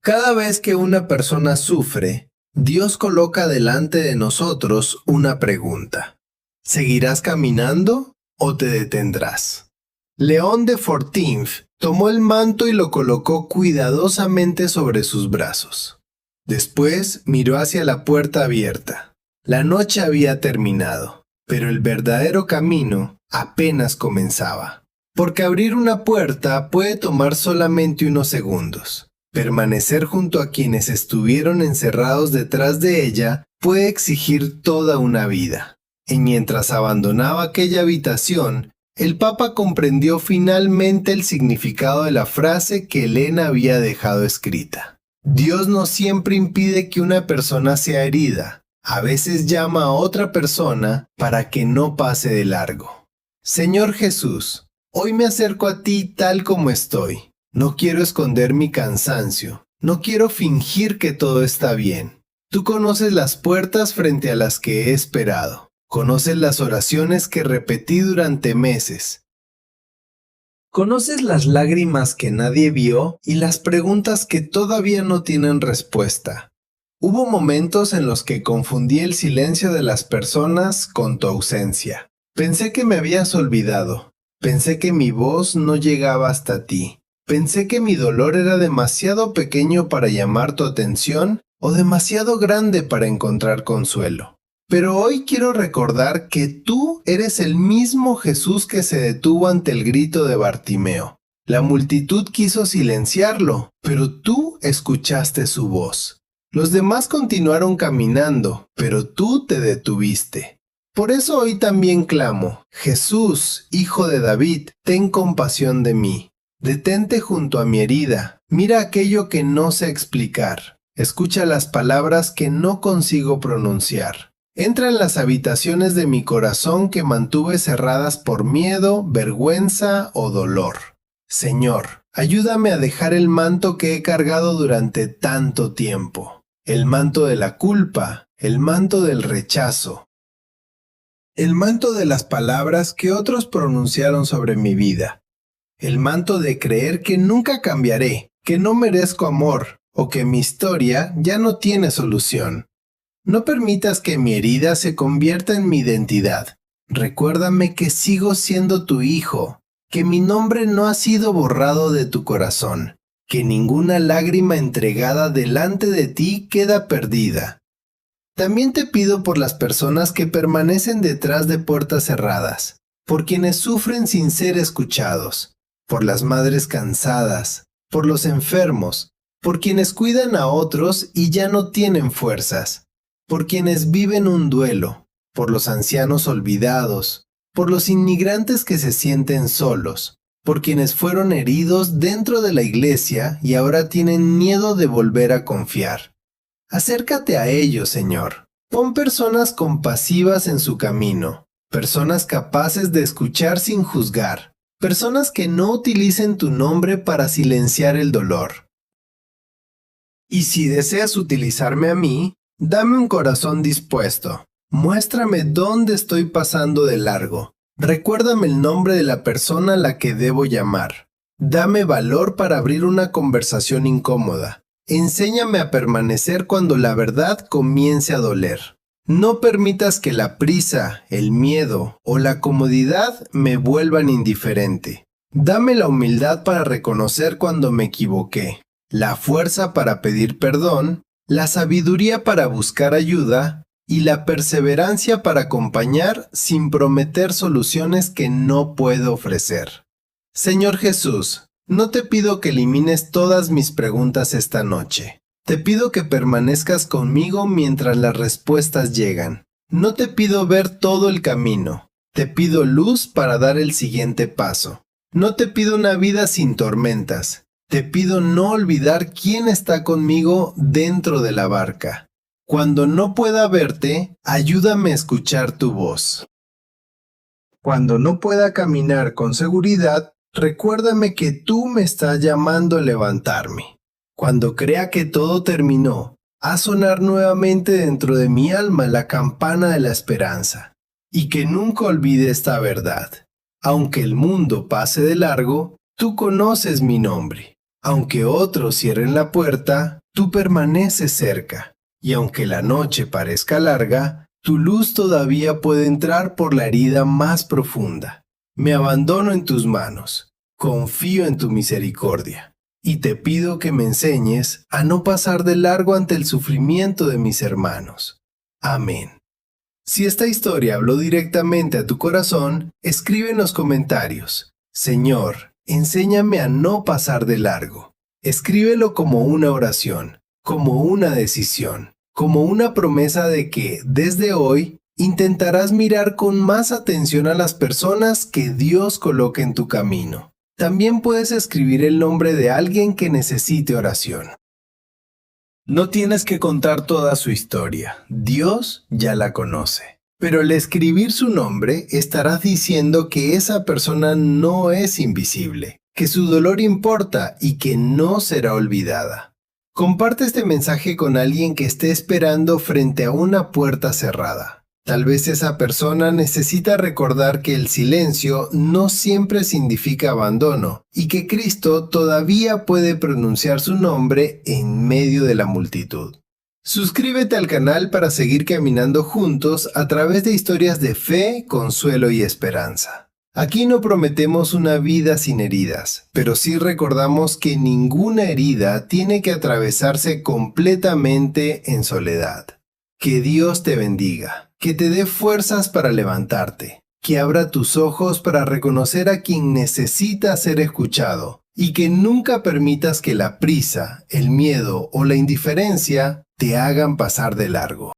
Cada vez que una persona sufre, Dios coloca delante de nosotros una pregunta. ¿Seguirás caminando o te detendrás? León de Fortins tomó el manto y lo colocó cuidadosamente sobre sus brazos. Después miró hacia la puerta abierta. La noche había terminado. pero el verdadero camino apenas comenzaba. Porque abrir una puerta puede tomar solamente unos segundos. Permanecer junto a quienes estuvieron encerrados detrás de ella puede exigir toda una vida. Y mientras abandonaba aquella habitación, el Papa comprendió finalmente el significado de la frase que Elena había dejado escrita. Dios no siempre impide que una persona sea herida. A veces llama a otra persona para que no pase de largo. Señor Jesús, hoy me acerco a ti tal como estoy. No quiero esconder mi cansancio. No quiero fingir que todo está bien. Tú conoces las puertas frente a las que he esperado. Conoces las oraciones que repetí durante meses. Conoces las lágrimas que nadie vio y las preguntas que todavía no tienen respuesta. Hubo momentos en los que confundí el silencio de las personas con tu ausencia. Pensé que me habías olvidado. Pensé que mi voz no llegaba hasta ti. Pensé que mi dolor era demasiado pequeño para llamar tu atención o demasiado grande para encontrar consuelo. Pero hoy quiero recordar que tú eres el mismo Jesús que se detuvo ante el grito de Bartimeo. La multitud quiso silenciarlo, pero tú escuchaste su voz. Los demás continuaron caminando, pero tú te detuviste. Por eso hoy también clamo, Jesús, Hijo de David, ten compasión de mí. Detente junto a mi herida, mira aquello que no sé explicar. Escucha las palabras que no consigo pronunciar. Entra en las habitaciones de mi corazón que mantuve cerradas por miedo, vergüenza o dolor. Señor, ayúdame a dejar el manto que he cargado durante tanto tiempo. El manto de la culpa, el manto del rechazo. El manto de las palabras que otros pronunciaron sobre mi vida. El manto de creer que nunca cambiaré, que no merezco amor o que mi historia ya no tiene solución. No permitas que mi herida se convierta en mi identidad. Recuérdame que sigo siendo tu hijo, que mi nombre no ha sido borrado de tu corazón, que ninguna lágrima entregada delante de ti queda perdida. También te pido por las personas que permanecen detrás de puertas cerradas, por quienes sufren sin ser escuchados, por las madres cansadas, por los enfermos, por quienes cuidan a otros y ya no tienen fuerzas, por quienes viven un duelo, por los ancianos olvidados, por los inmigrantes que se sienten solos, por quienes fueron heridos dentro de la iglesia y ahora tienen miedo de volver a confiar. Acércate a ellos, Señor. Pon personas compasivas en su camino, personas capaces de escuchar sin juzgar, personas que no utilicen tu nombre para silenciar el dolor. Y si deseas utilizarme a mí, dame un corazón dispuesto. Muéstrame dónde estoy pasando de largo. Recuérdame el nombre de la persona a la que debo llamar. Dame valor para abrir una conversación incómoda. Enséñame a permanecer cuando la verdad comience a doler. No permitas que la prisa, el miedo o la comodidad me vuelvan indiferente. Dame la humildad para reconocer cuando me equivoqué, la fuerza para pedir perdón, la sabiduría para buscar ayuda y la perseverancia para acompañar sin prometer soluciones que no puedo ofrecer. Señor Jesús, no te pido que elimines todas mis preguntas esta noche. Te pido que permanezcas conmigo mientras las respuestas llegan. No te pido ver todo el camino. Te pido luz para dar el siguiente paso. No te pido una vida sin tormentas. Te pido no olvidar quién está conmigo dentro de la barca. Cuando no pueda verte, ayúdame a escuchar tu voz. Cuando no pueda caminar con seguridad, recuérdame que tú me estás llamando a levantarme. Cuando crea que todo terminó, haz sonar nuevamente dentro de mi alma la campana de la esperanza. Y que nunca olvide esta verdad. Aunque el mundo pase de largo, tú conoces mi nombre. Aunque otros cierren la puerta, tú permaneces cerca. Y aunque la noche parezca larga, tu luz todavía puede entrar por la herida más profunda. Me abandono en tus manos. Confío en tu misericordia. Y te pido que me enseñes a no pasar de largo ante el sufrimiento de mis hermanos. Amén. Si esta historia habló directamente a tu corazón, escribe en los comentarios: Señor, enséñame a no pasar de largo. Escríbelo como una oración, como una decisión, como una promesa de que, desde hoy, intentarás mirar con más atención a las personas que Dios coloque en tu camino. También puedes escribir el nombre de alguien que necesite oración. No tienes que contar toda su historia, Dios ya la conoce. Pero al escribir su nombre, estarás diciendo que esa persona no es invisible, que su dolor importa y que no será olvidada. Comparte este mensaje con alguien que esté esperando frente a una puerta cerrada. Tal vez esa persona necesita recordar que el silencio no siempre significa abandono y que Cristo todavía puede pronunciar su nombre en medio de la multitud. Suscríbete al canal para seguir caminando juntos a través de historias de fe, consuelo y esperanza. Aquí no prometemos una vida sin heridas, pero sí recordamos que ninguna herida tiene que atravesarse completamente en soledad. Que Dios te bendiga, que te dé fuerzas para levantarte, que abra tus ojos para reconocer a quien necesita ser escuchado y que nunca permitas que la prisa, el miedo o la indiferencia te hagan pasar de largo.